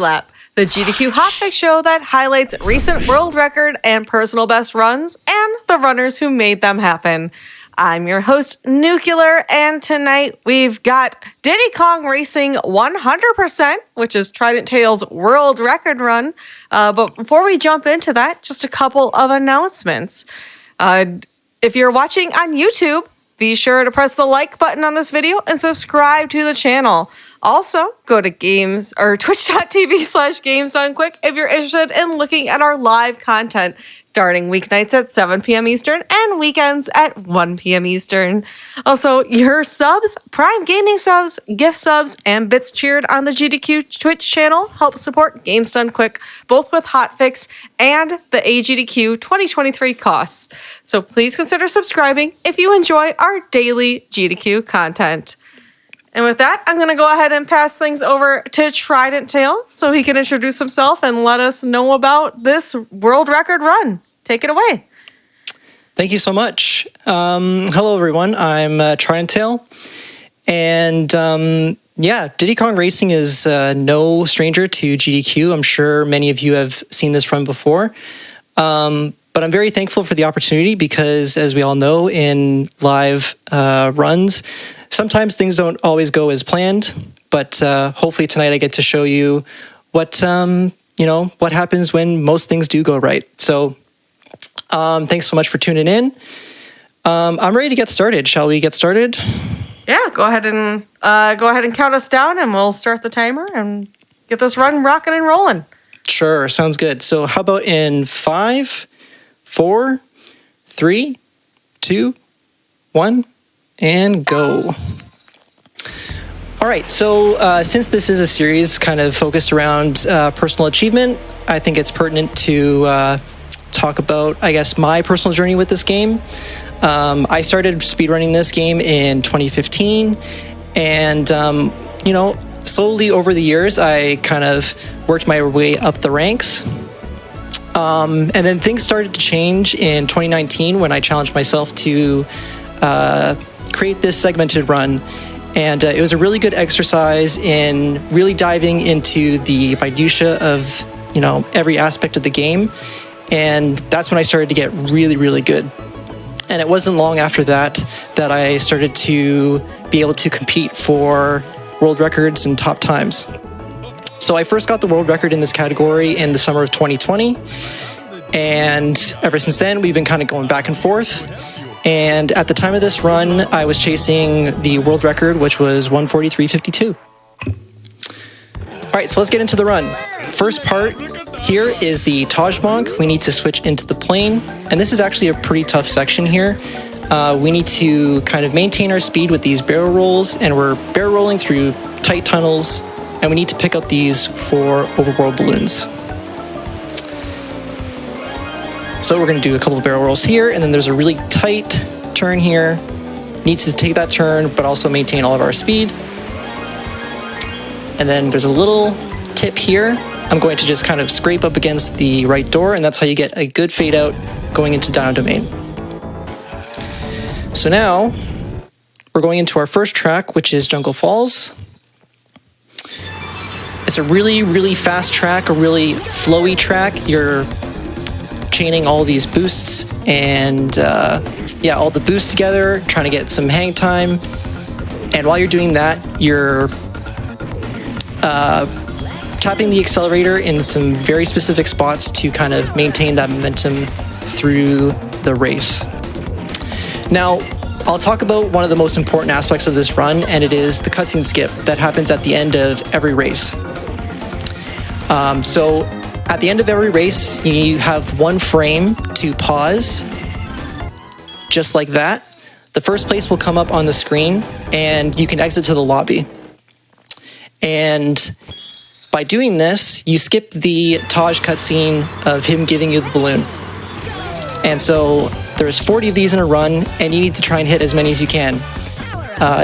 Lap, the GDQ Hotfix show that highlights recent world record and personal best runs and the runners who made them happen. I'm your host, Nuclear, and tonight we've got Diddy Kong Racing 100%, which is Trident Tail's world record run. But before we jump into that, just a couple of announcements. If you're watching on YouTube, be sure to press the like button on this video and subscribe to the channel. Also, go to twitch.tv/GamesDoneQuick if you're interested in looking at our live content, starting weeknights at 7 p.m. Eastern and weekends at 1 p.m. Eastern. Also, your subs, Prime Gaming subs, gift subs, and bits cheered on the GDQ Twitch channel help support Games Done Quick, both with Hotfix and the AGDQ 2023 costs. So please consider subscribing if you enjoy our daily GDQ content. And with that, I'm going to go ahead and pass things over to Trident Tail so he can introduce himself and let us know about this world record run. Take it away. Thank you so much. Hello, everyone. I'm Trident Tail. And Diddy Kong Racing is no stranger to GDQ. I'm sure many of you have seen this run before. But I'm very thankful for the opportunity because, as we all know, in live runs, sometimes things don't always go as planned. But hopefully tonight I get to show you what happens when most things do go right. So thanks so much for tuning in. I'm ready to get started. Shall we get started? Yeah, go ahead and count us down, and we'll start the timer and get this run rocking and rolling. Sure, sounds good. So how about in 5, 4, 3, 2, 1, and go. All right, so since this is a series kind of focused around personal achievement, I think it's pertinent to talk about, I guess, my personal journey with this game. I started speedrunning this game in 2015, and, slowly over the years, I kind of worked my way up the ranks. And then things started to change in 2019 when I challenged myself to create this segmented run. And it was a really good exercise in really diving into the minutia of, every aspect of the game. And that's when I started to get really, really good. And it wasn't long after that I started to be able to compete for world records and top times. So I first got the world record in this category in the summer of 2020. And ever since then, we've been kind of going back and forth. And at the time of this run, I was chasing the world record, which was 143.52. All right, so let's get into the run. First part here is the Taj Bonk. We need to switch into the plane. And this is actually a pretty tough section here. We need to kind of maintain our speed with these barrel rolls, and we're barrel rolling through tight tunnels, and we need to pick up these for overworld balloons. So we're going to do a couple of barrel rolls here, and then there's a really tight turn here. Needs to take that turn, but also maintain all of our speed. And then there's a little tip here. I'm going to just kind of scrape up against the right door, and that's how you get a good fade out going into Down Domain. So now we're going into our first track, which is Jungle Falls. It's a really, really fast track, a really flowy track. You're chaining all these boosts and all the boosts together, trying to get some hang time. And while you're doing that, you're tapping the accelerator in some very specific spots to kind of maintain that momentum through the race. Now, I'll talk about one of the most important aspects of this run, and it is the cutscene skip that happens at the end of every race. So at the end of every race, you have one frame to pause, just like that. The first place will come up on the screen, and you can exit to the lobby. And by doing this, you skip the Taj cutscene of him giving you the balloon. And so there's 40 of these in a run, and you need to try and hit as many as you can.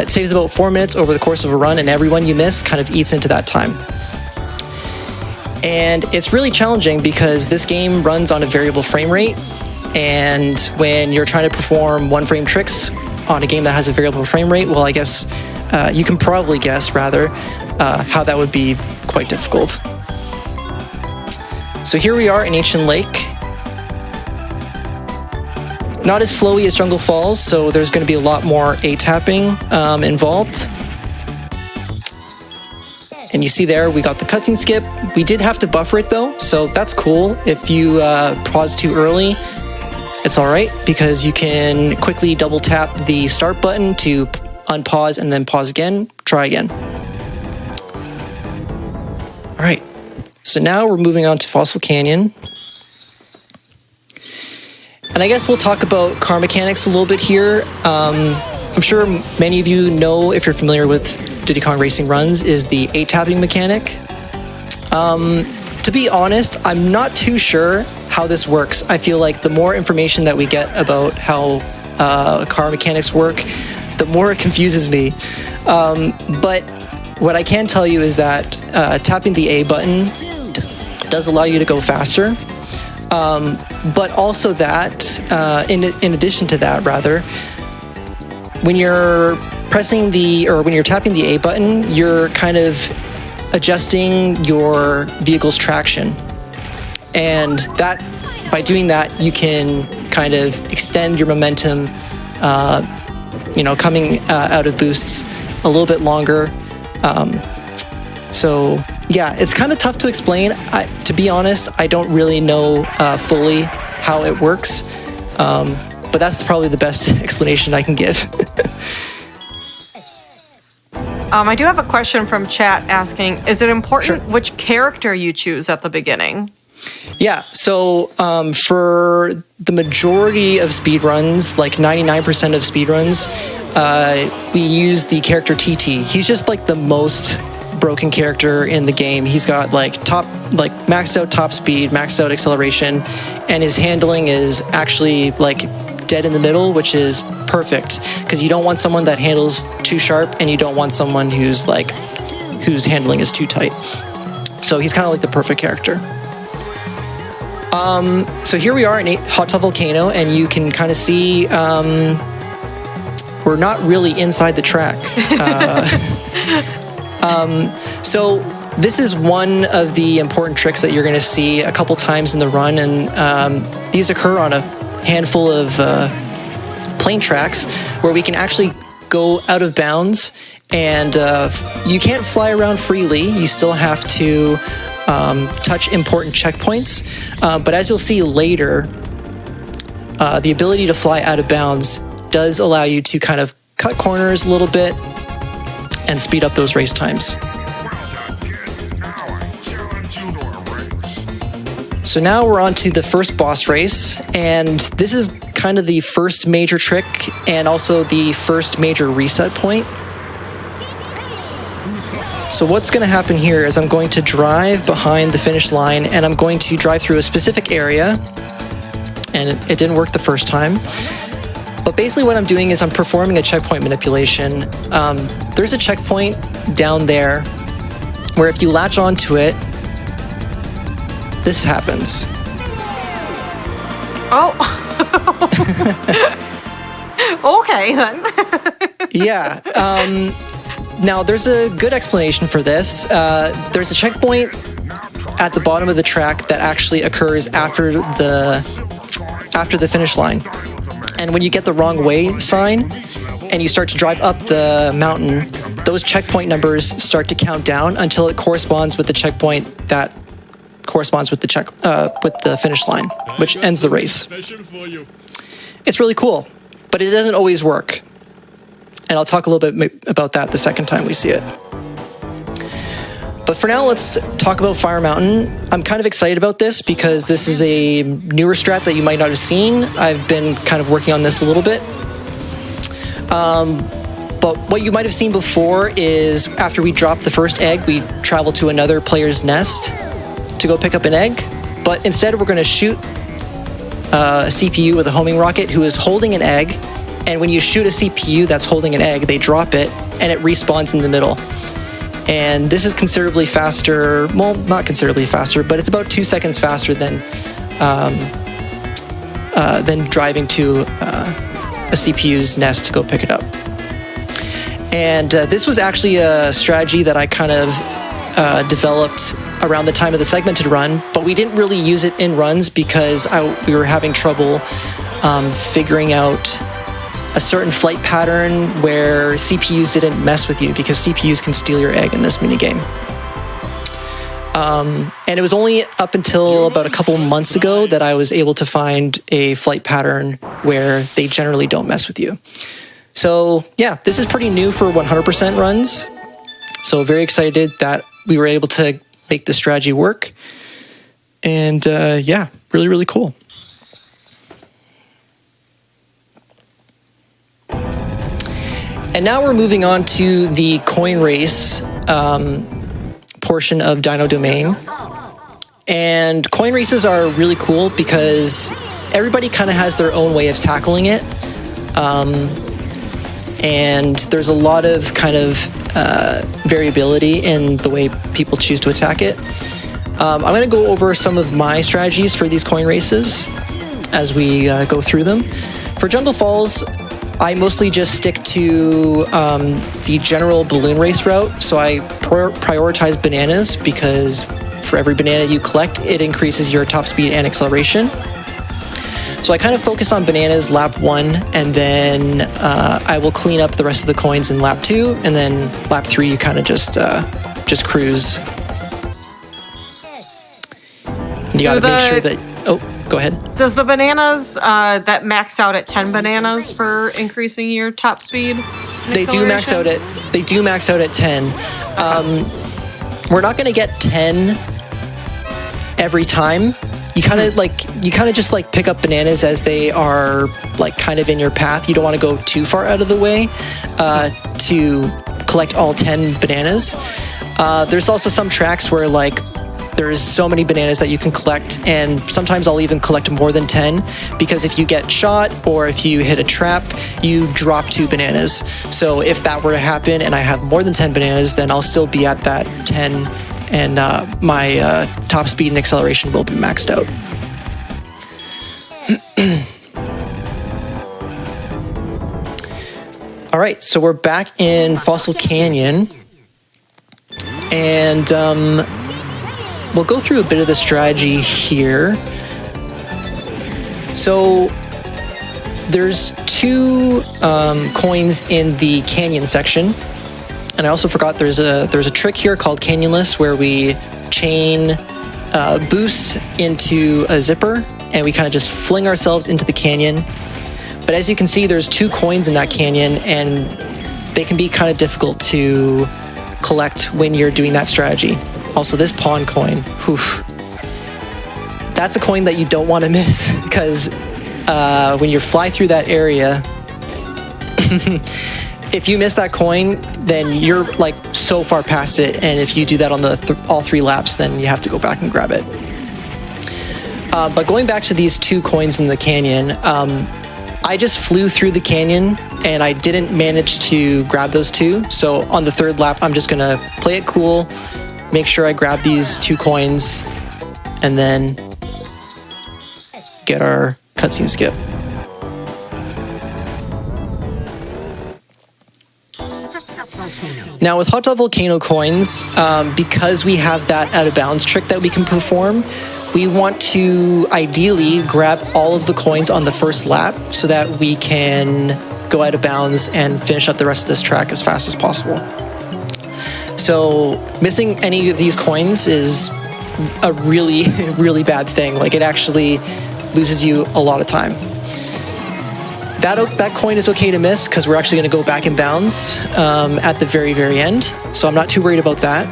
It saves about 4 minutes over the course of a run, and every one you miss kind of eats into that time. And it's really challenging because this game runs on a variable frame rate, and when you're trying to perform one-frame tricks on a game that has a variable frame rate, well, I guess you can probably guess, rather, how that would be quite difficult. So here we are in Ancient Lake. Not as flowy as Jungle Falls, so there's going to be a lot more A-tapping involved. And you see there, we got the cutscene skip. We did have to buffer it though, so that's cool. If you pause too early, it's all right, because you can quickly double tap the start button to unpause and then pause again, try again. All right, so now we're moving on to Fossil Canyon. And I guess we'll talk about car mechanics a little bit here. I'm sure many of you know, if you're familiar with Diddy Kong Racing runs, is the A-tapping mechanic. To be honest, I'm not too sure how this works. I feel like the more information that we get about how car mechanics work, the more it confuses me. But what I can tell you is that tapping the A button does allow you to go faster. But also that, in addition to that, rather, when you're tapping the A button, you're kind of adjusting your vehicle's traction. And that, by doing that, you can kind of extend your momentum, coming out of boosts a little bit longer. So yeah, it's kind of tough to explain. To be honest, I don't really know fully how it works, but that's probably the best explanation I can give. I do have a question from chat asking, is it important which character you choose at the beginning? Yeah, so for the majority of speedruns, like 99% of speedruns, we use the character TT. He's just like the most broken character in the game. He's got maxed out top speed, maxed out acceleration, and his handling is actually like dead in the middle, which is perfect, because you don't want someone that handles too sharp, and you don't want someone whose handling is too tight. So he's kind of like the perfect character. So here we are in Hot Top Volcano, and you can kind of see we're not really inside the track. So this is one of the important tricks that you're going to see a couple times in the run, and these occur on a handful of plane tracks where we can actually go out of bounds, and you can't fly around freely. You still have to touch important checkpoints, but as you'll see later, the ability to fly out of bounds does allow you to kind of cut corners a little bit and speed up those race times. So now we're on to the first boss race, and this is kind of the first major trick and also the first major reset point. So what's going to happen here is I'm going to drive behind the finish line, and I'm going to drive through a specific area, and it didn't work the first time. But basically what I'm doing is I'm performing a checkpoint manipulation. There's a checkpoint down there where if you latch onto it, this happens. Oh. Okay, then. Yeah. Now, there's a good explanation for this. There's a checkpoint at the bottom of the track that actually occurs after the finish line. And when you get the wrong way sign and you start to drive up the mountain, those checkpoint numbers start to count down until it corresponds with the checkpoint that corresponds with the finish line, which ends the race. It's really cool, but it doesn't always work. And I'll talk a little bit about that the second time we see it. But for now, let's talk about Fire Mountain. I'm kind of excited about this because this is a newer strat that you might not have seen. I've been kind of working on this a little bit. But what you might have seen before is after we drop the first egg, we travel to another player's nest to go pick up an egg. But instead, we're going to shoot a CPU with a homing rocket who is holding an egg. And when you shoot a CPU that's holding an egg, they drop it, and it respawns in the middle. And this is considerably faster, well, not considerably faster, but it's about 2 seconds faster than driving to a CPU's nest to go pick it up. And this was actually a strategy that I kind of developed around the time of the segmented run, but we didn't really use it in runs because we were having trouble figuring out a certain flight pattern where CPUs didn't mess with you, because CPUs can steal your egg in this minigame. And it was only up until about a couple months ago that I was able to find a flight pattern where they generally don't mess with you. So yeah, this is pretty new for 100% runs. So very excited that we were able to make the strategy work. And yeah, really, really cool. And now we're moving on to the coin race portion of Dino Domain. And coin races are really cool because everybody kind of has their own way of tackling it. And there's a lot of kind of variability in the way people choose to attack it. I'm going to go over some of my strategies for these coin races as we go through them. For Jungle Falls, I mostly just stick to the general balloon race route. So I prioritize bananas because for every banana you collect, it increases your top speed and acceleration. So I kind of focus on bananas lap 1, and then I will clean up the rest of the coins in lap 2, and then lap 3 you kind of just cruise. And you got to make sure that... Oh, go ahead. Does the bananas that max out at 10 bananas for increasing your top speed? They do max out at 10. We're not going to get 10 every time. You kind of just pick up bananas as they are like kind of in your path. You don't want to go too far out of the way to collect all 10 bananas. There's also some tracks where like there's so many bananas that you can collect, and sometimes I'll even collect more than 10 because if you get shot or if you hit a trap, you drop 2 bananas. So if that were to happen and I have more than 10 bananas, then I'll still be at that 10, and my top speed and acceleration will be maxed out. All right, so we're back in Fossil Canyon, and we'll go through a bit of the strategy here. So there's 2 coins in the canyon section. And I also forgot there's a trick here called Canyonless where we chain boosts into a zipper and we kind of just fling ourselves into the canyon. But as you can see, there's 2 coins in that canyon, and they can be kind of difficult to collect when you're doing that strategy. Also, this pawn coin, that's a coin that you don't want to miss because when you fly through that area, if you miss that coin, then you're like so far past it, and if you do that on the all 3 laps, then you have to go back and grab it. But going back to these 2 coins in the canyon, I just flew through the canyon and I didn't manage to grab those 2. So on the 3rd lap, I'm just gonna play it cool, make sure I grab these 2 coins, and then get our cutscene skip. Now with Hot Dog Volcano coins, because we have that out of bounds trick that we can perform, we want to ideally grab all of the coins on the first lap so that we can go out of bounds and finish up the rest of this track as fast as possible. So missing any of these coins is a really, really bad thing. Like, it actually loses you a lot of time. That coin is okay to miss because we're actually going to go back in bounds at the very, very end. So I'm not too worried about that.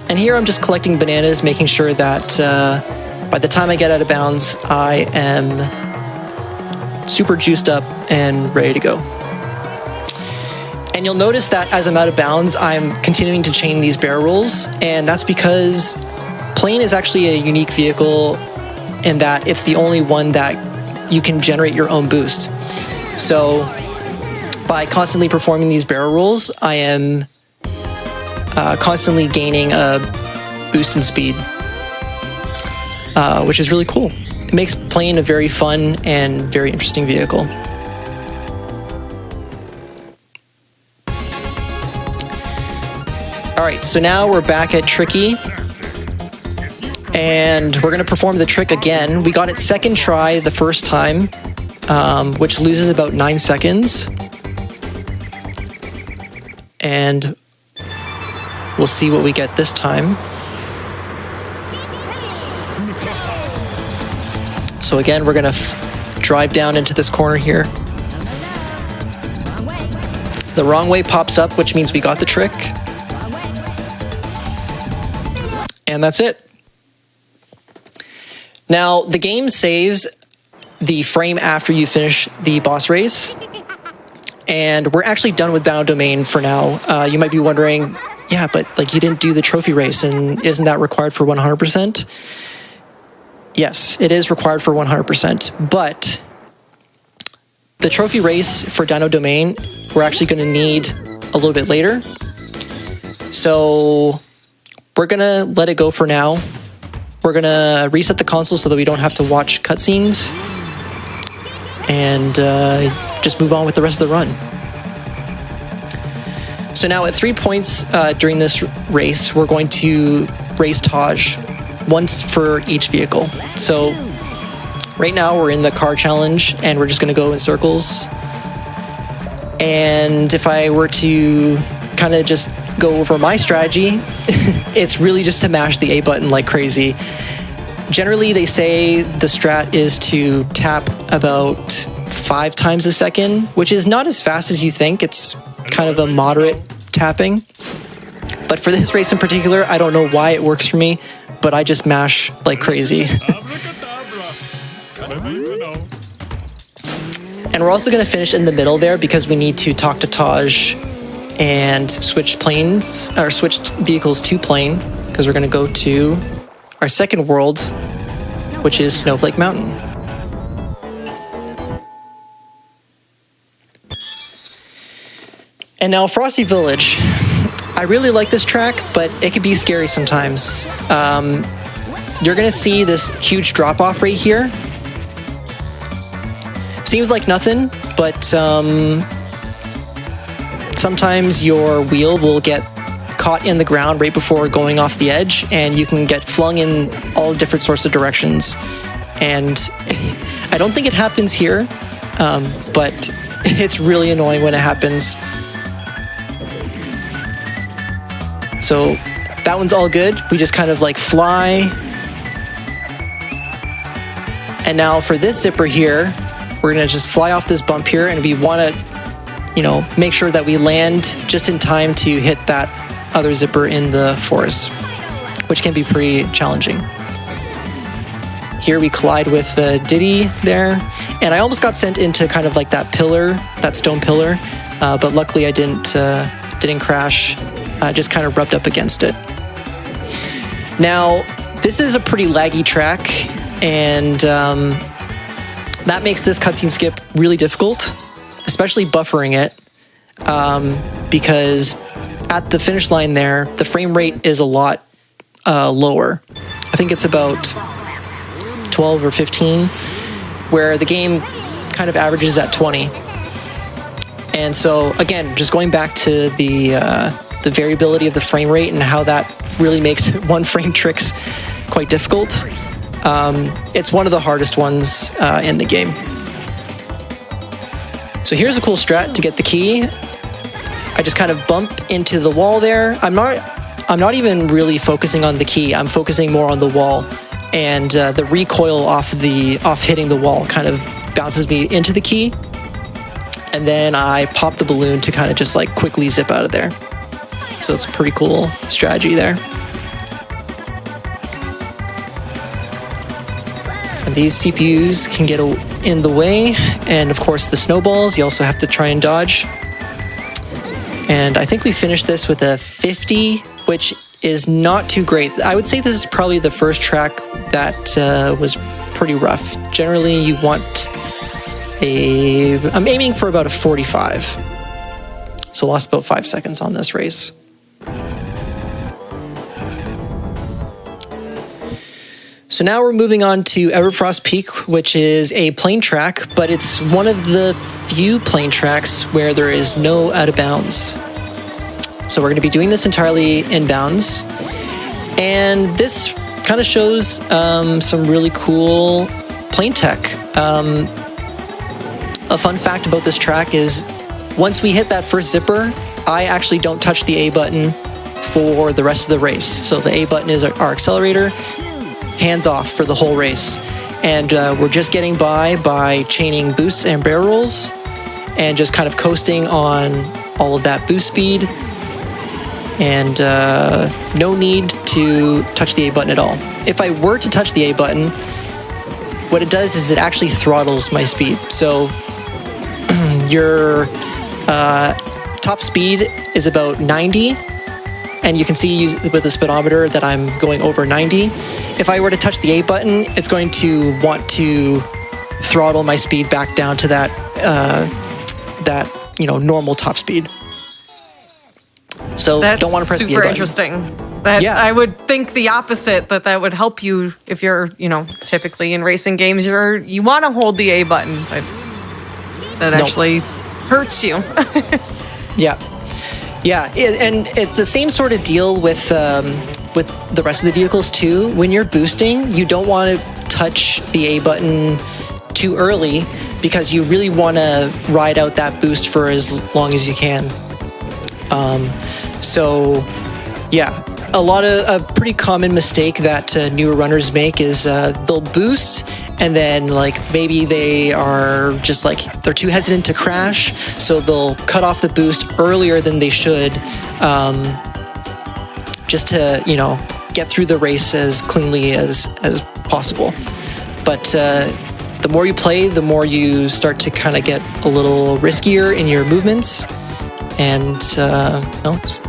And here I'm just collecting bananas, making sure that by the time I get out of bounds, I am super juiced up and ready to go. And you'll notice that as I'm out of bounds, I'm continuing to chain these barrel rolls. And that's because Plane is actually a unique vehicle in that it's the only one that you can generate your own boost. So by constantly performing these barrel rolls, I am constantly gaining a boost in speed, which is really cool. It makes Plane a very fun and very interesting vehicle. All right, so now we're back at Tricky. And we're going to perform the trick again. We got it second try the first time, which loses about 9 seconds. And we'll see what we get this time. So again, we're going to drive down into this corner here. The wrong way pops up, which means we got the trick. And that's it. Now, the game saves the frame after you finish the boss race, and we're actually done with Dino Domain for now. You might be wondering, yeah, but like you didn't do the trophy race, and isn't that required for 100%? Yes, it is required for 100%, but the trophy race for Dino Domain, we're actually going to need a little bit later. So we're going to let it go for now. We're going to reset the console so that we don't have to watch cutscenes and just move on with the rest of the run. So now at 3 points during this race, we're going to race Taj once for each vehicle. So right now we're in the car challenge and we're just going to go in circles. And if I were to kind of just go over my strategy, it's really just to mash the A button like crazy. Generally, they say the strat is to tap about 5 times a second, which is not as fast as you think. It's kind of a moderate tapping. But for this race in particular, I don't know why it works for me, but I just mash like crazy. And we're also going to finish in the middle there because we need to talk to Taj and switch planes, or switch vehicles to plane, because we're going to go to our second world, which is Snowflake Mountain. And now Frosty Village. I really like this track, but it can be scary sometimes. You're going to see this huge drop-off right here. Seems like nothing, but sometimes your wheel will get caught in the ground right before going off the edge, and you can get flung in all different sorts of directions. And I don't think it happens here, but it's really annoying when it happens. So that one's all good. We just kind of like fly. And now for this zipper here, we're gonna just fly off this bump here, and we wanna, make sure that we land just in time to hit that other zipper in the forest, which can be pretty challenging. Here we collide with Diddy there, and I almost got sent into kind of like that pillar, that stone pillar, but luckily I didn't crash. Just kind of rubbed up against it. Now, this is a pretty laggy track, and that makes this cutscene skip really difficult, especially buffering it, because at the finish line there, the frame rate is a lot lower. I think it's about 12 or 15, where the game kind of averages at 20. And so, again, just going back to the variability of the frame rate and how that really makes one-frame tricks quite difficult. It's one of the hardest ones in the game. So here's a cool strat to get the key. I just kind of bump into the wall there. I'm not even really focusing on the key. I'm focusing more on the wall, and the recoil off hitting the wall kind of bounces me into the key, and then I pop the balloon to kind of just like quickly zip out of there. So it's a pretty cool strategy there. And these CPUs can get in the way, and of course the snowballs you also have to try and dodge. And I think we finished this with a 50, which is not too great. I would say this is probably the first track that was pretty rough. Generally you want I'm aiming for about a 45. So lost about 5 seconds on this race. So now we're moving on to Everfrost Peak, which is a plane track, but it's one of the few plane tracks where there is no out of bounds. So we're going to be doing this entirely inbounds. And this kind of shows some really cool plane tech. A fun fact about this track is once we hit that first zipper, I actually don't touch the A button for the rest of the race. So the A button is our accelerator, hands off for the whole race. And we're just getting by chaining boosts and barrel rolls and just kind of coasting on all of that boost speed. And no need to touch the A button at all. If I were to touch the A button, what it does is it actually throttles my speed. So your top speed is about 90, and you can see with the speedometer that I'm going over 90. If I were to touch the A button, it's going to want to throttle my speed back down to that normal top speed. So don't want to press the A button. Super interesting. I would think the opposite, that would help you if you're, typically in racing games, you want to hold the A button, but that actually hurts you. Yeah, and it's the same sort of deal with the rest of the vehicles too. When you're boosting, you don't want to touch the A button too early because you really want to ride out that boost for as long as you can. A pretty common mistake that newer runners make is they'll boost and then maybe they are just they're too hesitant to crash, so they'll cut off the boost earlier than they should, just to get through the race as cleanly as possible. But the more you play, the more you start to kind of get a little riskier in your movements. And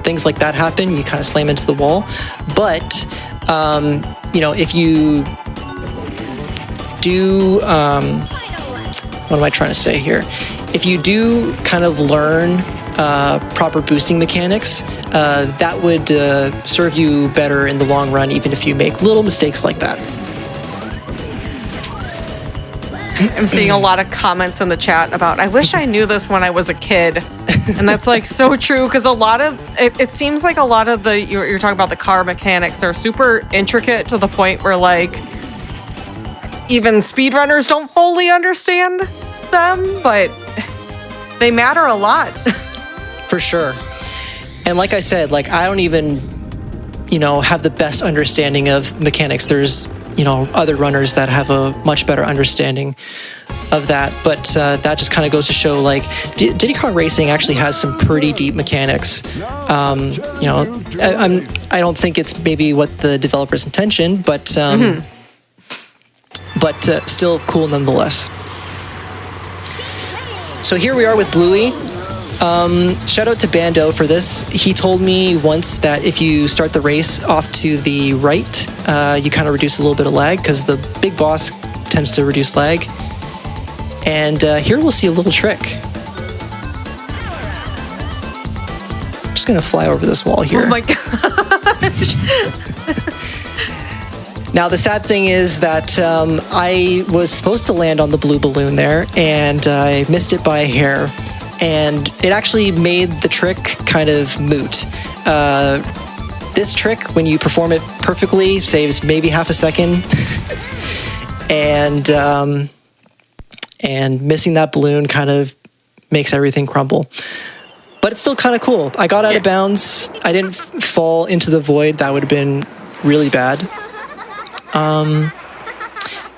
things like that happen. You kind of slam into the wall. But if you do, what am I trying to say here? If you do kind of learn proper boosting mechanics, that would serve you better in the long run, even if you make little mistakes like that. I'm seeing a lot of comments in the chat about, I wish I knew this when I was a kid. And that's so true, because a lot of, it seems like a lot of you're talking about the car mechanics are super intricate to the point where even speedrunners don't fully understand them, but they matter a lot. For sure. And like I said, I don't even, have the best understanding of mechanics. There's other runners that have a much better understanding of that, but that just kind of goes to show Diddy Kong Racing actually has some pretty deep mechanics. I don't think it's maybe what the developer's intention, but still cool nonetheless. So here we are with Bluey. Shout out to Bando for this. He told me once that if you start the race off to the right, you kind of reduce a little bit of lag because the big boss tends to reduce lag. And here we'll see a little trick. I'm just going to fly over this wall here. Oh my gosh. Now, the sad thing is that I was supposed to land on the blue balloon there, and I missed it by a hair. And it actually made the trick kind of moot. This trick, when you perform it perfectly, saves maybe half a second. And missing that balloon kind of makes everything crumble. But it's still kind of cool. I got out of bounds. I didn't fall into the void. That would have been really bad.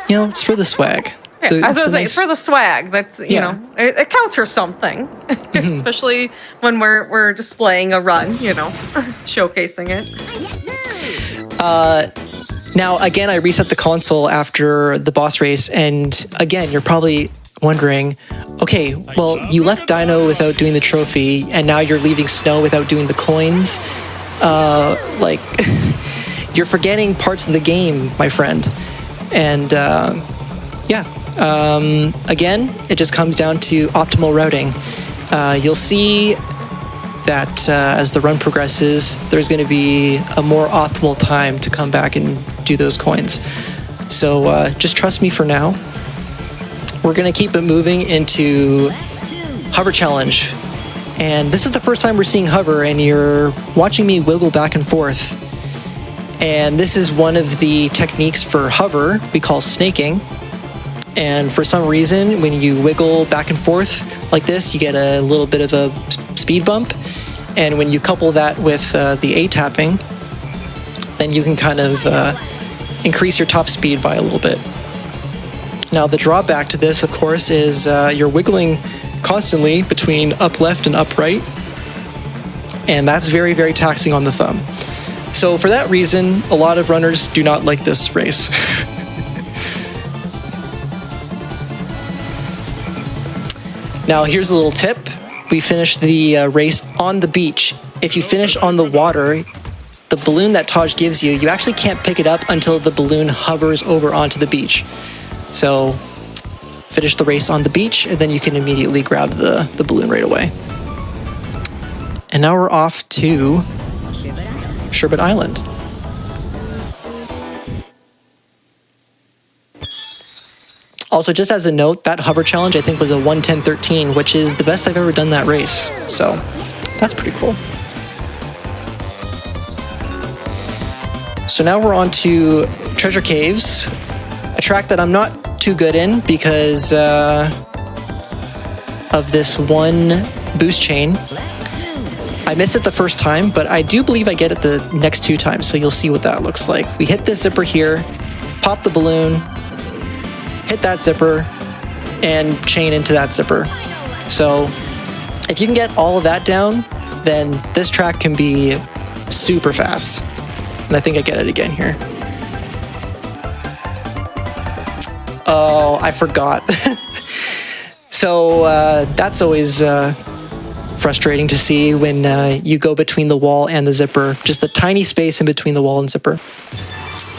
It's for the swag. It's for the swag. That's it counts for something, especially when we're displaying a run. Showcasing it. Now again, I reset the console after the boss race, and again, you're probably wondering, okay, well, you left Dino without doing the trophy, and now you're leaving Snow without doing the coins. You're forgetting parts of the game, my friend. And again, it just comes down to optimal routing. You'll see that as the run progresses, there's going to be a more optimal time to come back and do those coins. So just trust me for now. We're going to keep it moving into Hover Challenge. And this is the first time we're seeing hover, and you're watching me wiggle back and forth. And this is one of the techniques for hover we call snaking. And for some reason, when you wiggle back and forth like this, you get a little bit of a speed bump. And when you couple that with the A-tapping, then you can kind of increase your top speed by a little bit. Now, the drawback to this, of course, is you're wiggling constantly between up left and up right. And that's very, very taxing on the thumb. So for that reason, a lot of runners do not like this race. Now, here's a little tip. We finished the race on the beach. If you finish on the water, the balloon that Taj gives you, you actually can't pick it up until the balloon hovers over onto the beach. So finish the race on the beach, and then you can immediately grab the balloon right away. And now we're off to Sherbet Island. Also, just as a note, that hover challenge I think was a 1:10:13, which is the best I've ever done that race. So that's pretty cool. So now we're on to Treasure Caves, a track that I'm not too good in because of this one boost chain. I missed it the first time, but I do believe I get it the next 2 times, so you'll see what that looks like. We hit this zipper here, pop the balloon, hit that zipper, and chain into that zipper. So if you can get all of that down, then this track can be super fast. And I think I get it again here. Oh, I forgot. So that's always frustrating to see when you go between the wall and the zipper, just a tiny space in between the wall and zipper.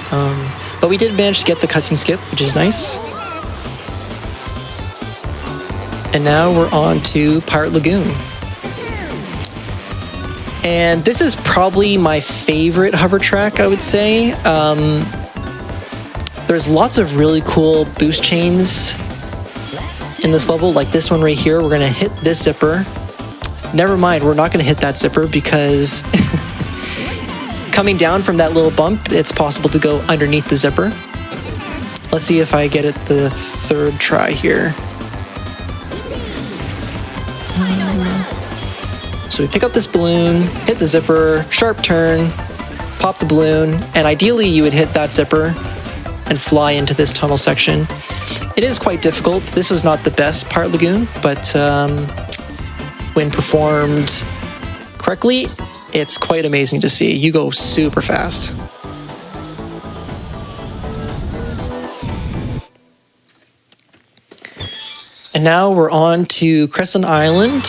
But we did manage to get the cutscene skip, which is nice. And now we're on to Pirate Lagoon. And this is probably my favorite hover track, I would say. There's lots of really cool boost chains in this level, like this one right here. We're gonna hit this zipper. Never mind, we're not gonna hit that zipper because coming down from that little bump, it's possible to go underneath the zipper. Let's see if I get it the 3rd try here. So we pick up this balloon, hit the zipper, sharp turn, pop the balloon, and ideally you would hit that zipper and fly into this tunnel section. It is quite difficult. This was not the best Pirate Lagoon, but when performed correctly, it's quite amazing to see. You go super fast. And now we're on to Crescent Island.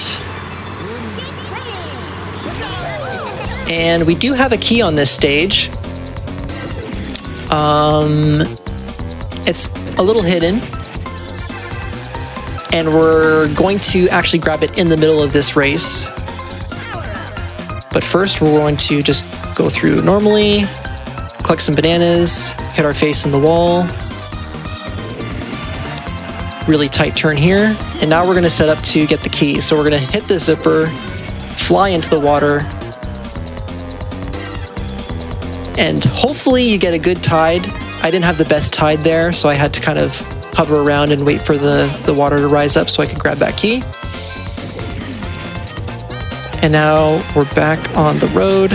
And we do have a key on this stage. It's a little hidden. And we're going to actually grab it in the middle of this race. But first we're going to just go through normally, collect some bananas, hit our face in the wall. Really tight turn here. And now we're gonna set up to get the key. So we're gonna hit the zipper, fly into the water, and hopefully you get a good tide. I didn't have the best tide there, so I had to kind of hover around and wait for the water to rise up so I could grab that key. And now we're back on the road.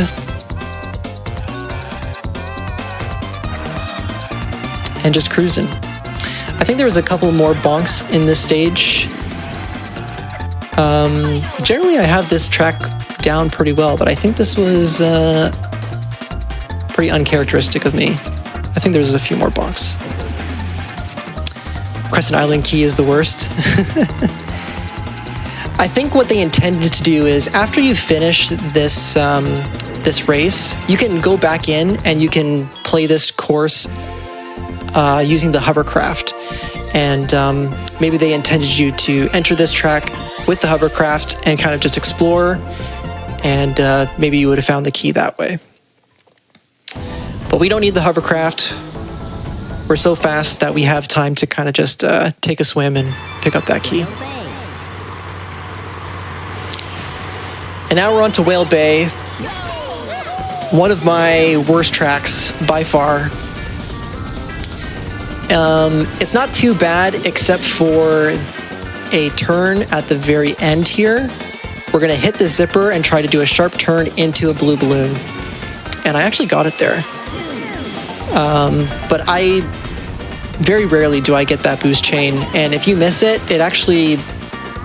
And just cruising. I think there was a couple more bonks in this stage. Generally I have this track down pretty well, but I think this was pretty uncharacteristic of me. I think there's a few more bonks. Crescent Island key is the worst. I think what they intended to do is after you finish this this race, you can go back in and you can play this course using the hovercraft. And maybe they intended you to enter this track with the hovercraft and kind of just explore, and maybe you would have found the key that way. But we don't need the hovercraft. We're so fast that we have time to kind of just take a swim and pick up that key. And now we're on to Whale Bay. One of my worst tracks by far. It's not too bad except for a turn at the very end here. We're gonna hit the zipper and try to do a sharp turn into a blue balloon. And I actually got it there. But very rarely do I get that boost chain. And if you miss it, it actually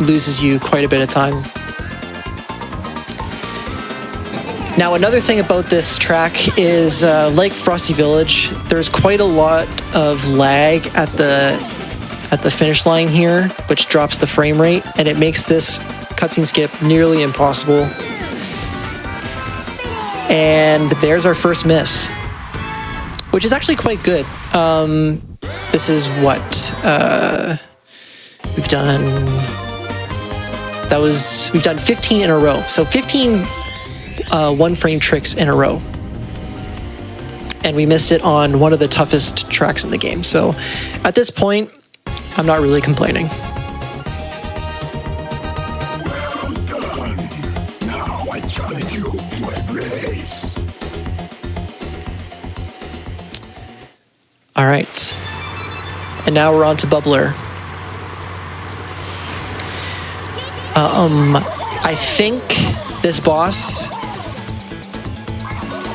loses you quite a bit of time. Now, another thing about this track is, like Frosty Village, there's quite a lot of lag at the finish line here, which drops the frame rate, and it makes this cutscene skip nearly impossible. And there's our first miss, which is actually quite good. This is what we've done. We've done 15 in a row. So 15 one-frame tricks in a row. And we missed it on one of the toughest tracks in the game. So at this point, I'm not really complaining. Now I challenge you to a race. All right. And now we're on to Bubbler. I think this boss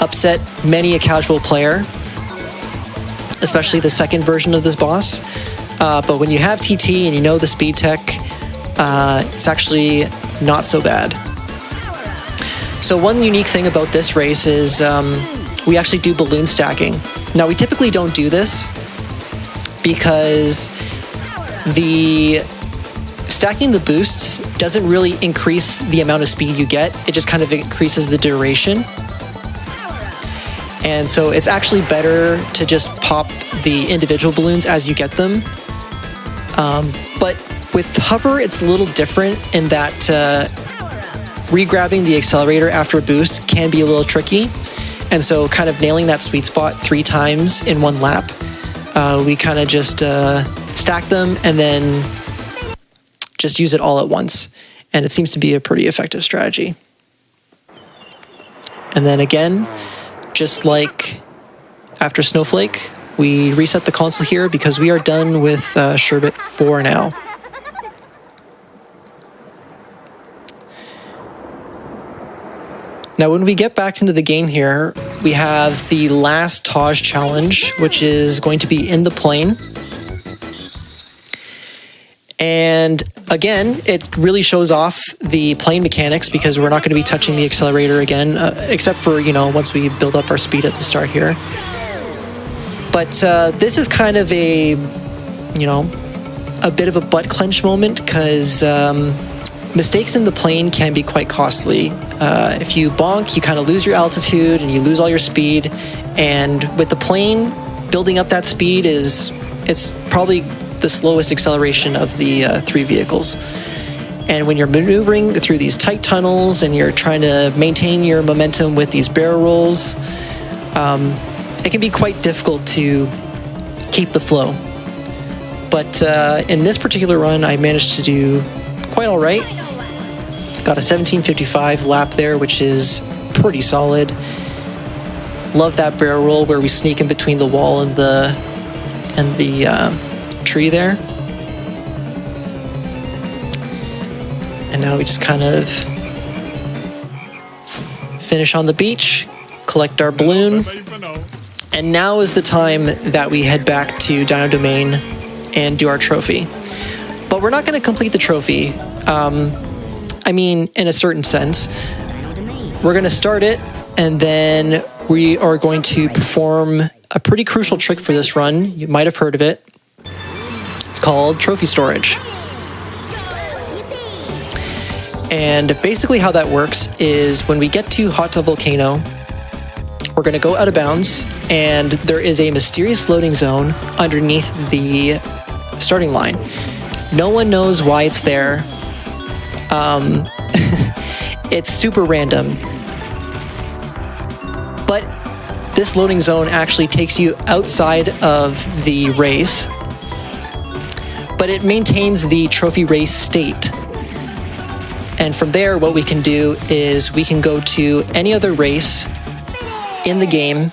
upset many a casual player, especially the second version of this boss. But when you have TT and you know the speed tech, it's actually not so bad. So one unique thing about this race is we actually do balloon stacking. Now, we typically don't do this because stacking the boosts doesn't really increase the amount of speed you get. It just kind of increases the duration. And so it's actually better to just pop the individual balloons as you get them. But with hover, it's a little different in that re-grabbing the accelerator after a boost can be a little tricky. And so kind of nailing that sweet spot 3 times in one lap, we kind of just stack them and then just use it all at once. And it seems to be a pretty effective strategy. And then again, just like after Snowflake, we reset the console here because we are done with Sherbet for now. Now, when we get back into the game here, we have the last Taj challenge, which is going to be in the plane. And again, it really shows off the plane mechanics because we're not going to be touching the accelerator again, except for, once we build up our speed at the start here. But this is kind of a bit of a butt clench moment because mistakes in the plane can be quite costly. If you bonk, you kind of lose your altitude and you lose all your speed. And with the plane, building up that speed it's probably the slowest acceleration of the 3 vehicles. And when you're maneuvering through these tight tunnels and you're trying to maintain your momentum with these barrel rolls, it can be quite difficult to keep the flow. But in this particular run, I managed to do quite all right. Got a 17:55 lap there, which is pretty solid. Love that barrel roll where we sneak in between the wall and the tree there. And now we just kind of finish on the beach, collect our balloon, and now is the time that we head back to Dino Domain and do our trophy. But we're not going to complete the trophy. In a certain sense. We're going to start it, and then we are going to perform a pretty crucial trick for this run. You might have heard of it. It's called trophy storage. And basically how that works is when we get to Hot Tub Volcano, we're going to go out of bounds, and there is a mysterious loading zone underneath the starting line. No one knows why it's there. It's super random. But this loading zone actually takes you outside of the race, but it maintains the trophy race state. And from there, what we can do is we can go to any other race in the game,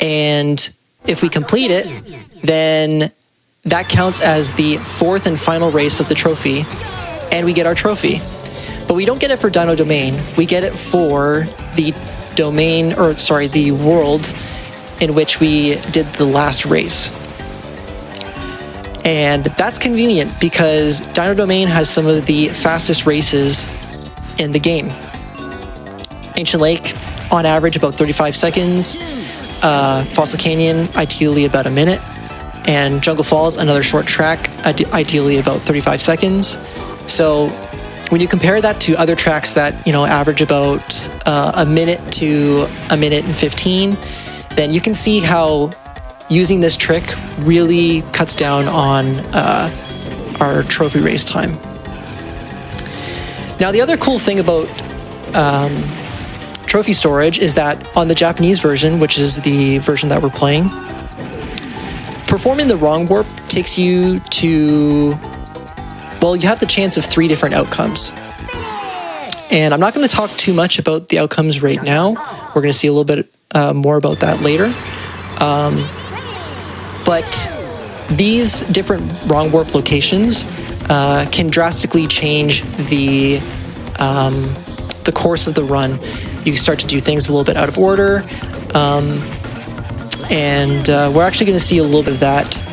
and if we complete it, then that counts as the fourth and final race of the trophy, and we get our trophy. But we don't get it for Dino Domain. We get it for the the world in which we did the last race. And that's convenient because Dino Domain has some of the fastest races in the game. Ancient Lake, on average, about 35 seconds. Fossil Canyon, ideally about a minute. And Jungle Falls, another short track, ideally about 35 seconds. So when you compare that to other tracks that, average about a minute to a minute and 15, then you can see how using this trick really cuts down on our trophy race time. Now, the other cool thing about trophy storage is that on the Japanese version, which is the version that we're playing, performing the wrong warp takes you to, well, you have the chance of 3 different outcomes. And I'm not going to talk too much about the outcomes right now. We're going to see a little bit more about that later. But these different wrong warp locations can drastically change the course of the run. You can start to do things a little bit out of order. And we're actually going to see a little bit of that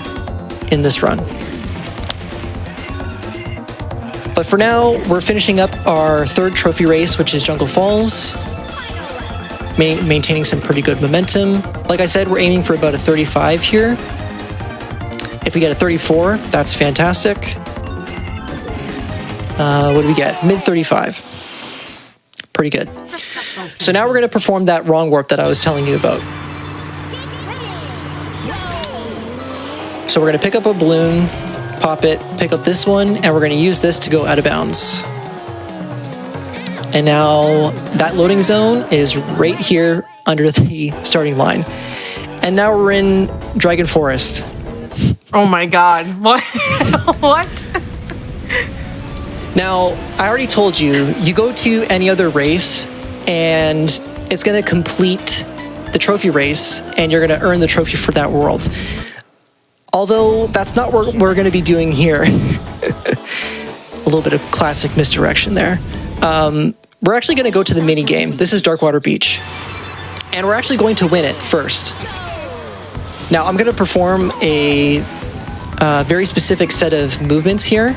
in this run. But for now, we're finishing up our 3rd trophy race, which is Jungle Falls. Maintaining some pretty good momentum. Like I said, we're aiming for about a 35 here. If we get a 34, that's fantastic. What do we get? Mid 35. Pretty good. So now we're going to perform that wrong warp that I was telling you about. So we're going to pick up a balloon, pop it, pick up this one, and we're going to use this to go out of bounds. And now that loading zone is right here under the starting line. And now we're in Dragon Forest. Oh my god. What? What? Now, I already told you, you go to any other race and it's going to complete the trophy race and you're going to earn the trophy for that world. Although that's not what we're going to be doing here. A little bit of classic misdirection there. We're actually going to go to the mini game. This is Darkwater Beach. And we're actually going to win it first. Now, I'm going to perform a very specific set of movements here.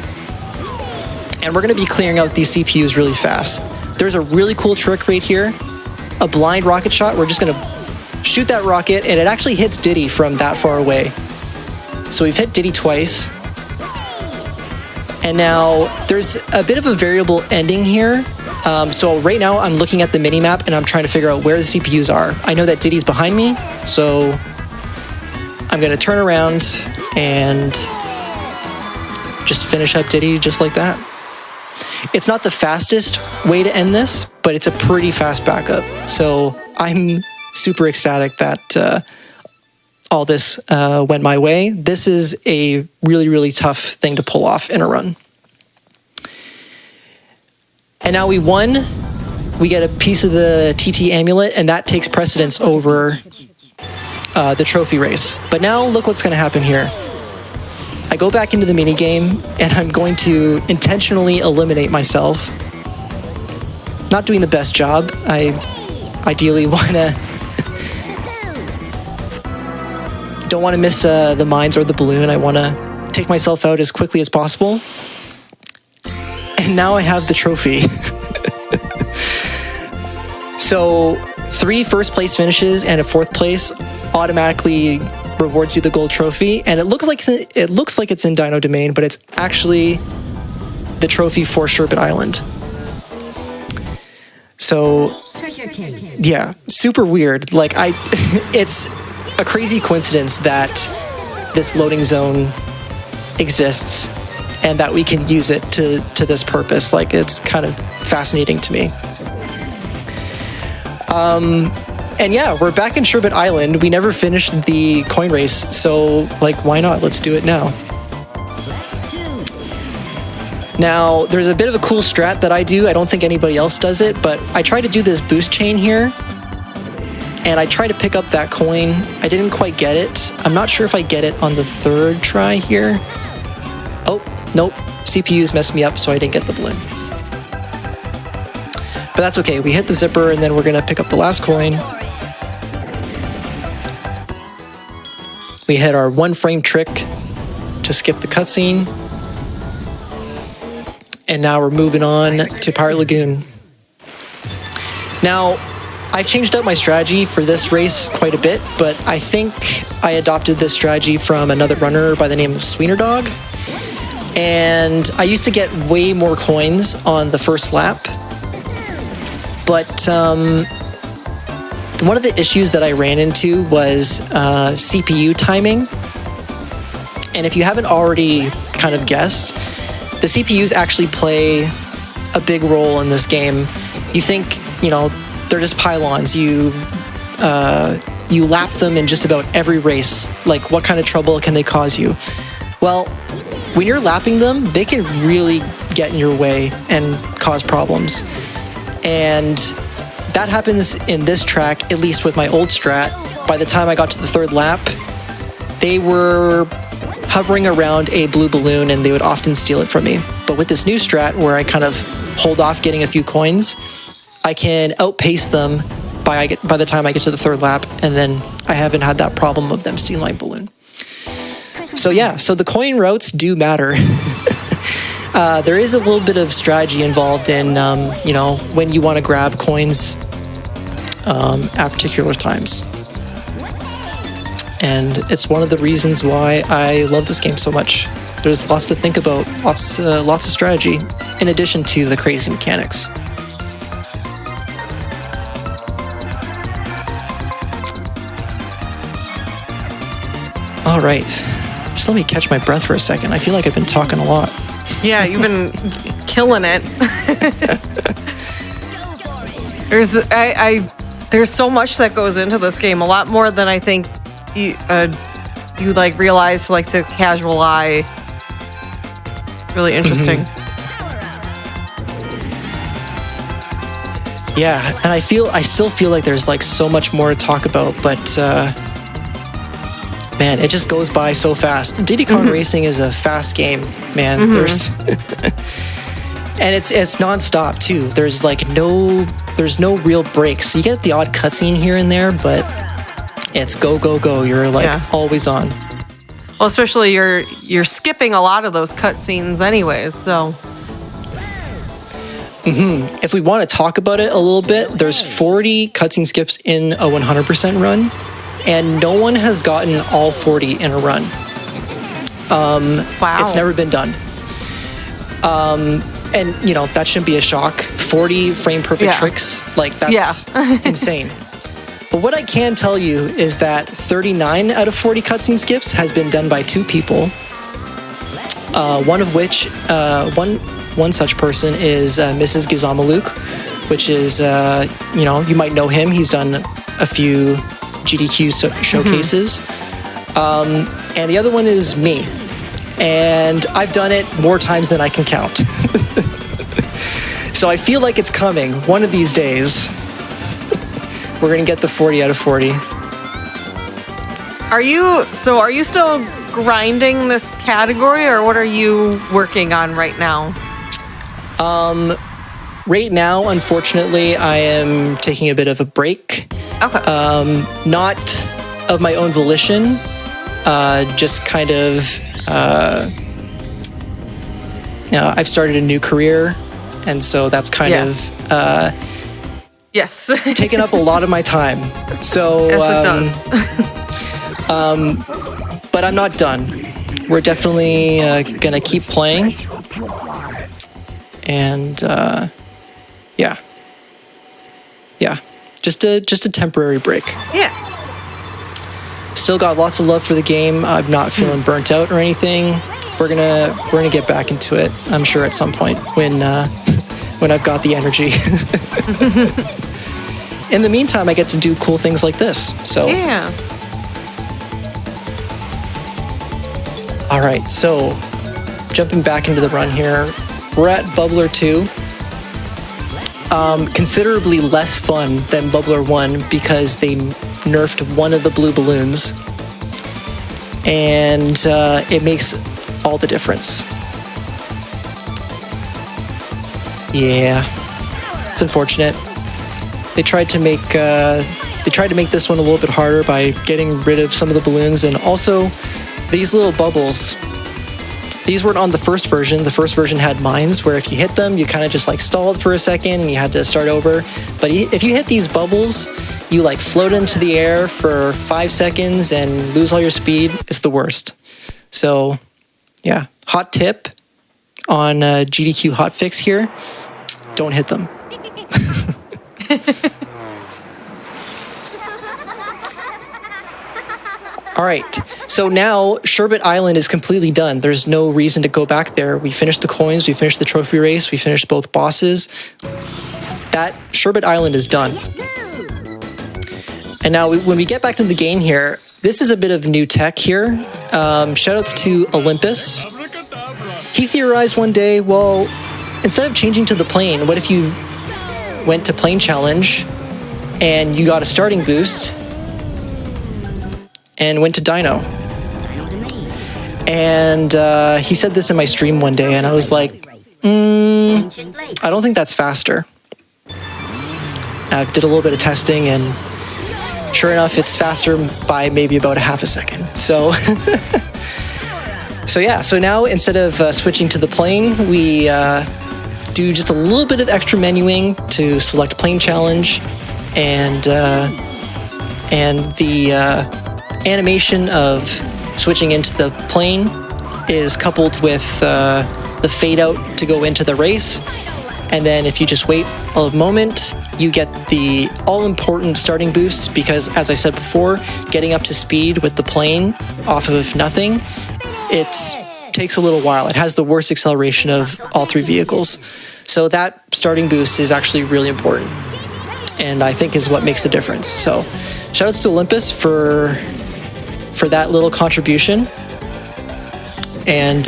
And we're going to be clearing out these CPUs really fast. There's a really cool trick right here. A blind rocket shot. We're just going to shoot that rocket, and it actually hits Diddy from that far away. So we've hit Diddy twice. And now there's a bit of a variable ending here. So right now I'm looking at the mini-map and I'm trying to figure out where the CPUs are. I know that Diddy's behind me, so I'm going to turn around and just finish up Diddy just like that. It's not the fastest way to end this, but it's a pretty fast backup. So I'm super ecstatic that all this went my way. This is a really, really tough thing to pull off in a run. And now we won. We get a piece of the TT amulet, and that takes precedence over the trophy race. But now look what's going to happen here. I go back into the minigame, and I'm going to intentionally eliminate myself. Not doing the best job. I ideally don't want to miss the mines or the balloon. I want to take myself out as quickly as possible. And now I have the trophy. So 3 first place finishes and a 4th place automatically rewards you the gold trophy. And it looks like it's in Dino Domain, but it's actually the trophy for Sherbet Island. So yeah, super weird. It's a crazy coincidence that this loading zone exists and that we can use it to this purpose. It's kind of fascinating to me. And yeah, we're back in Sherbet Island. We never finished the coin race, so why not? Let's do it now. Now, there's a bit of a cool strat that I do. I don't think anybody else does it, but I try to do this boost chain here. And I try to pick up that coin. I didn't quite get it. I'm not sure if I get it on the third try here. Oh, nope. CPU's messed me up, so I didn't get the balloon. But that's okay. We hit the zipper, and then we're going to pick up the last coin. We hit our 1-frame trick to skip the cutscene. And now we're moving on to Pirate Lagoon. Now, I've changed up my strategy for this race quite a bit, but I think I adopted this strategy from another runner by the name of Sweener Dog. And I used to get way more coins on the first lap. But one of the issues that I ran into was CPU timing. And if you haven't already kind of guessed, the CPUs actually play a big role in this game. You think, they're just pylons. You lap them in just about every race. Like, what kind of trouble can they cause you? Well, when you're lapping them, they can really get in your way and cause problems. And that happens in this track, at least with my old strat. By the time I got to the third lap, they were hovering around a blue balloon and they would often steal it from me. But with this new strat where I kind of hold off getting a few coins, I can outpace them by the time I get to the third lap, and then I haven't had that problem of them stealing my balloon. So yeah, so the coin routes do matter. There is a little bit of strategy involved in, when you want to grab coins at particular times. And it's one of the reasons why I love this game so much. There's lots to think about, lots of strategy, in addition to the crazy mechanics. All right, just let me catch my breath for a second. I feel like I've been talking a lot. Yeah, you've been killing it. There's so much that goes into this game, a lot more than I think you like realize, like the casual eye. Really interesting. Mm-hmm. Yeah, and I still feel like there's like so much more to talk about, but man, it just goes by so fast. Diddy Kong Racing is a fast game, man. There's and it's nonstop too. There's no real breaks. You get the odd cutscene here and there, but it's go go go. You're always on. Well, especially you're skipping a lot of those cutscenes anyways, so. If we want to talk about it a little bit, there's 40 cutscene skips in a 100% run, and no one has gotten all 40 in a run. Wow. It's never been done. And, that shouldn't be a shock. 40 frame perfect tricks, that's insane. But what I can tell you is that 39 out of 40 cutscene skips has been done by 2 people. One of which, one such person is Mrs. Gizamaluk, which is, you might know him. He's done a few GDQ showcases. And the other one is me. And I've done it more times than I can count. So I feel like it's coming. One of these days, we're going to get the 40 out of 40. Are you still grinding this category, or what are you working on right now? Right now, unfortunately, I am taking a bit of a break. Okay. Not of my own volition, just kind of, I've started a new career, and so that's kind of yes, taken up a lot of my time. So, yes, it does. But I'm not done. We're definitely gonna keep playing, and just a temporary break. Yeah. Still got lots of love for the game. I'm not feeling burnt out or anything. We're gonna get back into it, I'm sure, at some point when I've got the energy. In the meantime, I get to do cool things like this. So yeah. All right, so jumping back into the run here, we're at Bubbler 2. Considerably less fun than Bubbler 1 because they nerfed one of the blue balloons. And it makes all the difference. Yeah, it's unfortunate. They tried to make this one a little bit harder by getting rid of some of the balloons, and also these little bubbles. These weren't on the first version. The first version had mines where if you hit them, you kind of just like stalled for a second and you had to start over. But if you hit these bubbles, you like float into the air for 5 seconds and lose all your speed. It's the worst. So yeah, hot tip on GDQ hotfix here. Don't hit them. All right, so now Sherbet Island is completely done. There's no reason to go back there. We finished the coins, we finished the trophy race, we finished both bosses. That Sherbet Island is done. And now when we get back into the game here, this is a bit of new tech here. Shoutouts to Olympus. He theorized one day, well, instead of changing to the plane, what if you went to plane challenge and you got a starting boost and went to Dino? And he said this in my stream one day, and I was like, I don't think that's faster. I did a little bit of testing, and sure enough, it's faster by maybe about a half a second. So, so now instead of switching to the plane, we do just a little bit of extra menuing to select plane challenge, and the animation of switching into the plane is coupled with the fade out to go into the race. And then if you just wait a moment, you get the all-important starting boosts because, as I said before, getting up to speed with the plane off of nothing, it takes a little while. It has the worst acceleration of all three vehicles. So that starting boost is actually really important, and I think is what makes the difference. So shoutouts to Olympus for that little contribution. And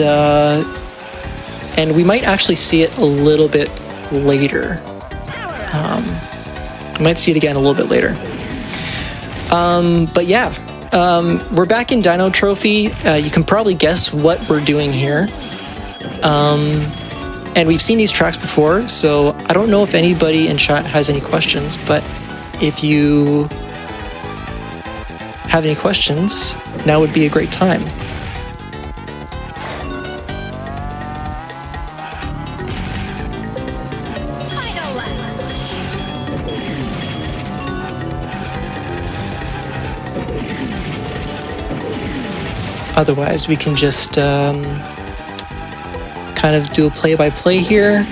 we might actually see it a little bit later. We might see it again a little bit later. But yeah, we're back in Dino Trophy. You can probably guess what we're doing here. And we've seen these tracks before, so I don't know if anybody in chat has any questions, but if you have any questions, now would be a great time. Otherwise, we can just kind of do a play-by-play here.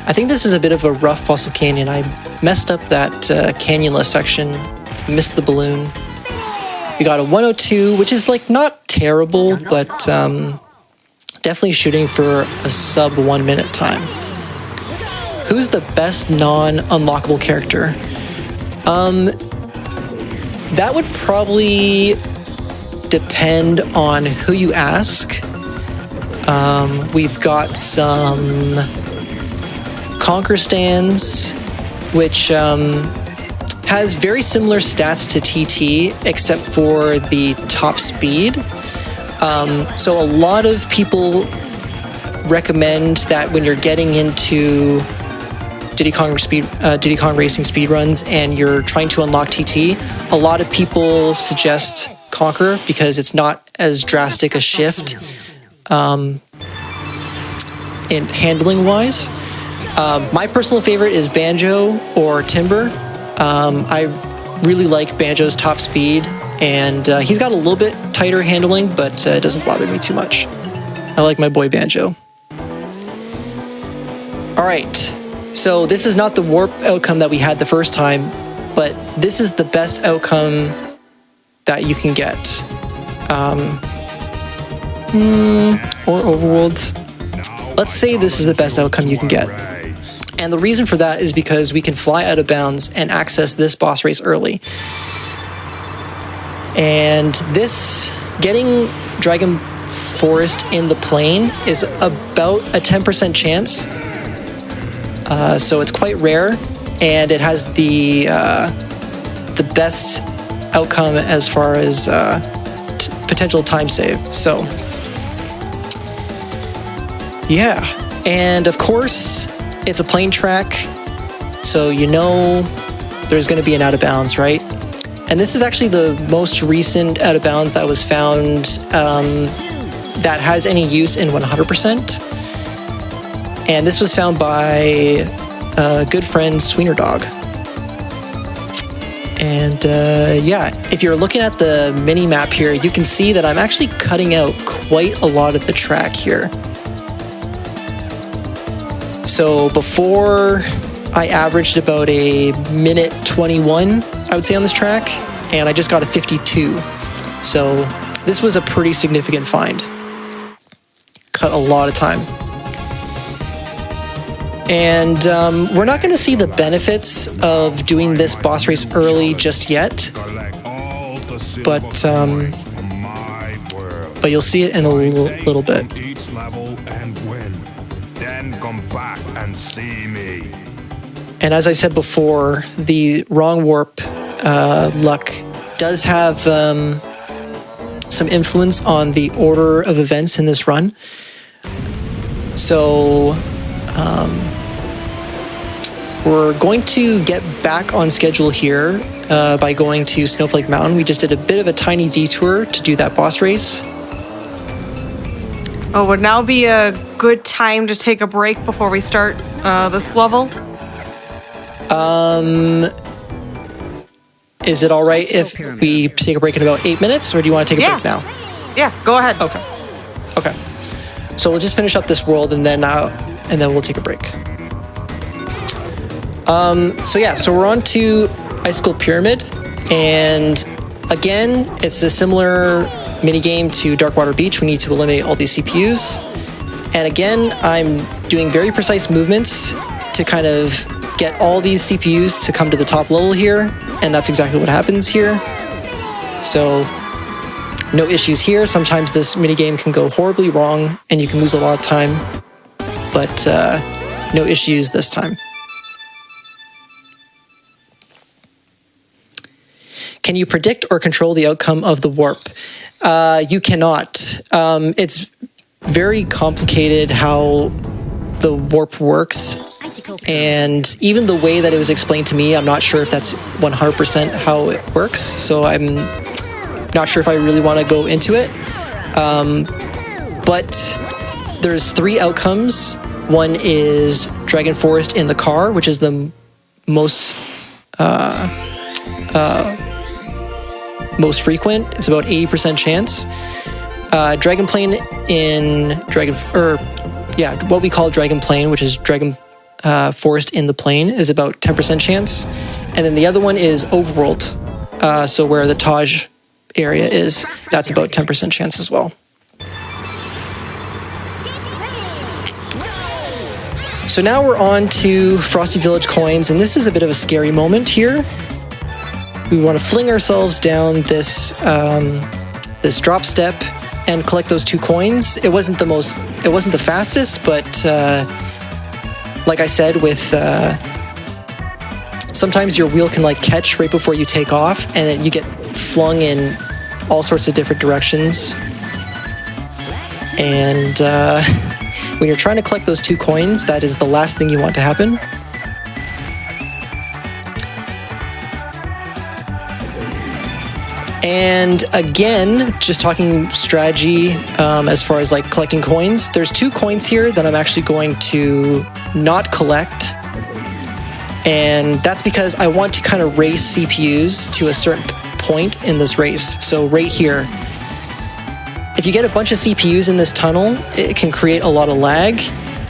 I think this is a bit of a rough Fossil Canyon. I messed up that canyonless section, missed the balloon. We got a 102, which is like not terrible, but definitely shooting for a sub 1 minute time. Who's the best non-unlockable character? That would probably depend on who you ask. We've got some Conquer stands, which has very similar stats to TT, except for the top speed. So a lot of people recommend that when you're getting into Diddy Kong Racing speedruns and you're trying to unlock TT, a lot of people suggest Conquer because it's not as drastic a shift in handling wise. My personal favorite is Banjo or Timber. I really like Banjo's top speed, and he's got a little bit tighter handling, but it doesn't bother me too much. I like my boy Banjo. All right, so this is not the warp outcome that we had the first time, but this is the best outcome that you can get. Or Overworlds. Let's say this is the best outcome you can get. And the reason for that is because we can fly out of bounds and access this boss race early. And this, getting Dragon Forest in the Plain is about a 10% chance. So it's quite rare, and it has the best outcome as far as potential time save. So yeah, and of course it's a plain track, so you know there's going to be an out of bounds, right? And this is actually the most recent out of bounds that was found that has any use in 100%. And this was found by a good friend, Sweener Dog. And yeah, if you're looking at the mini map here, you can see that I'm actually cutting out quite a lot of the track here. So before, I averaged about a minute 21, I would say, on this track, and I just got a 52. So this was a pretty significant find. Cut a lot of time. And we're not going to see the benefits of doing this boss race early just yet, but you'll see it in a little bit. And as I said before, the wrong warp luck does have some influence on the order of events in this run. So we're going to get back on schedule here by going to Snowflake Mountain. We just did a bit of a tiny detour to do that boss race. Oh, would now be a good time to take a break before we start this level? Is it all right if we take a break in about 8 minutes, or do you want to take a break now? Yeah, go ahead. Okay. So we'll just finish up this world, and then we'll take a break. So we're on to Icicle Pyramid, and again, it's a similar minigame to Darkwater Beach. We need to eliminate all these CPUs, and again, I'm doing very precise movements to kind of get all these CPUs to come to the top level here, and that's exactly what happens here. So no issues here. Sometimes this minigame can go horribly wrong and you can lose a lot of time, but no issues this time. Can you predict or control the outcome of the warp? You cannot. It's very complicated how the warp works. And even the way that it was explained to me, I'm not sure if that's 100% how it works. So I'm not sure if I really want to go into it. But there's 3 outcomes. One is Dragon Forest in the car, which is the most frequent. It's about 80% chance. Dragon Plane in what we call Dragon Plane, which is Dragon Forest in the Plain, is about 10% chance. And then the other one is Overworld, so where the Taj area is, that's about 10% chance as well. So now we're on to Frosty Village coins, and this is a bit of a scary moment here. We want to fling ourselves down this this drop step and collect those 2 coins. It wasn't the fastest, but like I said, with sometimes your wheel can like catch right before you take off, and then you get flung in all sorts of different directions. And when you're trying to collect those 2 coins, that is the last thing you want to happen. And again, just talking strategy as far as like collecting coins, there's 2 coins here that I'm actually going to not collect. And that's because I want to kind of race CPUs to a certain point in this race. So right here, if you get a bunch of CPUs in this tunnel, it can create a lot of lag.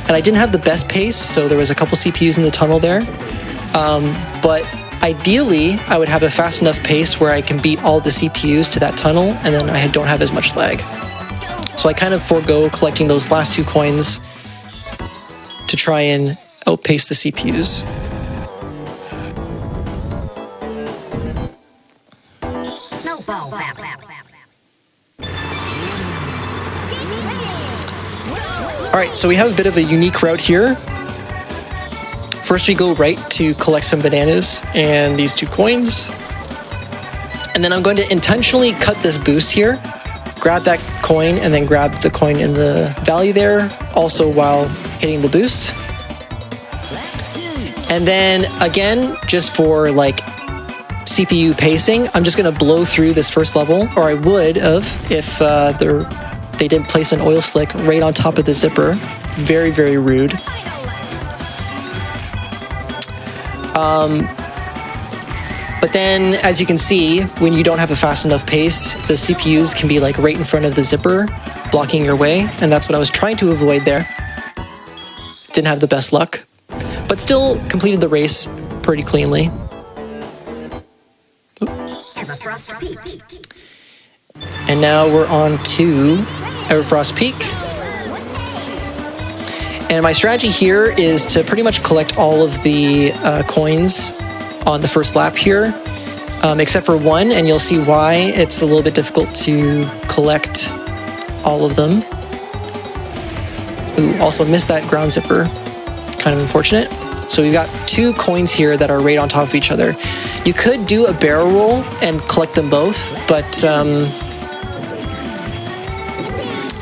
And I didn't have the best pace, so there was a couple CPUs in the tunnel there. But ideally, I would have a fast enough pace where I can beat all the CPUs to that tunnel, and then I don't have as much lag. So I kind of forego collecting those last 2 coins to try and outpace the CPUs. All right, so we have a bit of a unique route here. First, we go right to collect some bananas and these 2 coins. And then I'm going to intentionally cut this boost here, grab that coin, and then grab the coin in the valley there, also while hitting the boost. And then again, just for like CPU pacing, I'm just gonna blow through this first level, or I would have if they didn't place an oil slick right on top of the zipper. Very, very rude. But then, as you can see, when you don't have a fast enough pace, the CPUs can be like right in front of the zipper, blocking your way, and that's what I was trying to avoid there. Didn't have the best luck, but still completed the race pretty cleanly. And now we're on to Everfrost Peak. And my strategy here is to pretty much collect all of the coins on the first lap here, except for 1, and you'll see why it's a little bit difficult to collect all of them. Ooh, also missed that ground zipper. Kind of unfortunate. So we've got 2 coins here that are right on top of each other. You could do a barrel roll and collect them both, but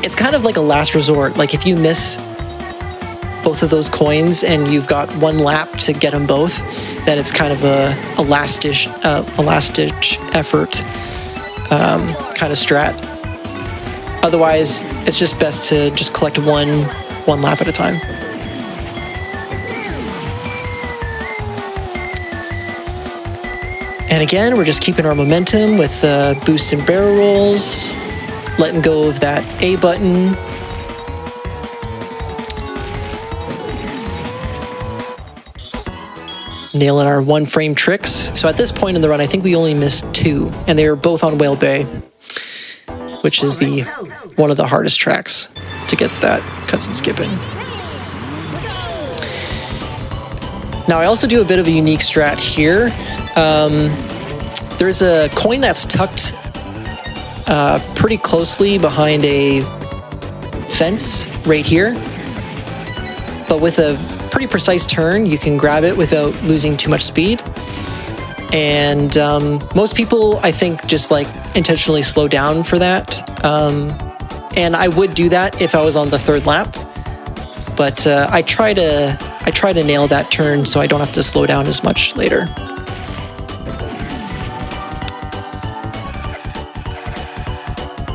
it's kind of like a last resort. Like if you miss both of those coins and you've got 1 lap to get them both, then it's kind of a last ditch effort kind of strat. Otherwise, it's just best to just collect one lap at a time. And again, we're just keeping our momentum with boosts and barrel rolls, letting go of that A button. Nailing our 1-frame tricks. So at this point in the run, I think we only missed 2, and they were both on Whale Bay, which is one of the hardest tracks to get that cuts and skipping. Now I also do a bit of a unique strat here. There's a coin that's tucked pretty closely behind a fence right here, but with a pretty precise turn, you can grab it without losing too much speed. And most people, I think, just like intentionally slow down for that. And I would do that if I was on the 3rd lap, but I try to nail that turn so I don't have to slow down as much later.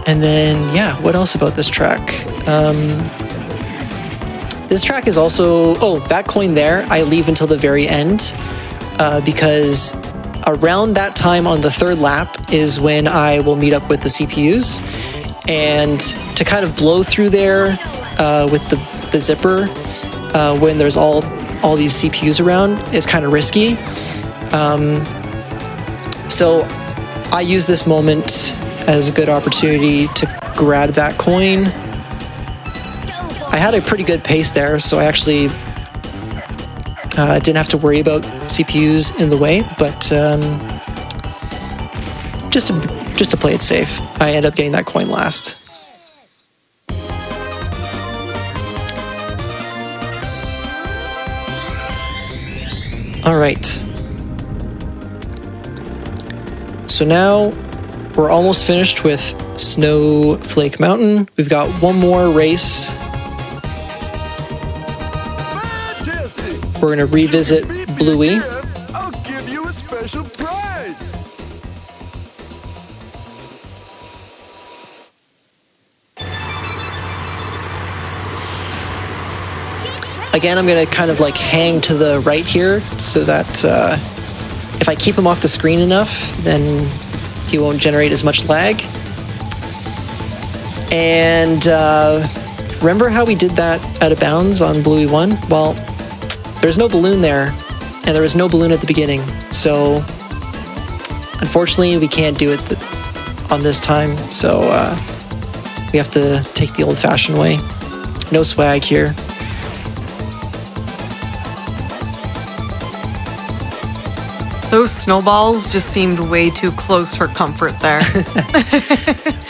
And then, yeah, what else about this track? This track is also, that coin there, I leave until the very end because around that time on the 3rd lap is when I will meet up with the CPUs. And to kind of blow through there with the zipper when there's all these CPUs around is kind of risky. So I use this moment as a good opportunity to grab that coin. I had a pretty good pace there, so I actually didn't have to worry about CPUs in the way, but just to play it safe, I end up getting that coin last. All right. So now we're almost finished with Snowflake Mountain. We've got 1 more race. We're going to revisit Bluey. I'll give you a special prize. Again, I'm going to kind of like hang to the right here so that if I keep him off the screen enough, then he won't generate as much lag. And remember how we did that out of bounds on Bluey 1? Well, there's no balloon there, and there was no balloon at the beginning. So unfortunately, we can't do it on this time. So we have to take the old-fashioned way. No swag here. Those snowballs just seemed way too close for comfort there.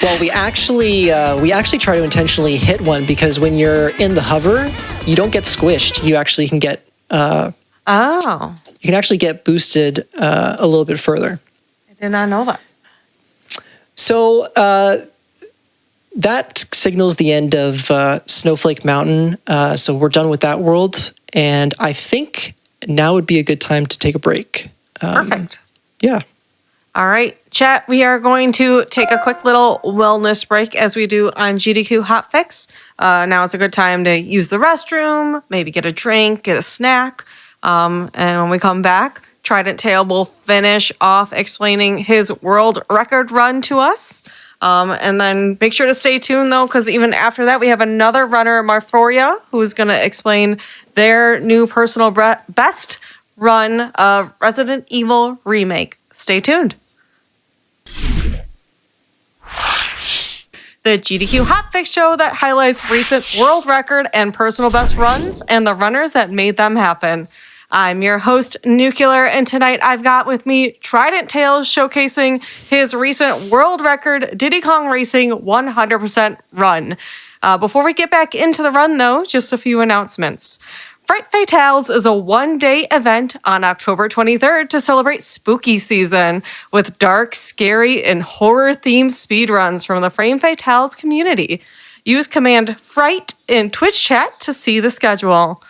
Well, we actually try to intentionally hit one because when you're in the hover, you don't get squished. You actually can get Oh, you can actually get boosted a little bit further. I did not know that. So that signals the end of Snowflake Mountain. So we're done with that world, and I think now would be a good time to take a break. Perfect. Yeah. All right, chat, we are going to take a quick little wellness break as we do on GDQ Hotfix. Now it's a good time to use the restroom, maybe get a drink, get a snack. And when we come back, Trident Tail will finish off explaining his world record run to us. And then make sure to stay tuned, though, because even after that, we have another runner, Marforia, who's going to explain their new personal best run of Resident Evil Remake. Stay tuned. The GDQ Hotfix show that highlights recent world record and personal best runs and the runners that made them happen. I'm your host, Nuclear, and tonight I've got with me Trident Tail showcasing his recent world record Diddy Kong Racing 100% run. Before we get back into the run, though, just a few announcements. Fright Fatales is a one-day event on October 23rd to celebrate spooky season with dark, scary, and horror-themed speedruns from the Frame Fatales community. Use command FRIGHT in Twitch chat to see the schedule.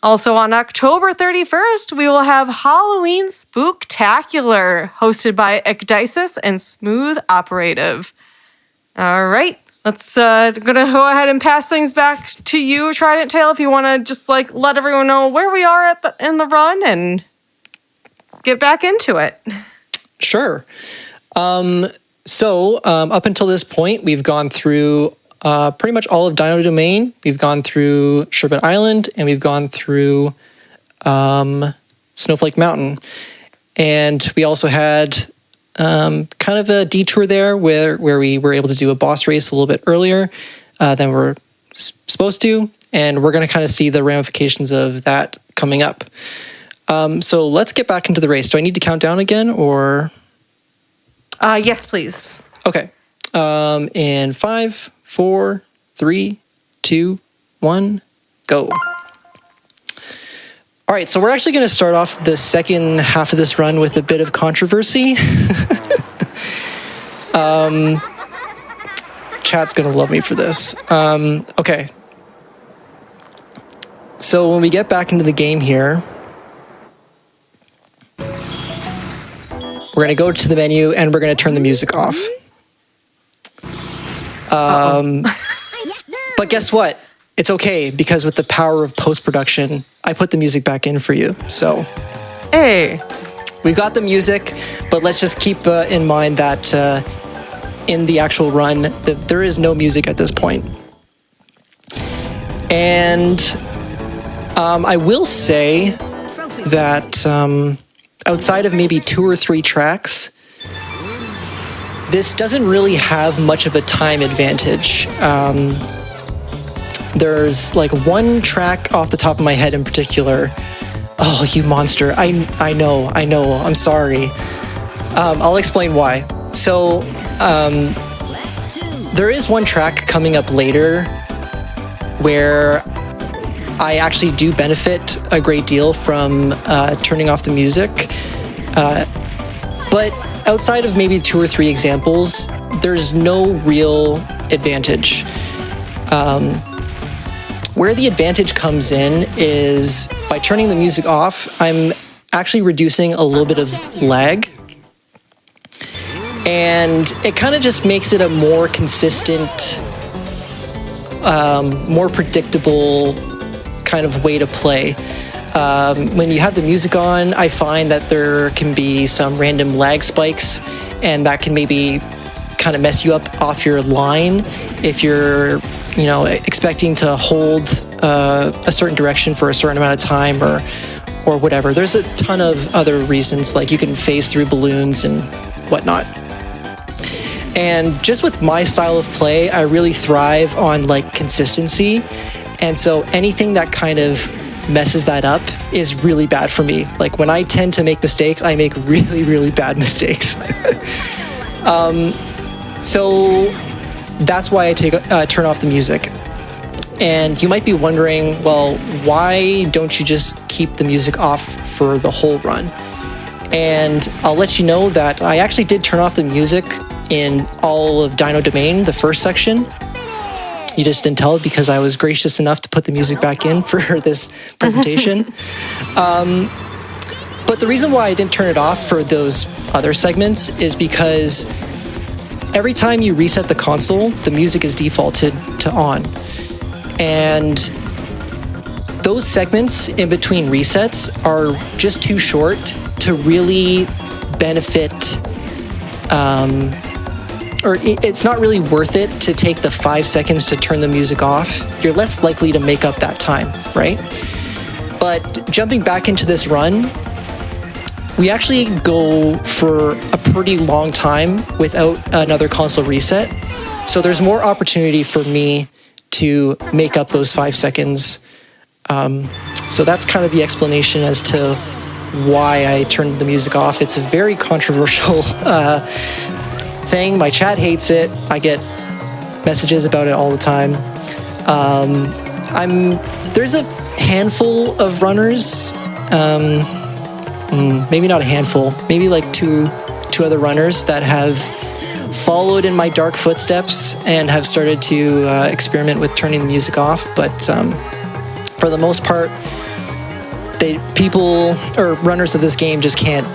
Also on October 31st, we will have Halloween Spooktacular, hosted by Ecdysis and Smooth Operative. All right. Let's gonna go ahead and pass things back to you, Trident Tail, if you want to just let everyone know where we are in the run and get back into it. Sure. So up until this point, we've gone through pretty much all of Dino Domain. We've gone through Sherbet Island, and we've gone through Snowflake Mountain. And we also had kind of a detour there where we were able to do a boss race a little bit earlier than we're supposed to, and we're going to kind of see the ramifications of that coming up. So let's get back into the race. Do I need to count down again, or? Yes, please. Okay. In 5, 4, 3, 2, 1, go. All right, so we're actually going to start off the second half of this run with a bit of controversy. Chat's going to love me for this. Okay. So when we get back into the game here, we're going to go to the menu and we're going to turn the music off. But guess what? It's okay, because with the power of post-production, I put the music back in for you. So, hey, we've got the music, but let's just keep in mind that in the actual run, there is no music at this point. And I will say that outside of maybe 2 or 3 tracks, this doesn't really have much of a time advantage. There's one track off the top of my head in particular. Oh, you monster. I know. I'm sorry. I'll explain why. So, there is one track coming up later where I actually do benefit a great deal from turning off the music. But outside of maybe 2 or 3 examples, there's no real advantage. Where the advantage comes in is by turning the music off, I'm actually reducing a little bit of lag. And it kind of just makes it a more consistent, more predictable kind of way to play. When you have the music on, I find that there can be some random lag spikes, and that can maybe kind of mess you up off your line if you're expecting to hold a certain direction for a certain amount of time or whatever. There's a ton of other reasons, like you can phase through balloons and whatnot. And just with my style of play, I really thrive on consistency. And so anything that kind of messes that up is really bad for me. Like when I tend to make mistakes, I make really, really bad mistakes. So that's why I turn off the music. And you might be wondering, well, why don't you just keep the music off for the whole run? And I'll let you know that I actually did turn off the music in all of Dino Domain, the first section. You just didn't tell it because I was gracious enough to put the music back in for this presentation. But the reason why I didn't turn it off for those other segments is because every time you reset the console, the music is defaulted to on. And those segments in between resets are just too short to really benefit, or it's not really worth it to take the 5 seconds to turn the music off. You're less likely to make up that time, right? But jumping back into this run, we actually go for a pretty long time without another console reset. So there's more opportunity for me to make up those 5 seconds. So that's kind of the explanation as to why I turned the music off. It's a very controversial thing. My chat hates it. I get messages about it all the time. There's a handful of runners, maybe not a handful, maybe like two other runners that have followed in my dark footsteps and have started to experiment with turning the music off. But for the most part, runners of this game just can't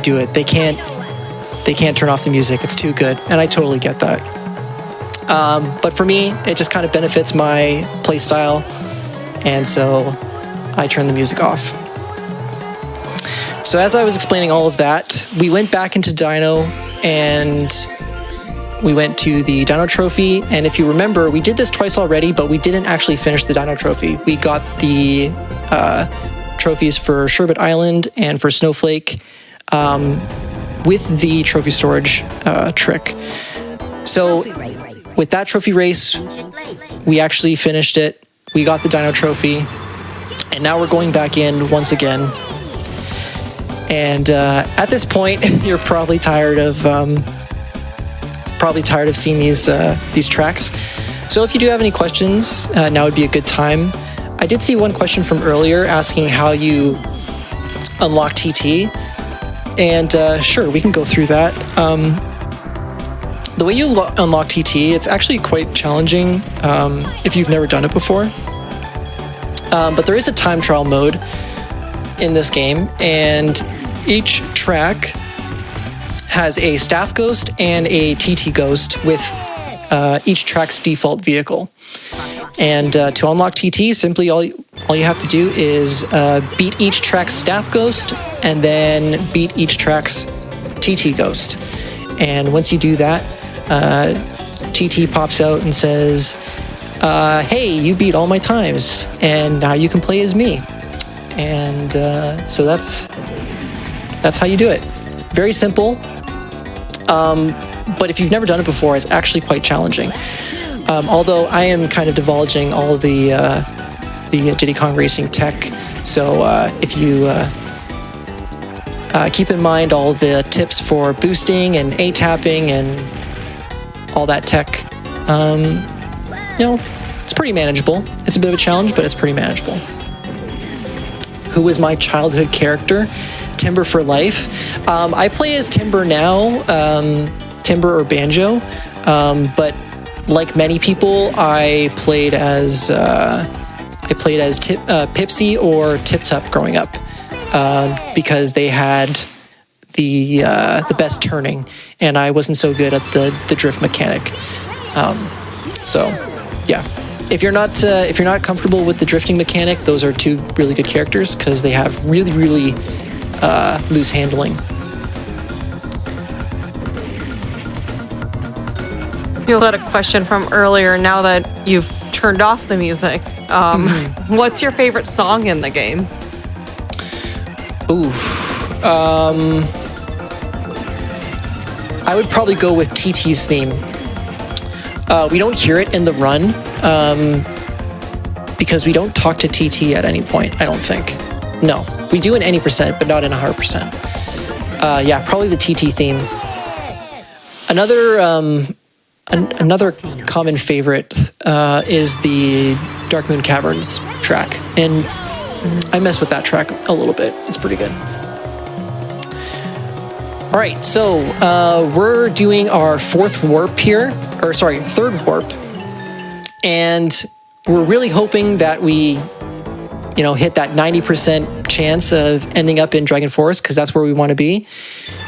do it. They can't turn off the music. It's too good, and I totally get that. But for me, it just kind of benefits my play style, and so I turn the music off. So as I was explaining all of that, we went back into Dino and we went to the Dino Trophy. And if you remember, we did this twice already, but we didn't actually finish the Dino Trophy. We got the trophies for Sherbet Island and for Snowflake with the trophy storage trick. So with that trophy race, we actually finished it. We got the Dino Trophy. And now we're going back in once again. And at this point, you're probably tired of seeing these tracks. So if you do have any questions, now would be a good time. I did see one question from earlier asking how you unlock TT, and sure, we can go through that. The way you unlock TT, it's actually quite challenging if you've never done it before. But there is a time trial mode in this game, and each track has a staff ghost and a TT ghost with each track's default vehicle. And to unlock TT, simply all you have to do is beat each track's staff ghost and then beat each track's TT ghost. And once you do that, TT pops out and says, hey, you beat all my times, and now you can play as me. And so that's how you do it. Very simple. But if you've never done it before, it's actually quite challenging. Although I am kind of divulging all the Diddy Kong Racing tech. So if you keep in mind all the tips for boosting and A-tapping and all that tech, it's pretty manageable. It's a bit of a challenge, but it's pretty manageable. Who is my childhood character? Timber for life. I play as Timber now, Timber or Banjo, but like many people, I played as Pipsy or Tip Top growing up because they had the best turning, and I wasn't so good at the drift mechanic. So yeah. If you're not comfortable with the drifting mechanic, those are two really good characters because they have really, really loose handling. You had a question from earlier. Now that you've turned off the music, what's your favorite song in the game? Ooh, I would probably go with TT's theme. We don't hear it in the run, because we don't talk to TT at any point, I don't think. No, we do in any percent, but not in 100%. Yeah, probably the TT theme. Another another common favorite is the Dark Moon Caverns track, and I mess with that track a little bit. It's pretty good. All right, so we're doing our third warp, and we're really hoping that we, hit that 90% chance of ending up in Dragon Forest, because that's where we want to be.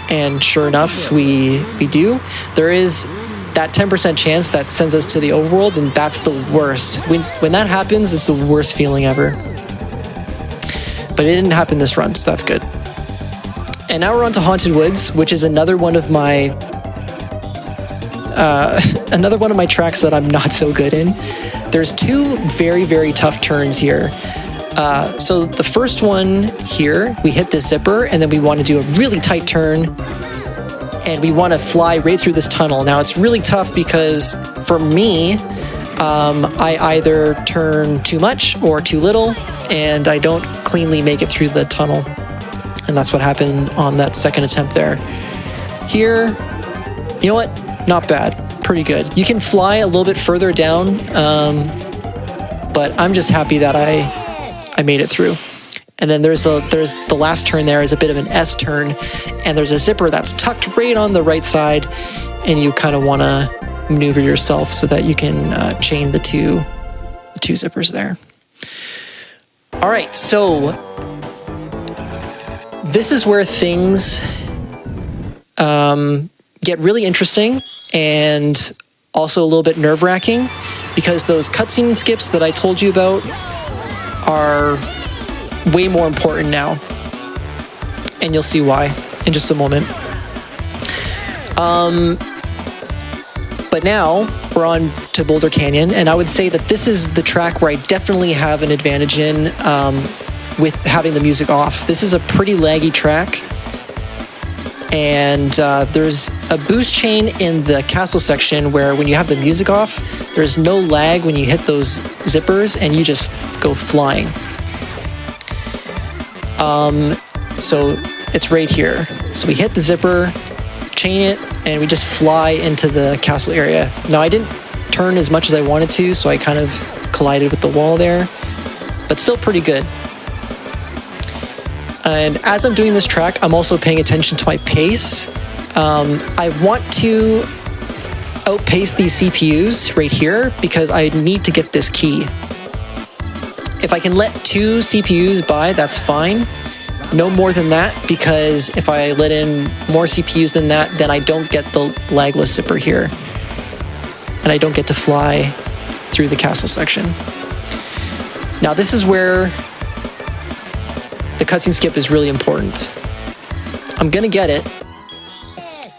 And sure enough, we do. There is that 10% chance that sends us to the overworld, and that's the worst. When that happens, it's the worst feeling ever. But it didn't happen this run, so that's good. And now we're on to Haunted Woods, which is another one of my tracks that I'm not so good in. There's two very, very tough turns here. So the first one here, we hit this zipper, and then we want to do a really tight turn, and we want to fly right through this tunnel. Now, it's really tough because for me, I either turn too much or too little, and I don't cleanly make it through the tunnel. And that's what happened on that second attempt there. Here, you know what? Not bad. Pretty good. You can fly a little bit further down, but I'm just happy that I made it through. And then there's the last turn there is a bit of an S turn, and there's a zipper that's tucked right on the right side, and you kind of want to maneuver yourself so that you can chain the two zippers there. All right, so this is where things get really interesting and also a little bit nerve-wracking, because those cutscene skips that I told you about are way more important now, and you'll see why in just a moment. But now we're on to Boulder Canyon, and I would say that this is the track where I definitely have an advantage in with having the music off. This is a pretty laggy track, and there's a boost chain in the castle section where when you have the music off, there's no lag when you hit those zippers, and you just go flying. So it's right here. So we hit the zipper, chain it, and we just fly into the castle area. Now, I didn't turn as much as I wanted to, so I kind of collided with the wall there, but still pretty good. And as I'm doing this track, I'm also paying attention to my pace. I want to outpace these CPUs right here because I need to get this key. If I can let 2 CPUs by, that's fine. No more than that, because if I let in more CPUs than that, then I don't get the lagless zipper here. And I don't get to fly through the castle section. Now, this is where the cutscene skip is really important. I'm gonna get it,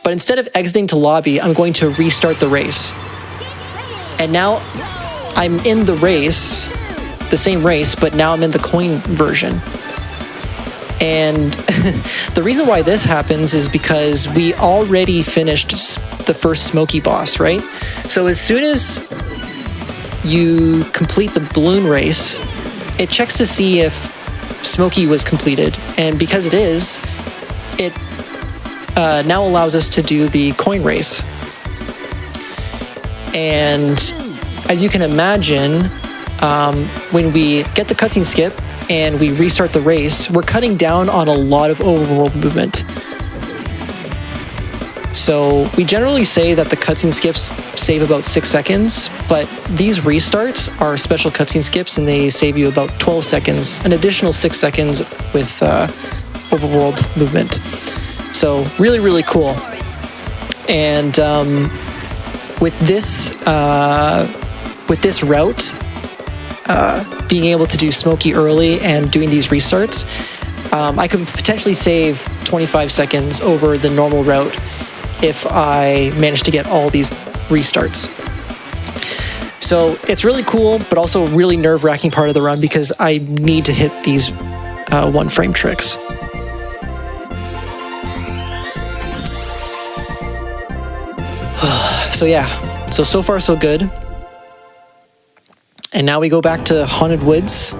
but instead of exiting to lobby, I'm going to restart the race. And now I'm in the race, the same race, but now I'm in the coin version. And the reason why this happens is because we already finished the first Smoky boss, right? So as soon as you complete the balloon race, it checks to see if Smoky was completed. And because it is, it now allows us to do the coin race. And as you can imagine, when we get the cutscene skip and we restart the race, we're cutting down on a lot of overworld movement. So we generally say that the cutscene skips save about 6 seconds, but these restarts are special cutscene skips, and they save you about 12 seconds, an additional 6 seconds with overworld movement. So really, really cool. And with this route, being able to do Smoky early and doing these restarts, I could potentially save 25 seconds over the normal route if I manage to get all these restarts. So it's really cool, but also a really nerve-wracking part of the run because I need to hit these one-frame tricks. So yeah, so far so good. And now we go back to Haunted Woods.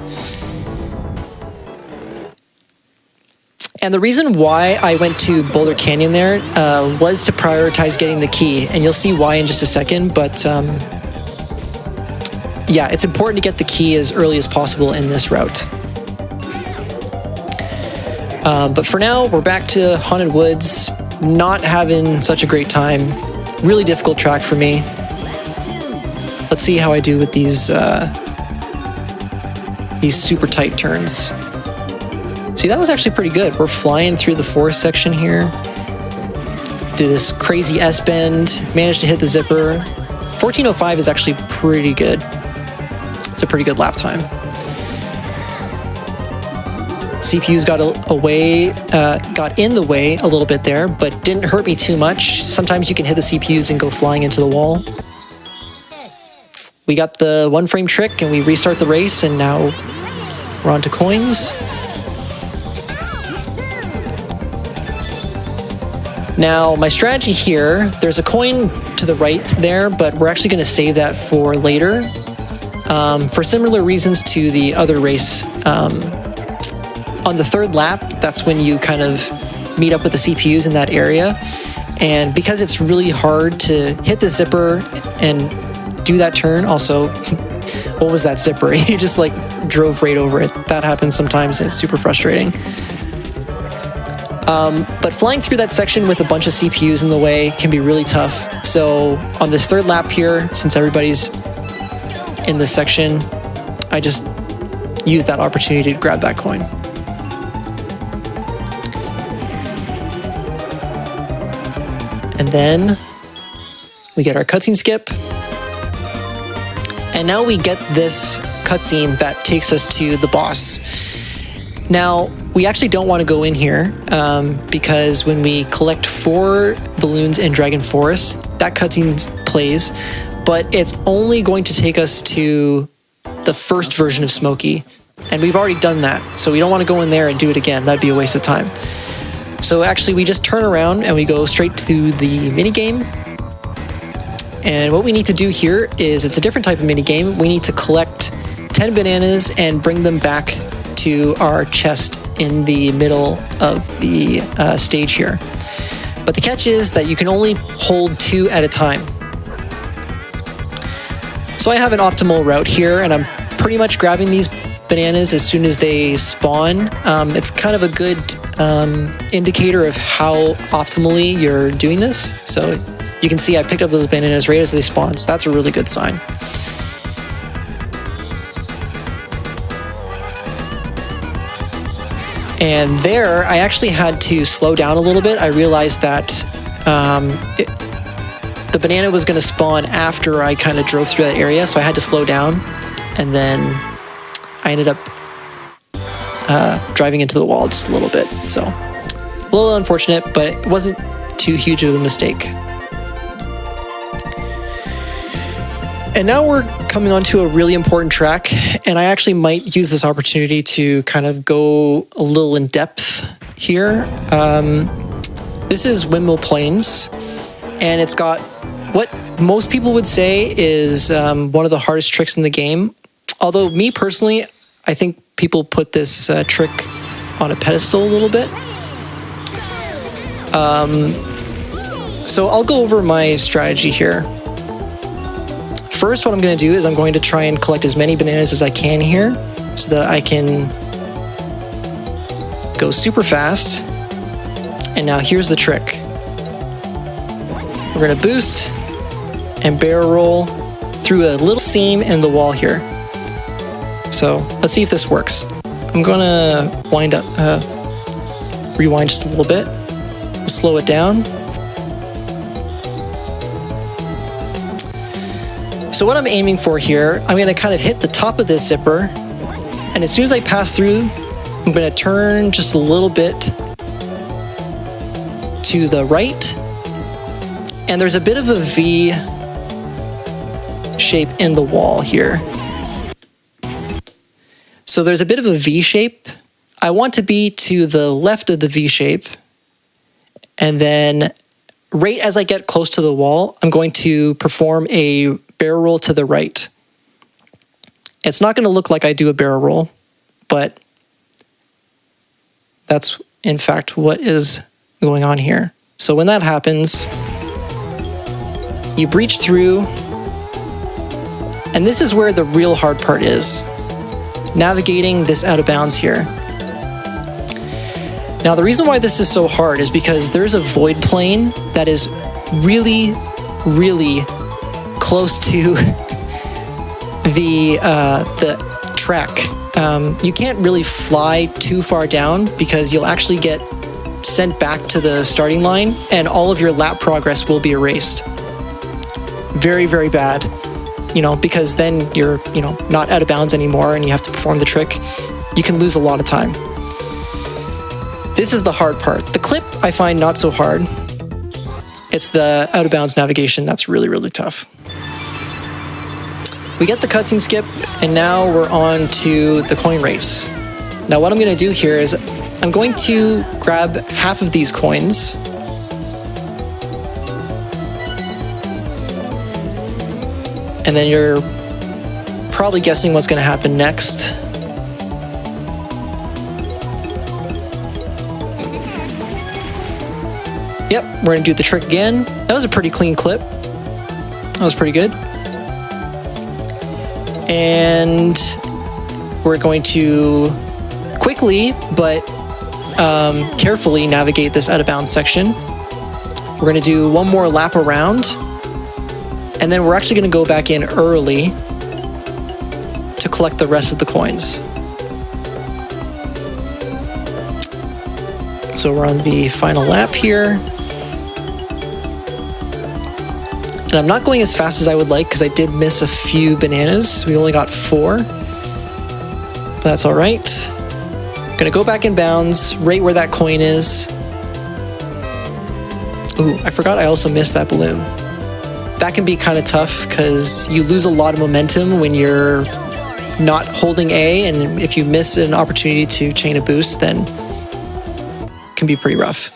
And the reason why I went to Boulder Canyon there was to prioritize getting the key. And you'll see why in just a second. But yeah, it's important to get the key as early as possible in this route. But for now, we're back to Haunted Woods. Not having such a great time. Really difficult track for me. Let's see how I do with these super tight turns. See, that was actually pretty good. We're flying through the forest section here. Do this crazy S-bend. Managed to hit the zipper. 14:05 is actually pretty good. It's a pretty good lap time. CPU's got in the way a little bit there, but didn't hurt me too much. Sometimes you can hit the CPUs and go flying into the wall. We got the one frame trick and we restart the race, and now we're on to coins. Now, my strategy here, there's a coin to the right there, but we're actually going to save that for later. For similar reasons to the other race. On the third lap, that's when you kind of meet up with the CPUs in that area. And because it's really hard to hit the zipper and do that turn, also, what was that zipper? You just like drove right over it. That happens sometimes and it's super frustrating. But flying through that section with a bunch of CPUs in the way can be really tough. So on this third lap here, since everybody's in this section, I just used that opportunity to grab that coin. And then we get our cutscene skip. And now we get this cutscene that takes us to the boss. Now, we actually don't want to go in here because when we collect 4 balloons in Dragon Forest, that cutscene plays, but it's only going to take us to the first version of Smokey. And we've already done that, so we don't want to go in there and do it again. That'd be a waste of time. So actually, we just turn around and we go straight to the minigame. And what we need to do here is, it's a different type of minigame. We need to collect 10 bananas and bring them back to our chest in the middle of the stage here. But the catch is that you can only hold 2 at a time. So I have an optimal route here, and I'm pretty much grabbing these bananas as soon as they spawn. It's kind of a good indicator of how optimally you're doing this. So you can see I picked up those bananas right as they spawn, so that's a really good sign. And there, I actually had to slow down a little bit. I realized that the banana was going to spawn after I kind of drove through that area, so I had to slow down. And then I ended up driving into the wall just a little bit. So a little unfortunate, but it wasn't too huge of a mistake. And now we're coming onto a really important track, and I actually might use this opportunity to kind of go a little in depth here. This is Windmill Plains, and it's got what most people would say is one of the hardest tricks in the game. Although me personally, I think people put this trick on a pedestal a little bit. So I'll go over my strategy here. First, what I'm going to do is I'm going to try and collect as many bananas as I can here so that I can go super fast. And now here's the trick. We're going to boost and barrel roll through a little seam in the wall here. So let's see if this works. I'm going to rewind just a little bit, slow it down. So what I'm aiming for here, I'm going to kind of hit the top of this zipper, and as soon as I pass through, I'm going to turn just a little bit to the right, and there's a bit of a V shape in the wall here. So there's a bit of a V shape. I want to be to the left of the V shape, and then right as I get close to the wall, I'm going to perform a barrel roll to the right. It's not going to look like I do a barrel roll, but that's in fact what is going on here. So when that happens, you breach through, and this is where the real hard part is, navigating this out of bounds here. Now, the reason why this is so hard is because there's a void plane that is really, really close to the track. You can't really fly too far down because you'll actually get sent back to the starting line and all of your lap progress will be erased. Very, very bad, because then you're, not out of bounds anymore and you have to perform the trick. You can lose a lot of time. This is the hard part. The clip I find not so hard. It's the out of bounds navigation that's really, really tough. We get the cutscene skip, and now we're on to the coin race. Now what I'm going to do here is I'm going to grab half of these coins. And then you're probably guessing what's going to happen next. Yep, we're going to do the trick again. That was a pretty clean clip. That was pretty good. And we're going to quickly but carefully navigate this out of bounds section. We're going to do one more lap around, and then we're actually going to go back in early to collect the rest of the coins. So we're on the final lap here. And I'm not going as fast as I would like because I did miss a few bananas. We only got 4. But that's all right. Gonna go back in bounds, right where that coin is. Ooh, I forgot I also missed that balloon. That can be kind of tough because you lose a lot of momentum when you're not holding A, and if you miss an opportunity to chain a boost, then it can be pretty rough.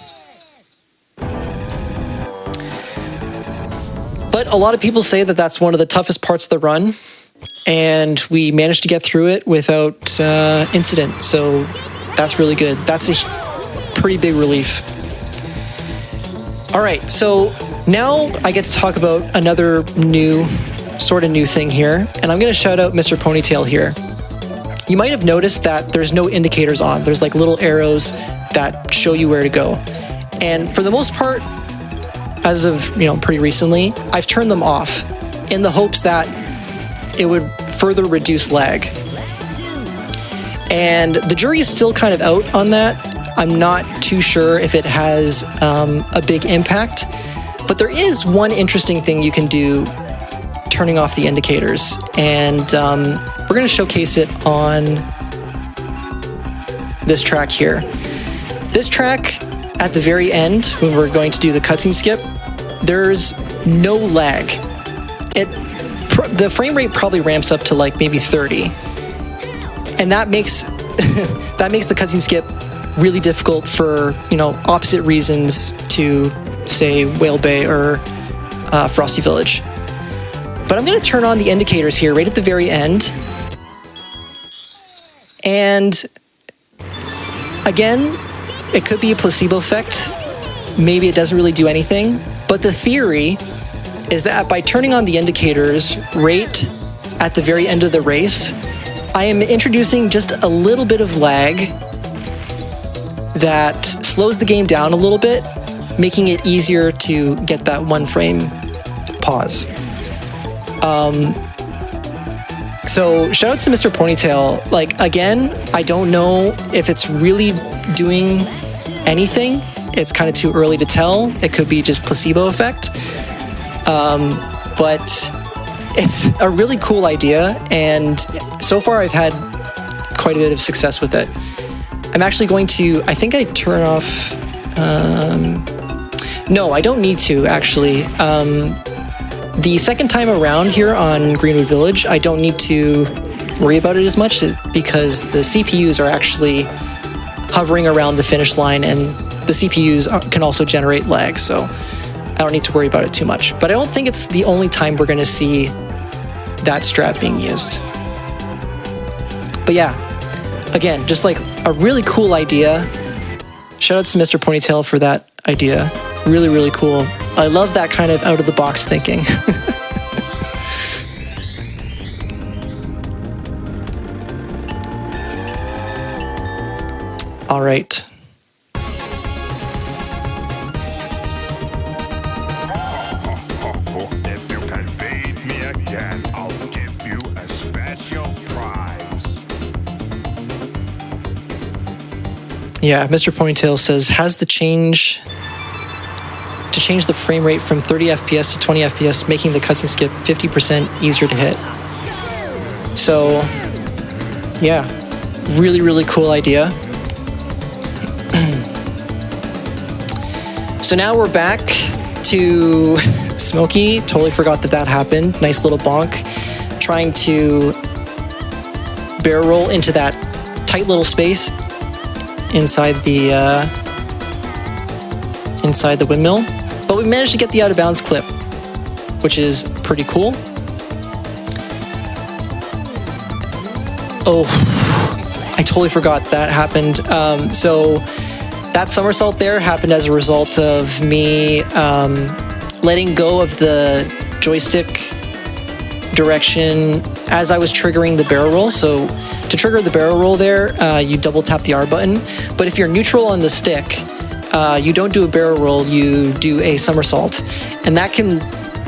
But a lot of people say that that's one of the toughest parts of the run, and we managed to get through it without incident, so that's really good. That's a pretty big relief. All right, so now I get to talk about another new thing here, and I'm going to shout out Mr. Ponytail here. You might have noticed that there's no indicators on. There's like little arrows that show you where to go. And for the most part, as of, pretty recently, I've turned them off in the hopes that it would further reduce lag. And the jury is still kind of out on that. I'm not too sure if it has a big impact, but there is one interesting thing you can do turning off the indicators, and we're going to showcase it on this track here. This track, at the very end, when we're going to do the cutscene skip, there's no lag. The frame rate probably ramps up to like maybe 30, and that makes the cutscene skip really difficult for opposite reasons to, say, Whale Bay or Frosty Village. But I'm going to turn on the indicators here right at the very end, and again, it could be a placebo effect. Maybe it doesn't really do anything. But the theory is that by turning on the indicators right at the very end of the race, I am introducing just a little bit of lag that slows the game down a little bit, making it easier to get that one frame pause. So shout outs to Mr. Ponytail. Like, again, I don't know if it's really doing anything. It's kind of too early to tell. It could be just placebo effect. But it's a really cool idea, and so far I've had quite a bit of success with it. I'm actually going to, I think I turn off, no, I don't need to, actually. The second time around here on Greenwood Village, I don't need to worry about it as much because the CPUs are actually hovering around the finish line, and the CPUs can also generate lag, so I don't need to worry about it too much. But I don't think it's the only time we're going to see that strat being used. But yeah, again, just like a really cool idea. Shout out to Mr. Ponytail for that idea. Really, really cool. I love that kind of out of the box thinking. All right. If you can beat me again, I'll give you a special prize. Yeah, Mr. Ponytail says, has the change to change the frame rate from 30 FPS to 20 FPS, making the cutscene skip 50% easier to hit. So, yeah, really, really cool idea. So now we're back to Smokey. Totally forgot that happened. Nice little bonk. Trying to barrel roll into that tight little space inside the windmill. But we managed to get the out of bounds clip, which is pretty cool. Oh, I totally forgot that happened. So that somersault there happened as a result of me letting go of the joystick direction as I was triggering the barrel roll. So to trigger the barrel roll there, you double tap the R button. But if you're neutral on the stick, you don't do a barrel roll, you do a somersault. And that can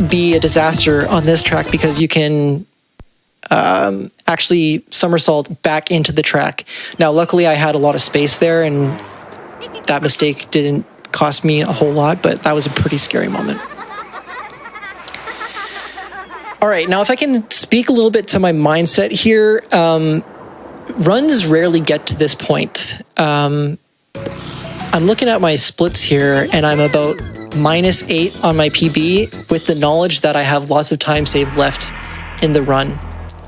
be a disaster on this track because you can actually somersault back into the track. Now, luckily I had a lot of space there and that mistake didn't cost me a whole lot, but that was a pretty scary moment. All right, now if I can speak a little bit to my mindset here, runs rarely get to this point. I'm looking at my splits here, and I'm about -8 on my PB with the knowledge that I have lots of time saved left in the run.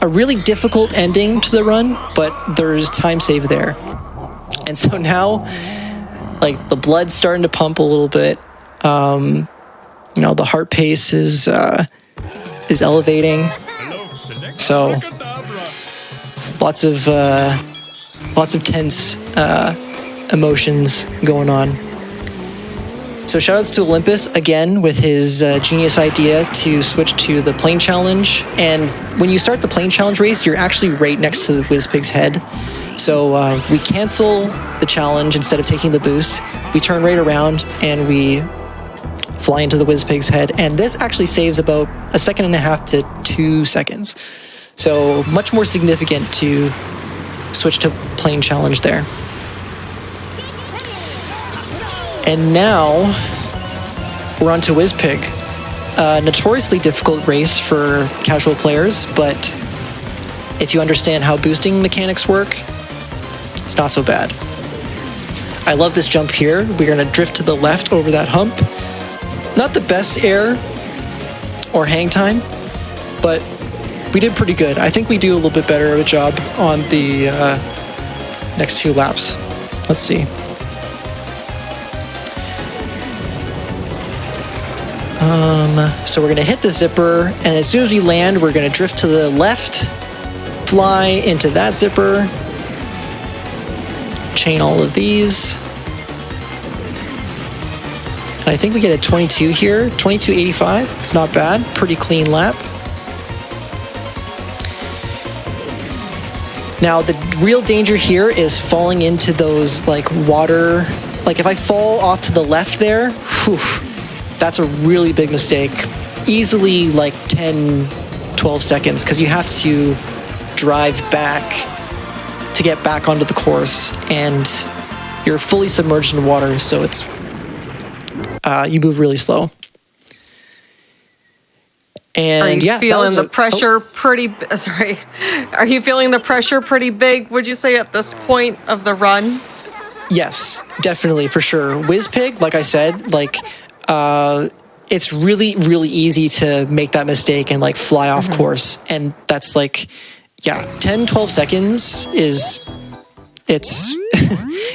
A really difficult ending to the run, but there's time saved there. And so now, like, the blood's starting to pump a little bit. You know, the heart pace is elevating. So lots of tense emotions going on. So shoutouts to Olympus again with his genius idea to switch to the plane challenge. And when you start the plane challenge race, you're actually right next to the WizPig's head. So we cancel the challenge instead of taking the boost. We turn right around and we fly into the WizPig's head. And this actually saves about 1.5 to 2 seconds. So much more significant to switch to plane challenge there. And now we're on to WizPig. Notoriously difficult race for casual players, but if you understand how boosting mechanics work, it's not so bad. I love this jump here. We're gonna drift to the left over that hump. Not the best air or hang time, but we did pretty good. I think we do a little bit better of a job on the next 2 laps. Let's see. So we're gonna hit the zipper, and as soon as we land, we're gonna drift to the left, fly into that zipper, chain all of these. And I think we get a 22 here, 22.85. It's not bad, pretty clean lap. Now the real danger here is falling into those like water, like if I fall off to the left there, whew, that's a really big mistake. Easily like 10, 12 seconds, because you have to drive back to get back onto the course, and you're fully submerged in water, so it's you move really slow. And Are you yeah, feeling the pressure pretty? Sorry, are you feeling the pressure pretty big? Would you say at this point of the run? Yes, definitely, for sure. WizPig, like I said, like it's really, really easy to make that mistake and like fly off course, and that's like, yeah, 10, 12 seconds is it's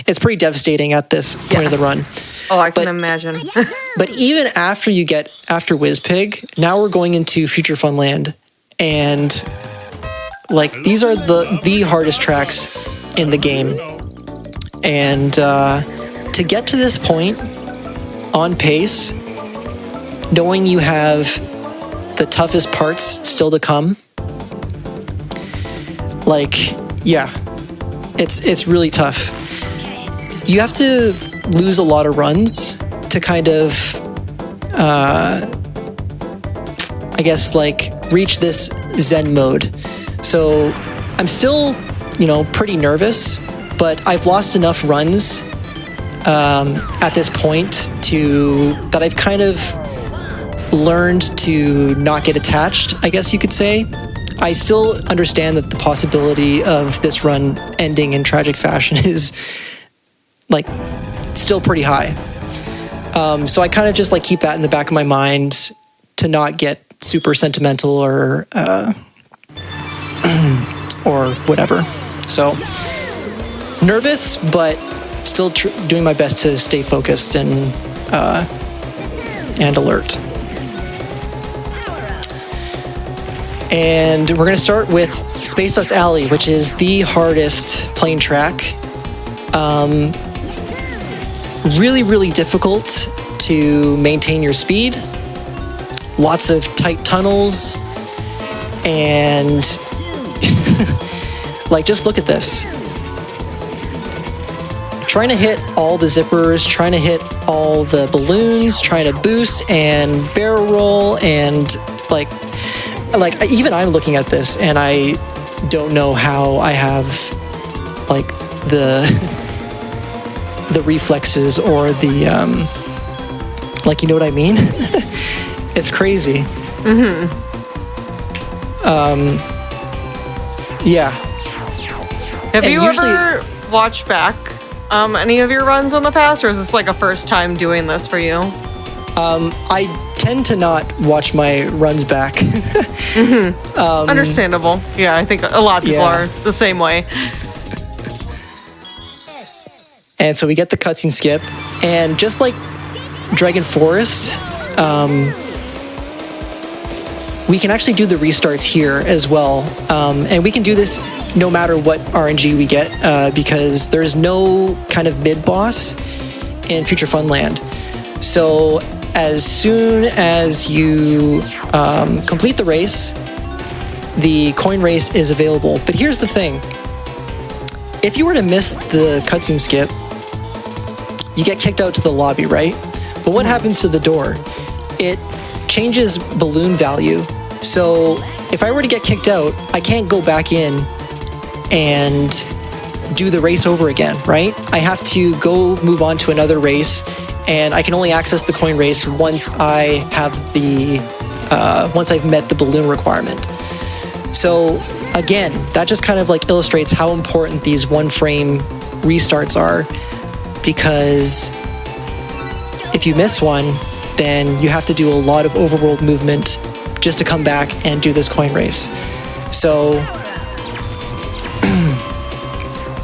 it's pretty devastating at this point of the run. Oh, I can imagine. But even after you get after WizPig, now we're going into Future Funland, and like these are the hardest tracks in the game. And to get to this point on pace, knowing you have the toughest parts still to come, like, yeah, it's really tough. You have to lose a lot of runs to kind of, I guess, like, reach this Zen mode. So I'm still, pretty nervous, but I've lost enough runs at this point that I've kind of learned to not get attached, I guess you could say. I still understand that the possibility of this run ending in tragic fashion is, like, still pretty high. So I kind of just, like, keep that in the back of my mind to not get super sentimental or whatever. So nervous, but still doing my best to stay focused and alert. And we're going to start with Space Dust Alley, which is the hardest plane track. Really, really difficult to maintain your speed. Lots of tight tunnels. And like, just look at this. Trying to hit all the zippers, trying to hit all the balloons, trying to boost and barrel roll, and like even I'm looking at this and I don't know how I have like the reflexes or the like, you know what I mean? It's crazy. Yeah. Have you ever watched back any of your runs in the past, or is this like a first time doing this for you? I tend to not watch my runs back. Understandable. Yeah, I think a lot of people are the same way. And so we get the cutscene skip, and just like Dragon Forest, we can actually do the restarts here as well. And we can do this no matter what RNG we get, because there's no kind of mid-boss in Future Funland. So as soon as you complete the race, the coin race is available. But here's the thing. If you were to miss the cutscene skip, you get kicked out to the lobby, right? But what happens to the door? It changes balloon value. So if I were to get kicked out, I can't go back in and do the race over again, right? I have to go move on to another race, and I can only access the coin race once I have once I've met the balloon requirement. So again, that just kind of like illustrates how important these one frame restarts are, because if you miss one, then you have to do a lot of overworld movement just to come back and do this coin race. So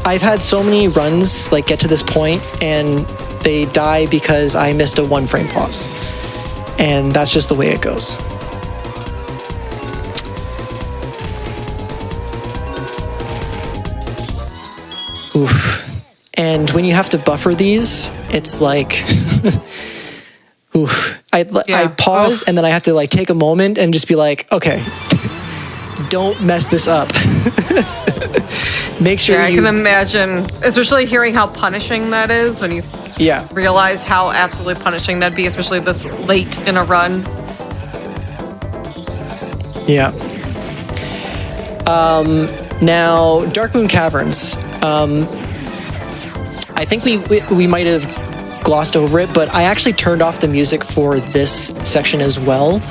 I've had so many runs like get to this point and they die because I missed a one frame pause. And that's just the way it goes. Oof. And when you have to buffer these, it's like, oof. I pause and then I have to like take a moment and just be like, okay, don't mess this up. Make sure I can imagine, especially hearing how punishing that is when you realize how absolutely punishing that'd be, especially this late in a run. Yeah. Now, Dark Moon Caverns. I think we might have glossed over it, but I actually turned off the music for this section as well.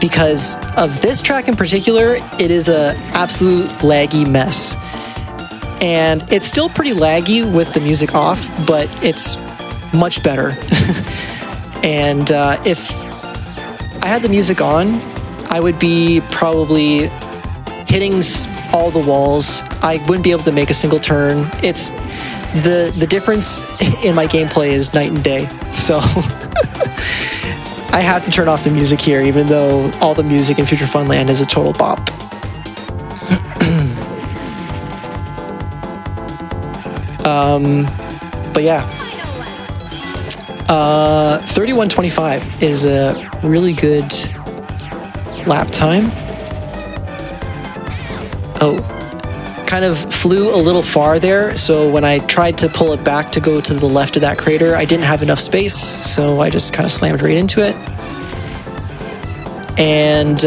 Because of this track in particular, it is a absolute laggy mess. And it's still pretty laggy with the music off, but it's much better. And if I had the music on, I would be probably hitting all the walls. I wouldn't be able to make a single turn. It's the difference in my gameplay is night and day. So I have to turn off the music here, even though all the music in Future Funland is a total bop. But yeah, 31:25 is a really good lap time. Oh, kind of flew a little far there, so when I tried to pull it back to go to the left of that crater, I didn't have enough space, so I just kind of slammed right into it. And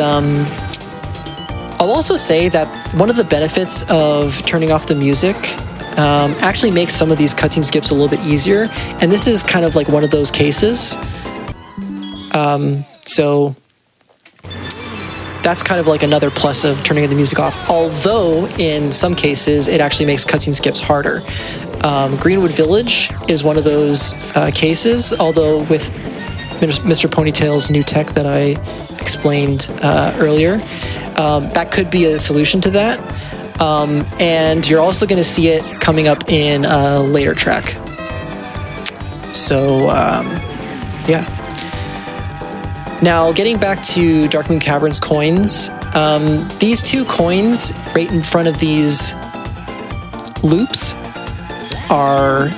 I'll also say that one of the benefits of turning off the music actually makes some of these cutscene skips a little bit easier, and this is kind of like one of those cases. So that's kind of like another plus of turning the music off, although in some cases it actually makes cutscene skips harder. Greenwood Village is one of those cases, although with Mr. Ponytail's new tech that I explained earlier, that could be a solution to that. And you're also going to see it coming up in a later track. So, yeah. Now, getting back to Dark Moon Cavern's coins, these 2 coins right in front of these loops are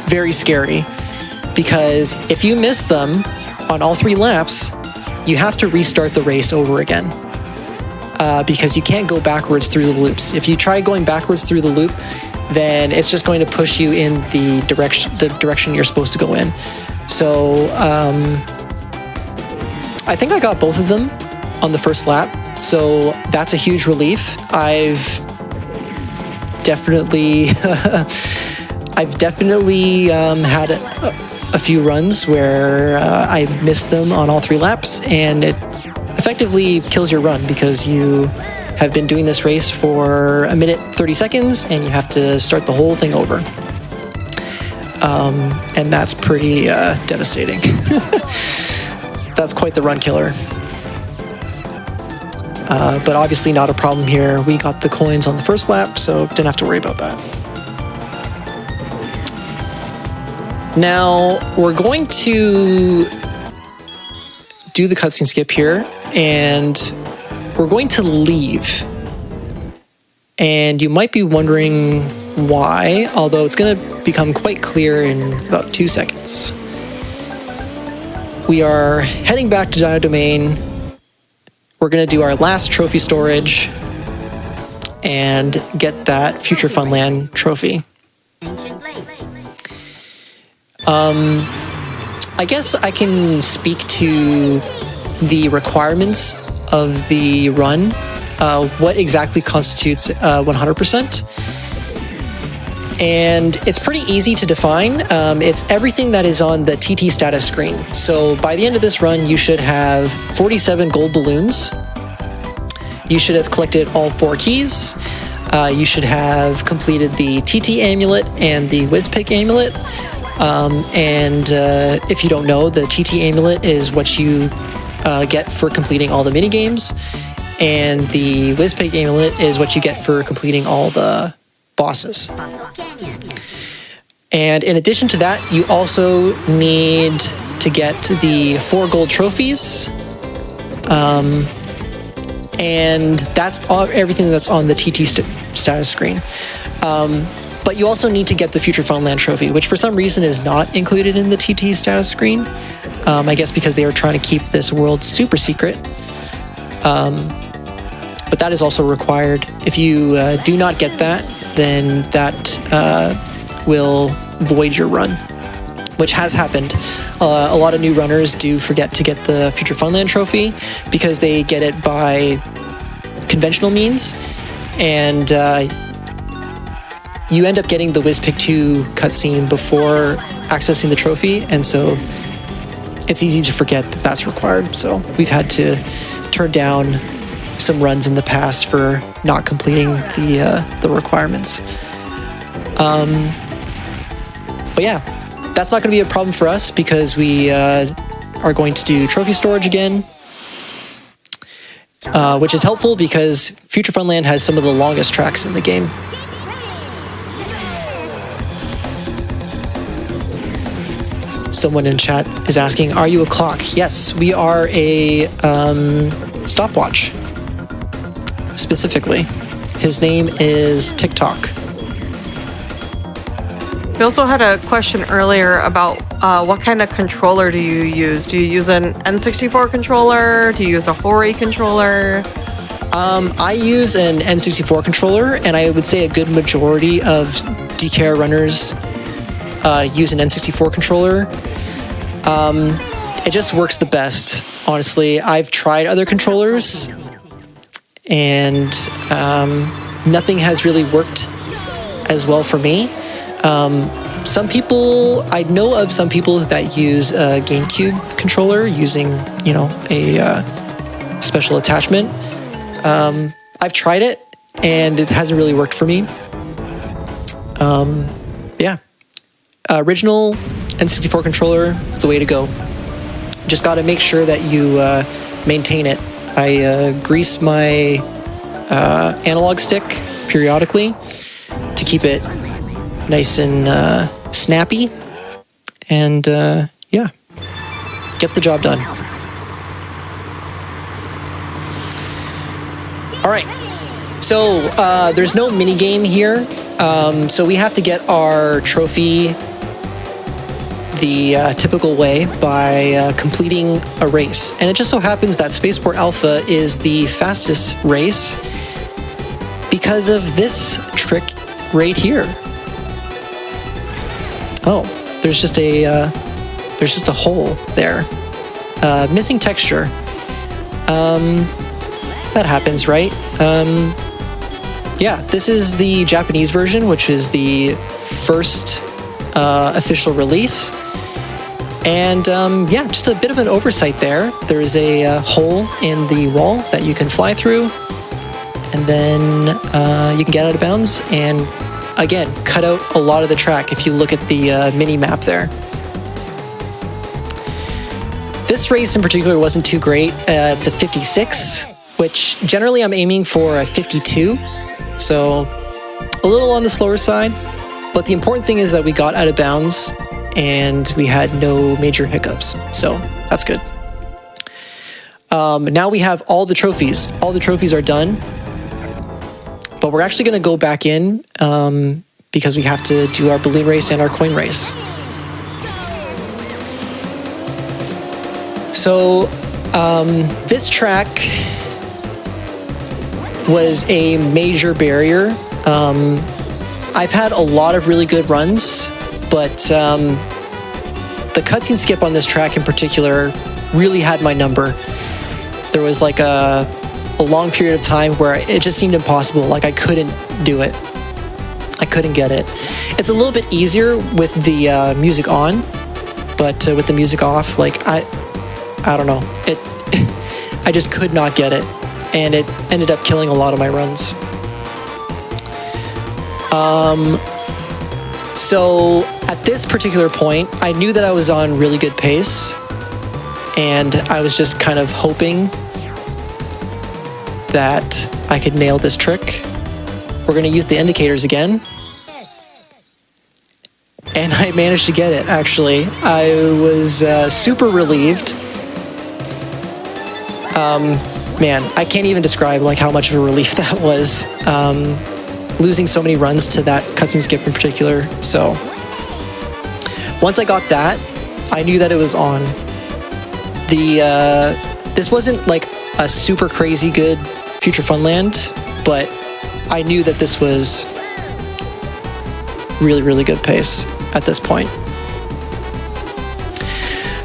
very scary, because if you miss them on all 3 laps, you have to restart the race over again, because you can't go backwards through the loops. If you try going backwards through the loop, then it's just going to push you in the direction you're supposed to go in. So, I think I got both of them on the first lap, so that's a huge relief. I've definitely had a few runs where I missed them on all 3 laps, and it effectively kills your run because you have been doing this race for 1 minute 30 seconds and you have to start the whole thing over. And that's pretty devastating. That's quite the run killer. But obviously not a problem here. We got the coins on the first lap, so didn't have to worry about that. Now, we're going to do the cutscene skip here, and we're going to leave. And you might be wondering why, although it's going to become quite clear in about 2 seconds. We are heading back to Dino Domain. We're going to do our last trophy storage and get that Future Funland trophy. I guess I can speak to the requirements of the run. What exactly constitutes 100%? And it's pretty easy to define. It's everything that is on the TT status screen. So by the end of this run, you should have 47 gold balloons. You should have collected all 4 keys. You should have completed the TT amulet and the Whizpick amulet. If you don't know, the TT amulet is what you get for completing all the minigames. And the Whizpick amulet is what you get for completing all the bosses. And in addition to that, you also need to get the 4 gold trophies. And that's everything that's on the TT status screen. But you also need to get the Future Funland trophy, which for some reason is not included in the TT status screen. I guess because they are trying to keep this world super secret. But that is also required. If you do not get that, then that will void your run, which has happened. A lot of new runners do forget to get the Future Funland trophy because they get it by conventional means, and you end up getting the Whizpick 2 cutscene before accessing the trophy, and so it's easy to forget that that's required. So we've had to turn down some runs in the past for not completing the requirements. But yeah, that's not going to be a problem for us because we are going to do trophy storage again, which is helpful because Future Funland has some of the longest tracks in the game. someone in chat is asking, are you a clock? Yes, we are a stopwatch, specifically. His name is TikTok. We also had a question earlier about what kind of controller do you use? Do you use an N64 controller? Do you use a Hori controller? I use an N64 controller, and I would say a good majority of DKR runners use an N64 controller. It just works the best, honestly. I've tried other controllers, and nothing has really worked as well for me. Some people, I know of some people that use a GameCube controller using, you know, a special attachment. I've tried it, and it hasn't really worked for me. Yeah. Original N64 controller is the way to go. Just got to make sure that you maintain it. I grease my analog stick periodically to keep it nice and snappy, and yeah, gets the job done. All right, so there's no mini game here, so we have to get our trophy the typical way by completing a race. And it just so happens that Spaceport Alpha is the fastest race because of this trick right here. Oh, there's just a hole there. Missing texture. That happens, right? Yeah, this is the Japanese version, which is the first official release. And yeah, just a bit of an oversight there. There is a hole in the wall that you can fly through, and then you can get out of bounds and, again, cut out a lot of the track if you look at the mini map there. This race in particular wasn't too great. It's a 56, which generally I'm aiming for a 52, so a little on the slower side. But the important thing is that we got out of bounds and we had no major hiccups, so that's good. Now we have all the trophies. All the trophies are done, but we're actually going to go back in because we have to do our balloon race and our coin race. So this track was a major barrier. I've had a lot of really good runs, but the cutscene skip on this track in particular really had my number. There was like a long period of time where it just seemed impossible. Like I couldn't do it. I couldn't get it. It's a little bit easier with the music on, but with the music off, like I don't know. I just could not get it, and it ended up killing a lot of my runs. So at this particular point, I knew that I was on really good pace, and I was just kind of hoping that I could nail this trick. We're going to use the indicators again. And I managed to get it, actually. I was super relieved. Man, I can't even describe like how much of a relief that was. Losing so many runs to that cutscene skip in particular. So once I got that, I knew that it was on. This wasn't like a super crazy good Future Funland, but I knew that this was really, really good pace at this point.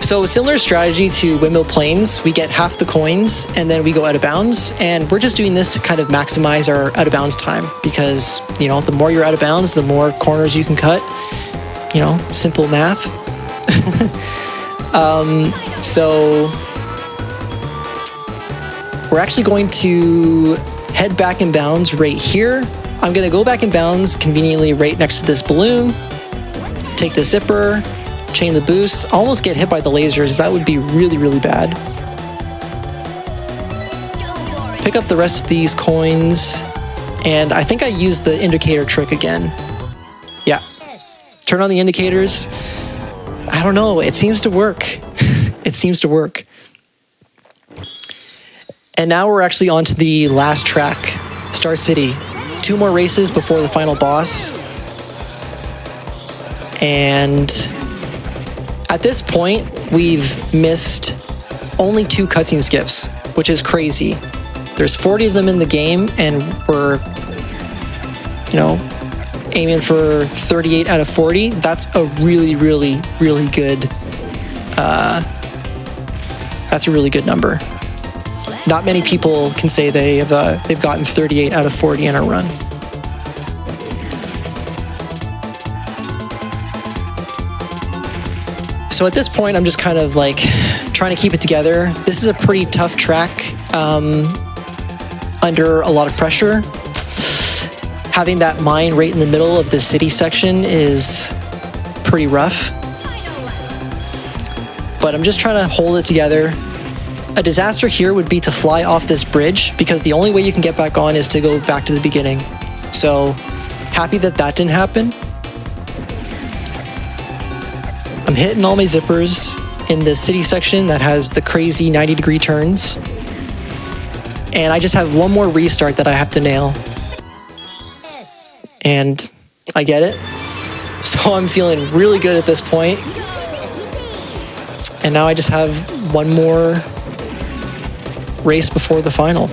So similar strategy to Windmill Plains, we get half the coins and then we go out of bounds, and we're just doing this to kind of maximize our out of bounds time because, you know, the more you're out of bounds, the more corners you can cut, you know, simple math. So we're actually going to head back in bounds right here. I'm going to go back in bounds conveniently right next to this balloon, take the zipper, chain the boost, almost get hit by the lasers. That would be really, really bad. Pick up the rest of these coins, and I think I used the indicator trick again. Yeah. Turn on the indicators. I don't know. It seems to work. It seems to work. And now we're actually on to the last track, Star City. 2 more races before the final boss. And at this point, we've missed only 2 cutscene skips, which is crazy. There's 40 of them in the game, and we're, aiming for 38 out of 40. That's a really, really, really good, that's a really good number. Not many people can say they've gotten 38 out of 40 in a run. So at this point, I'm just kind of like trying to keep it together. This is a pretty tough track under a lot of pressure. Having that mine right in the middle of the city section is pretty rough. But I'm just trying to hold it together. A disaster here would be to fly off this bridge, because the only way you can get back on is to go back to the beginning. So happy that didn't happen. I'm hitting all my zippers in the city section that has the crazy 90-degree turns. And I just have one more restart that I have to nail. And I get it. So I'm feeling really good at this point. And now I just have one more race before the final.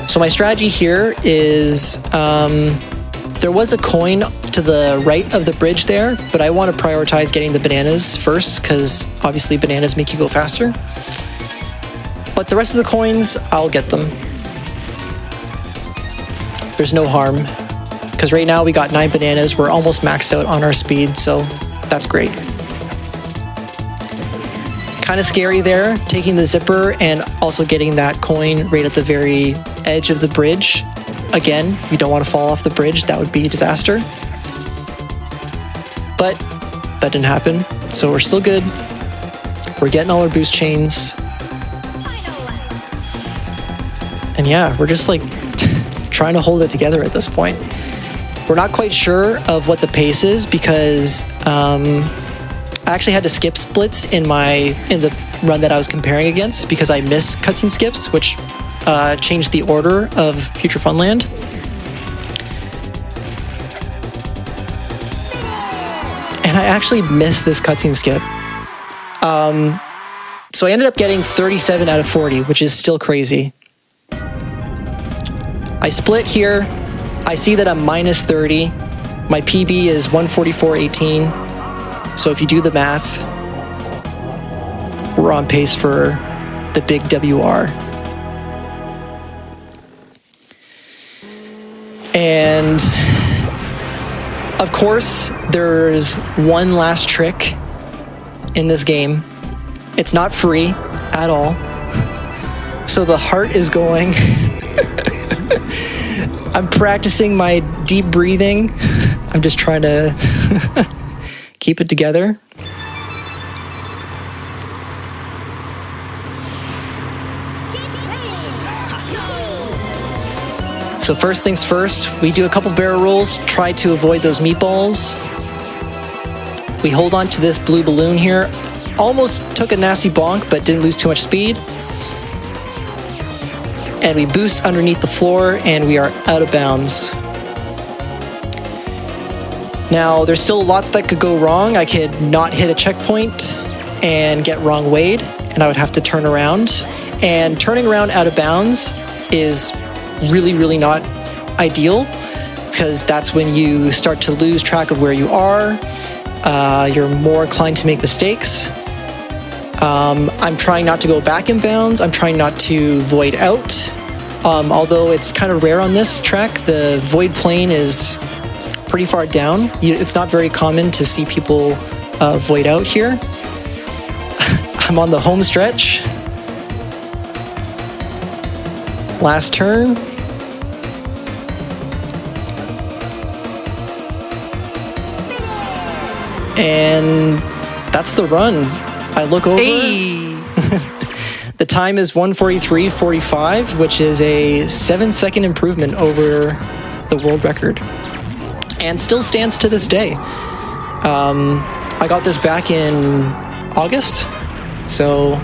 So my strategy here is there was a coin to the right of the bridge there, but I want to prioritize getting the bananas first, because obviously bananas make you go faster. But the rest of the coins, I'll get them. There's no harm, because right now we got 9 bananas. We're almost maxed out on our speed, so that's great. Kind of scary there, taking the zipper and also getting that coin right at the very edge of the bridge. Again, you don't want to fall off the bridge. That would be a disaster. But that didn't happen, so we're still good. We're getting all our boost chains. And yeah, we're just like trying to hold it together at this point. We're not quite sure of what the pace is, because I actually had to skip splits in the run that I was comparing against, because I missed cutscene skips, which changed the order of Future Funland. And I actually missed this cutscene skip. So I ended up getting 37 out of 40, which is still crazy. I split here. I see that I'm minus 30. My PB is 144.18. So if you do the math, we're on pace for the big WR. And of course, there's one last trick in this game. It's not free at all. So the heart is going. I'm practicing my deep breathing. I'm just trying to keep it together. So first things first, we do a couple barrel rolls, try to avoid those meatballs. We hold on to this blue balloon here. Almost took a nasty bonk, but didn't lose too much speed. And we boost underneath the floor, and we are out of bounds. Now, there's still lots that could go wrong. I could not hit a checkpoint and get wrong weighed, and I would have to turn around. And turning around out of bounds is really, really not ideal, because that's when you start to lose track of where you are. You're more inclined to make mistakes. I'm trying not to go back in bounds. I'm trying not to void out. Although it's kind of rare on this track, the void plane is pretty far down. It's not very common to see people void out here. I'm on the home stretch. Last turn. And that's the run. I look over. Hey. The time is 1:43.45, which is a 7-second improvement over the world record. And still stands to this day. I got this back in August, so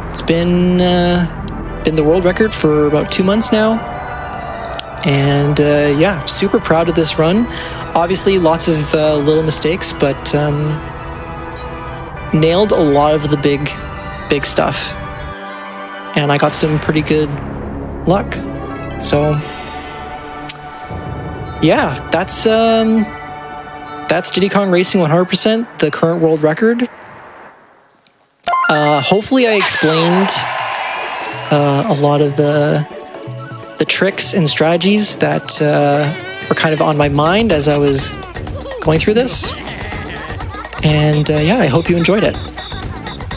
it's been the world record for about 2 months now. And yeah, super proud of this run. Obviously, lots of little mistakes, but nailed a lot of the big stuff. And I got some pretty good luck. So yeah, that's Diddy Kong Racing 100%, the current world record. Hopefully I explained a lot of the tricks and strategies that were kind of on my mind as I was going through this. And yeah, I hope you enjoyed it.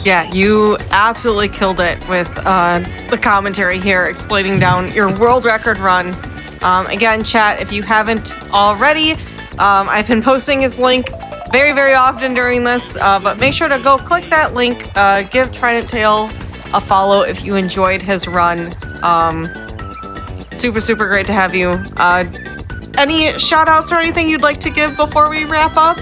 Yeah, you absolutely killed it with the commentary here, explaining down your world record run. Again, chat, if you haven't already, I've been posting his link very, very often during this, but make sure to go click that link. Give Trident Tail a follow if you enjoyed his run. Super, super great to have you. Any shout outs or anything you'd like to give before we wrap up?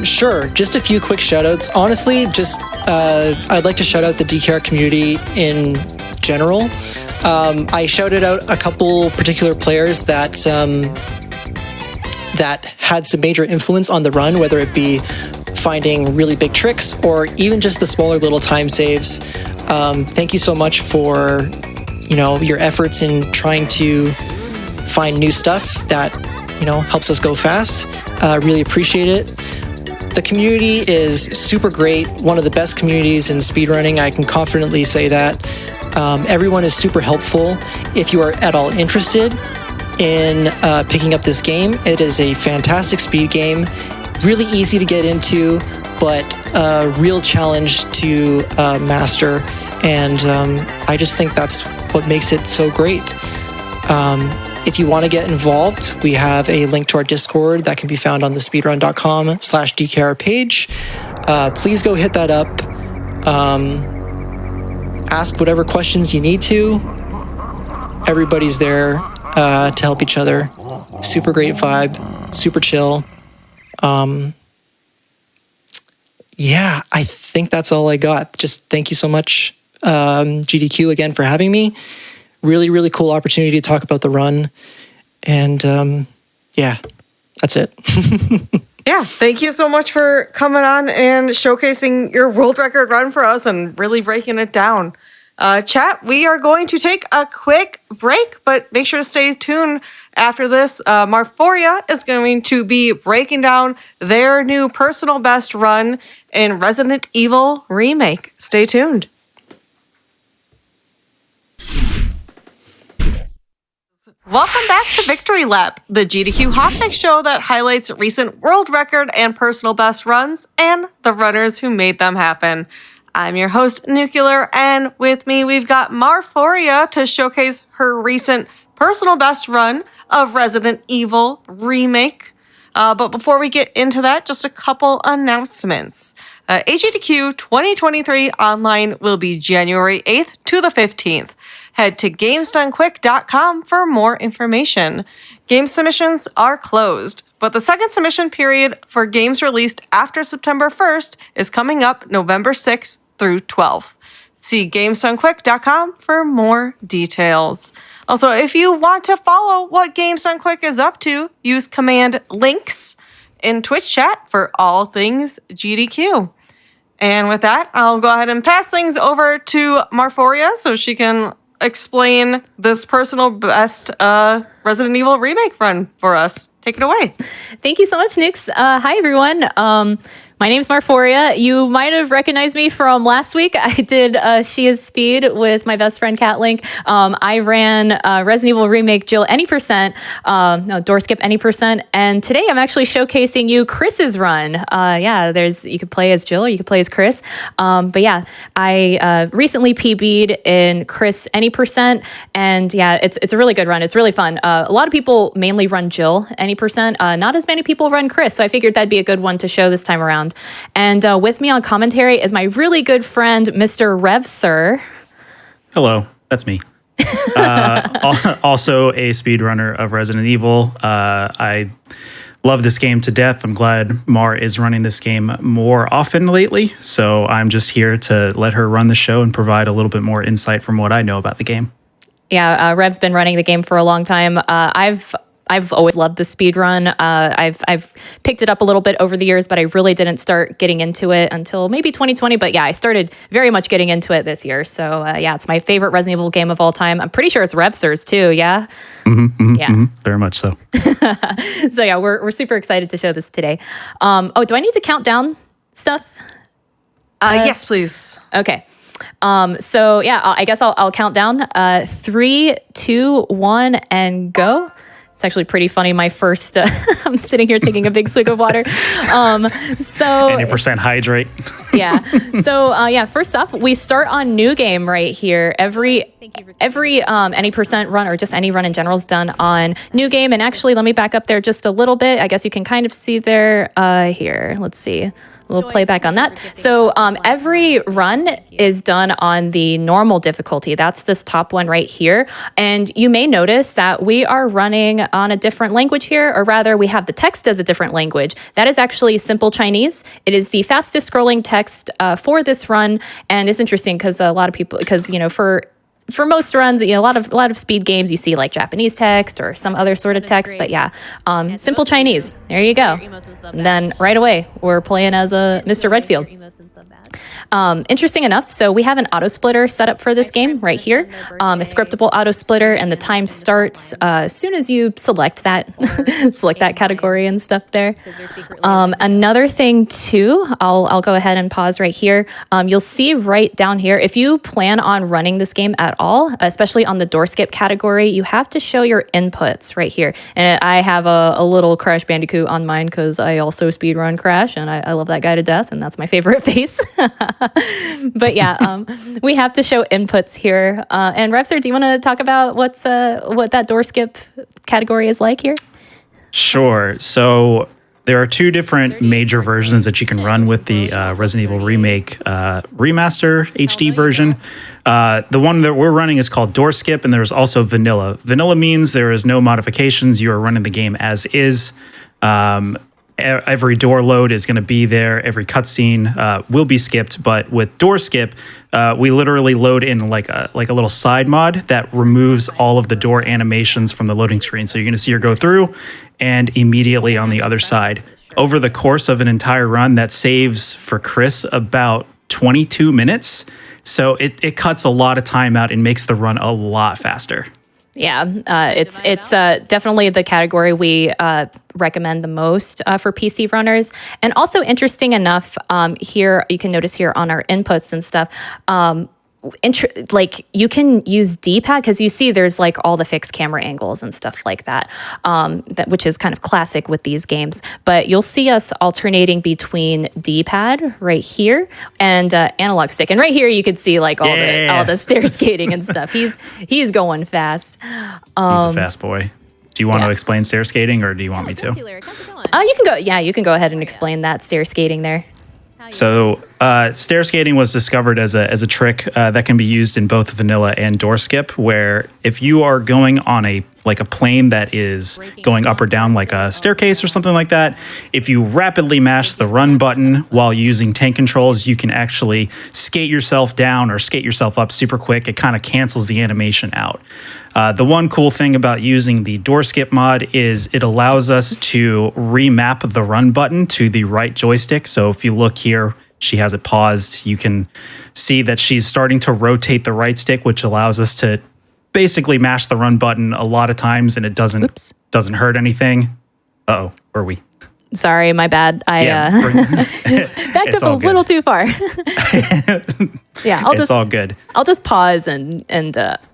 Sure. Just a few quick shout outs. Honestly, I'd like to shout out the DKR community in general. I shouted out a couple particular players that had some major influence on the run, whether it be finding really big tricks or even just the smaller little time saves. Thank you so much for your efforts in trying to find new stuff that helps us go fast. Really appreciate it. The community is super great, one of the best communities in speedrunning. I can confidently say that. Everyone is super helpful. If you are at all interested in picking up this game, it is a fantastic speed game, really easy to get into, but a real challenge to master. And I just think that's what makes it so great. If you want to get involved, we have a link to our Discord that can be found on the speedrun.com/DKR page. Please go hit that up. Ask whatever questions you need to. Everybody's there to help each other. Super great vibe, super chill. Yeah, I think that's all I got. Just thank you so much, GDQ, again for having me. Really, really cool opportunity to talk about the run. And yeah, that's it. Yeah, thank you so much for coming on and showcasing your world record run for us and really breaking it down. Chat, we are going to take a quick break, but make sure to stay tuned after this. Marforia is going to be breaking down their new personal best run in Resident Evil Remake. Stay tuned. Welcome back to Victory Lap, the GDQ hotfix show that highlights recent world record and personal best runs and the runners who made them happen. I'm your host, Nuclear, and with me we've got Marforia to showcase her recent personal best run of Resident Evil Remake. But before we get into that, just a couple announcements. AGDQ 2023 online will be January 8th to the 15th. Head to gamesdonequick.com for more information. Game submissions are closed, but the second submission period for games released after September 1st is coming up November 6th through 12th. See gamesdonequick.com for more details. Also, if you want to follow what Games Done Quick is up to, use command links in Twitch chat for all things GDQ. And with that, I'll go ahead and pass things over to Marforia so she can explain this personal best Resident Evil Remake run for us. Take it away. Thank you so much, Nix. Hi, everyone. My name's Marforia. You might have recognized me from last week. I did She Is Speed with my best friend, Cat Link. I ran Resident Evil Remake Jill any percent, door skip any percent. And today I'm actually showcasing you Chris's run. You could play as Jill or you could play as Chris. But yeah, I recently PB'd in Chris any percent. And yeah, it's a really good run. It's really fun. A lot of people mainly run Jill any percent. Not as many people run Chris. So I figured that'd be a good one to show this time around. And with me on commentary is my really good friend, Mr. Rev Sir. Hello, that's me. Also a speedrunner of Resident Evil. I love this game to death. I'm glad Mar is running this game more often lately. So I'm just here to let her run the show and provide a little bit more insight from what I know about the game. Yeah, Rev's been running the game for a long time. I've always loved the speed run. I've picked it up a little bit over the years, but I really didn't start getting into it until maybe 2020. But yeah, I started very much getting into it this year. So yeah, it's my favorite Resident Evil game of all time. I'm pretty sure it's Revser's too. Yeah. Very much so. So yeah, we're super excited to show this today. Do I need to count down stuff? Yes, please. Okay. So yeah, I guess I'll count down. 3, 2, 1, and go. It's actually pretty funny. My first, I'm sitting here taking a big swig of water. 90% hydrate. Yeah. So yeah, first off, we start on new game right here. Every any percent run or just any run in general is done on new game. And actually, let me back up there just a little bit. I guess you can kind of see there. Here, let's see. We'll play back on that. So every run is done on the normal difficulty. That's this top one right here. And you may notice that we are running on a different language here, or rather we have the text as a different language. That is actually Simple Chinese. It is the fastest scrolling text for this run. And it's interesting because a lot of people, because, you know, for most runs, a lot of speed games, you see like Japanese text or some other sort of text. But yeah, Simple Chinese. There you go. And then right away, we're playing as a Mr. Redfield. Interesting enough, so we have an auto splitter set up for this game right here, a scriptable auto splitter, and the time starts as soon as you select that category and stuff there. Another thing too, I'll go ahead and pause right here. You'll see right down here, if you plan on running this game at all, especially on the door skip category, you have to show your inputs right here. And I have a little Crash Bandicoot on mine because I also speedrun Crash, and I love that guy to death, and that's my favorite face. But yeah, we have to show inputs here. And Revser, do you want to talk about what that door skip category is like here? Sure. So there are two different major versions that you can run with the Resident Evil Remake Remaster HD version. The one that we're running is called Door Skip, and there's also Vanilla. Vanilla means there is no modifications. You are running the game as is. Every door load is going to be there. Every cutscene will be skipped. But with Door Skip, we literally load in like a little side mod that removes all of the door animations from the loading screen. So you're going to see her go through and immediately on the other side. Over the course of an entire run, that saves for Chris about 22 minutes. So it cuts a lot of time out and makes the run a lot faster. Yeah, it's definitely the category we recommend the most for PC runners. And also interesting enough, here you can notice here on our inputs and stuff, like you can use D-pad because you see there's like all the fixed camera angles and stuff like that, which is kind of classic with these games. But you'll see us alternating between D-pad right here and analog stick. And right here you can see like all the stair skating and stuff. He's going fast. He's a fast boy. Do you want to explain stair skating, or do you want me to? You can go. Yeah, you can go ahead and explain that stair skating there. So stair skating was discovered as a trick that can be used in both vanilla and door skip, where if you are going on a plane that is going up or down like a staircase or something like that, if you rapidly mash the run button while using tank controls, you can actually skate yourself down or skate yourself up super quick. It kind of cancels the animation out. The one cool thing about using the door skip mod is it allows us to remap the run button to the right joystick. So if you look here, she has it paused. You can see that she's starting to rotate the right stick, which allows us to basically mash the run button a lot of times, and it doesn't hurt anything. Uh-oh, where are we? Sorry, my bad. I backed up a little too far. Yeah, it's all good. I'll just pause and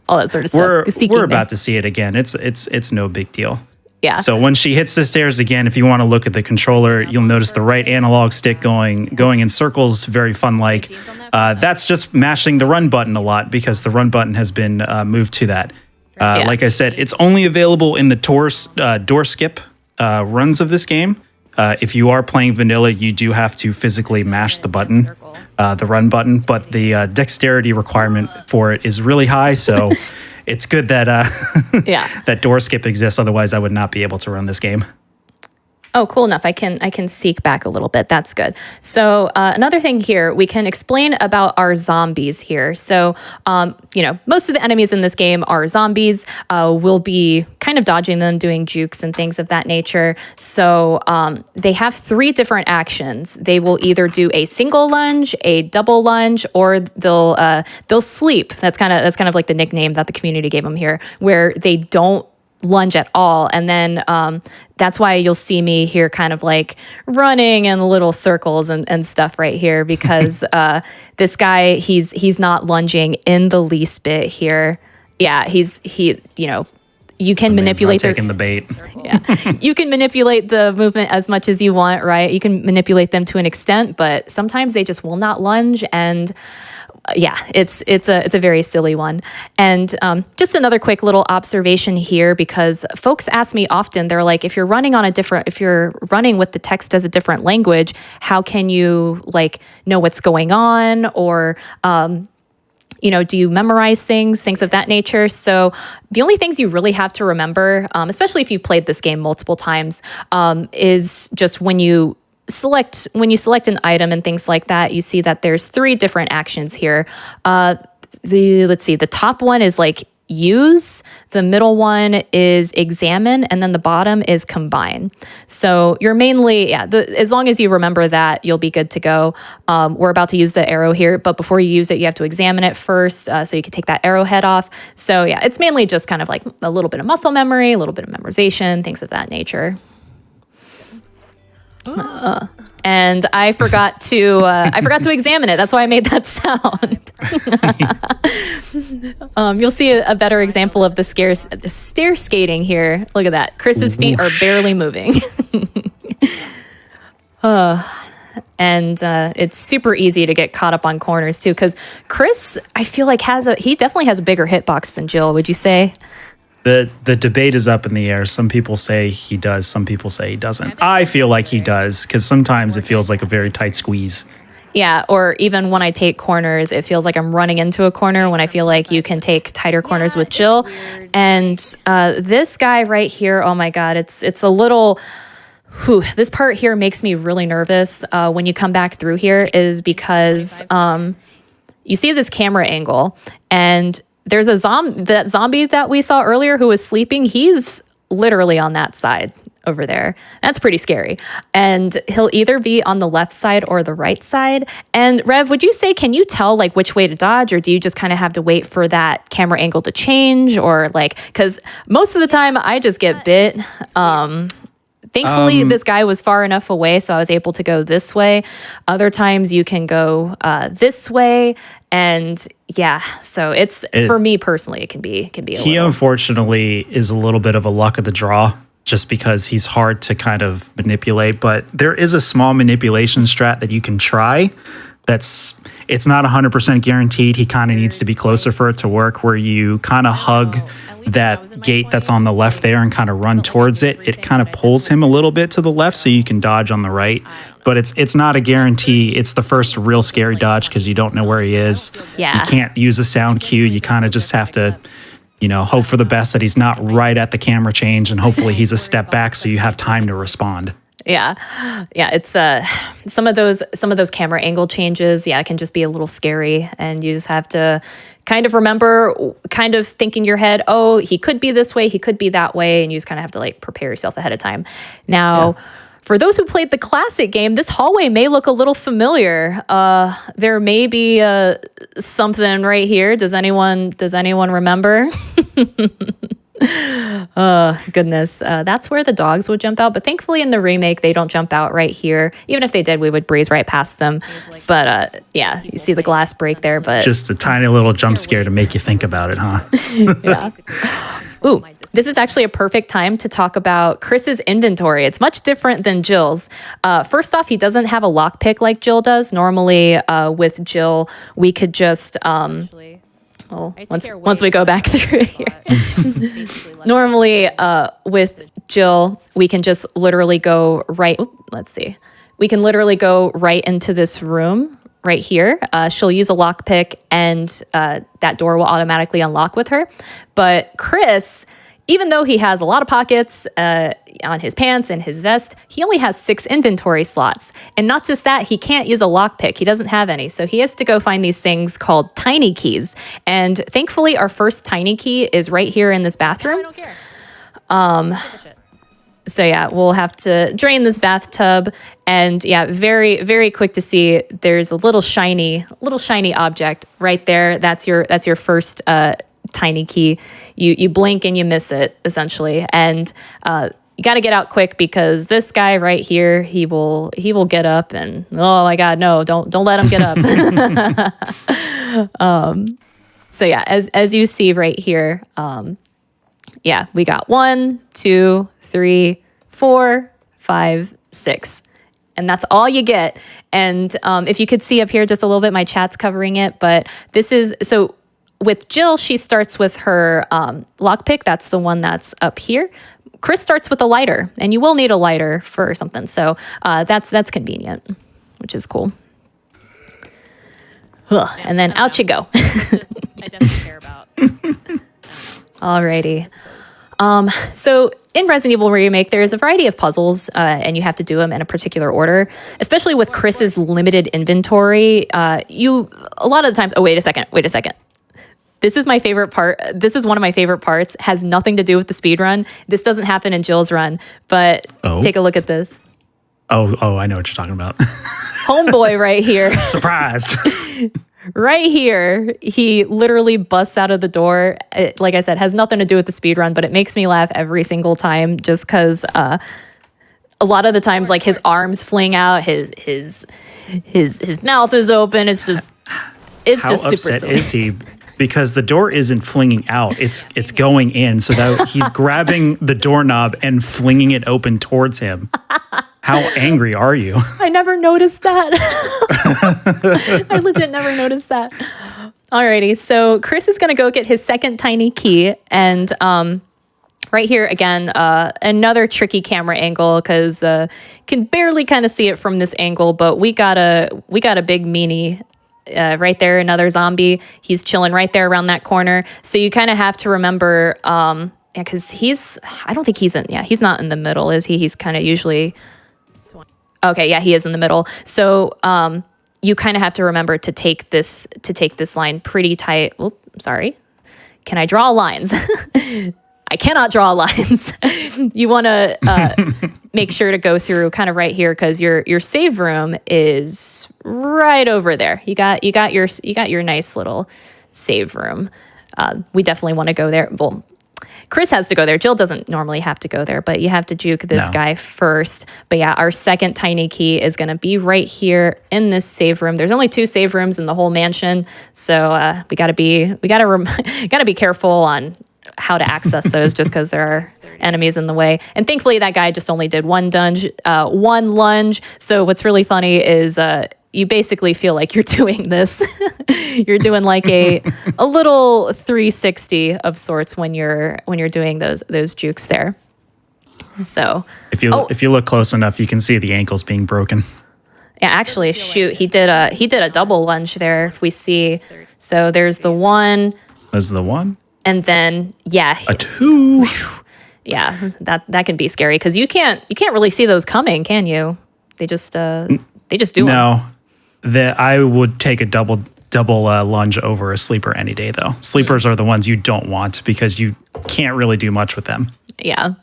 all that sort of stuff. We're about to see it again. It's no big deal. Yeah. So when she hits the stairs again, if you want to look at the controller, you'll notice the right analog stick going in circles, very fun-like. That's just mashing the run button a lot because the run button has been moved to that. Like I said, it's only available in the door skip runs of this game. If you are playing vanilla, you do have to physically mash the button, the run button, but the dexterity requirement for it is really high, so it's good that that door skip exists. Otherwise, I would not be able to run this game. Oh, cool enough. I can seek back a little bit. That's good. So another thing here, we can explain about our zombies here. So, most of the enemies in this game are zombies. We'll be kind of dodging them, doing jukes and things of that nature. So they have 3 different actions. They will either do a single lunge, a double lunge, or they'll sleep. That's kind of like the nickname that the community gave them here, where they don't lunge at all. And then that's why you'll see me here kind of like running in little circles and stuff right here, because this guy, he's not lunging in the least bit here. Yeah, you can manipulate taking the bait. Yeah, you can manipulate the movement as much as you want, right? You can manipulate them to an extent, but sometimes they just will not lunge, and it's a very silly one. And just another quick little observation here, because folks ask me often, they're like, if you're running with the text as a different language, how can you know what's going on, or do you memorize things of that nature? So the only things you really have to remember, especially if you've played this game multiple times, is just when you select an item and things like that, you see that there's 3 different actions here. Let's see, the top one is use, the middle one is examine, and then the bottom is combine. So you're mainly, as long as you remember that, you'll be good to go. We're about to use the arrow here, but before you use it, you have to examine it first, so you can take that arrowhead off. So it's mainly just kind of like a little bit of muscle memory, a little bit of memorization, things of that nature. And I forgot to examine it. That's why I made that sound. You'll see a better example of the stair skating here. Look at that. Chris's feet are barely moving. And it's super easy to get caught up on corners too, because Chris, I feel like he definitely has a bigger hitbox than Jill. Would you say? The debate is up in the air. Some people say he does. Some people say he doesn't. I feel like he does, because sometimes it feels like a very tight squeeze. Yeah, or even when I take corners, it feels like I'm running into a corner, when I feel like you can take tighter corners with Jill. And this guy right here, oh my God, it's a little... this part here makes me really nervous when you come back through here, is because you see this camera angle, and there's that zombie that we saw earlier who was sleeping. He's literally on that side over there. That's pretty scary. And he'll either be on the left side or the right side. And Rev, would you say, can you tell which way to dodge, or do you just kind of have to wait for that camera angle to change, or because most of the time I just get bit. Thankfully, this guy was far enough away, so I was able to go this way. Other times you can go this way. And so for me personally, it can be He unfortunately is a little bit of a luck of the draw, just because he's hard to kind of manipulate. But there is a small manipulation strat that you can try. It's not 100% guaranteed. He kind of needs to be closer for it to work, where you kind of hug that gate that's on the left there and kind of run towards it. It kind of pulls him a little bit to the left so you can dodge on the right. But it's not a guarantee. It's the first real scary dodge, because you don't know where he is. Yeah. You can't use a sound cue. You kind of just have to, hope for the best that he's not right at the camera change, and hopefully he's a step back so you have time to respond. Yeah. It's some of those camera angle changes. It can just be a little scary, and you just have to kind of remember, kind of think in your head, oh, he could be this way, he could be that way, and you just kind of have to prepare yourself ahead of time. Now, for those who played the classic game, this hallway may look a little familiar. There may be something right here. Does anyone remember? Goodness. That's where the dogs would jump out. But thankfully in the remake, they don't jump out right here. Even if they did, we would breeze right past them. But you see the glass break there. But just a tiny little jump scare to make you think about it, huh? Yeah. Ooh, this is actually a perfect time to talk about Chris's inventory. It's much different than Jill's. First off, he doesn't have a lockpick like Jill does. Normally, with Jill, we could just... once we go back through here. Normally, with Jill, we can just literally go right. Let's see. We can literally go right into this room right here. She'll use a lockpick, and that door will automatically unlock with her. But Chris, even though he has a lot of pockets on his pants and his vest, he only has 6 inventory slots. And not just that, he can't use a lockpick. He doesn't have any. So he has to go find these things called tiny keys. And thankfully, our first tiny key is right here in this bathroom. So yeah, we'll have to drain this bathtub, and yeah, very, very quick to see. There's a little shiny object right there. That's your first tiny key. You blink and you miss it essentially, and you got to get out quick because this guy right here, he will get up and oh my God, no, don't let him get up. So yeah, as you see right here, yeah, we got 1, 2, 3, 4, 5, 6. And that's all you get. And if you could see up here just a little bit, my chat's covering it. But this is, so with Jill, she starts with her lockpick. That's the one that's up here. Chris starts with a lighter. And you will need a lighter for something. So that's convenient, which is cool. Ugh, and then out you go. I definitely care about. Alrighty. So in Resident Evil Remake, there's a variety of puzzles, and you have to do them in a particular order. Especially with Chris's limited inventory, a lot of the times. Oh, wait a second. This is my favorite part. This is one of my favorite parts. Has nothing to do with the speed run. This doesn't happen in Jill's run, but take a look at this. Oh, I know what you're talking about. Homeboy right here. Surprise. Right here, he literally busts out of the door. It, like I said, has nothing to do with the speed run, but it makes me laugh every single time just because a lot of the times, like his arms fling out, his mouth is open. It's just How just super upset silly. is he? Because the door isn't flinging out; it's going in. So that he's grabbing the doorknob and flinging it open towards him. How angry are you? I never noticed that. I legit never noticed that. Alrighty, so Chris is gonna go get his second tiny key, and right here again, another tricky camera angle because can barely kind of see it from this angle, but we got a big meanie. Right there, another zombie. He's chilling right there around that corner. So you kind of have to remember, because I don't think he's not in the middle, is he? He's kind of usually, okay, yeah, he is in the middle. So you kind of have to remember to take this line pretty tight. Oop, sorry. Can I draw lines? I cannot draw lines. You want to make sure to go through kind of right here because your save room is right over there. You got your nice little save room. We definitely want to go there. Well, Chris has to go there. Jill doesn't normally have to go there, but you have to juke this guy first. But yeah, our second tiny key is going to be right here in this save room. There's only 2 save rooms in the whole mansion, so we gotta be careful on how to access those just because there are enemies in the way. And thankfully that guy just only did one lunge. So what's really funny is you basically feel like you're doing this. You're doing like a little 360 of sorts when you're doing those jukes there. So if you look close enough, you can see the ankles being broken. Yeah, actually, shoot, he did a double lunge there. If we see, so there's the one. There's the one. And then, yeah, A 2. yeah, that can be scary because you can't really see those coming, can you? They just do them. No, I would take a double lunge over a sleeper any day, though. Sleepers are the ones you don't want because you can't really do much with them. Yeah.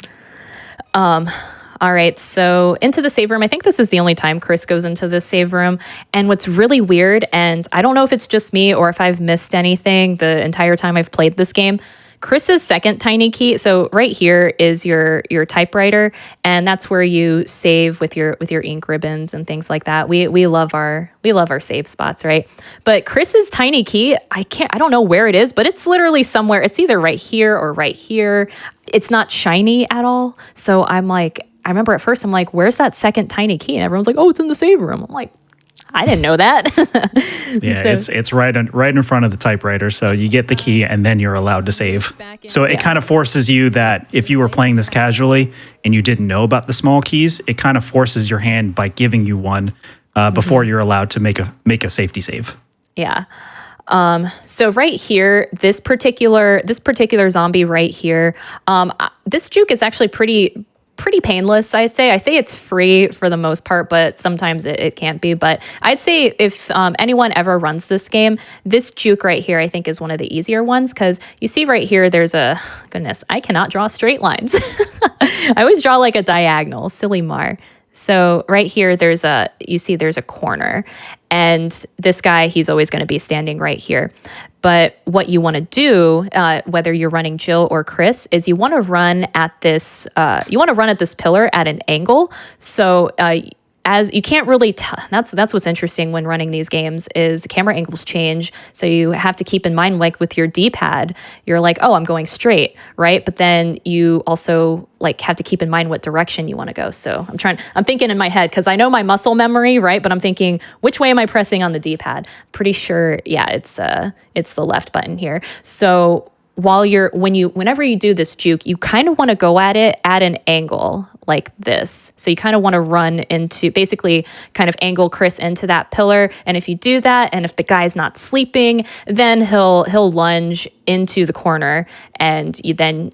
All right, so into the save room. I think this is the only time Chris goes into this save room. And what's really weird, and I don't know if it's just me or if I've missed anything the entire time I've played this game, Chris's second tiny key. So right here is your typewriter, and that's where you save with your ink ribbons and things like that. We love our save spots, right? But Chris's tiny key, I don't know where it is, but it's literally somewhere. It's either right here or right here. It's not shiny at all. So I'm like, I remember at first I'm like, where's that second tiny key? And everyone's like, oh, it's in the save room. I'm like, I didn't know that. Yeah, So- it's right in front of the typewriter. So you get the key and then you're allowed to save. So it kind of forces you that if you were playing this casually and you didn't know about the small keys, it kind of forces your hand by giving you one before you're allowed to make a safety save. Yeah. So right here, this particular zombie right here, this juke is actually pretty painless, I say. I say it's free for the most part, but sometimes it can't be. But I'd say if anyone ever runs this game, this juke right here, I think is one of the easier ones, because you see right here, there's goodness, I cannot draw straight lines. I always draw like a diagonal, silly Mar. So right here, there's a corner, and this guy, he's always going to be standing right here. But what you want to do, whether you're running Jill or Chris, is you want to run at this pillar at an angle. So as you can't really tell, that's what's interesting when running these games is camera angles change. So you have to keep in mind, like with your D-pad, you're like, oh, I'm going straight, right? But then you also like have to keep in mind what direction you want to go. So I'm thinking in my head, because I know my muscle memory, right? But I'm thinking, which way am I pressing on the D-pad? Pretty sure, yeah, it's the left button here. So whenever you do this juke, you kind of want to go at it at an angle like this. So you kind of want to run into, basically kind of angle Chris into that pillar. And if you do that, and if the guy's not sleeping, then he'll lunge into the corner, and you then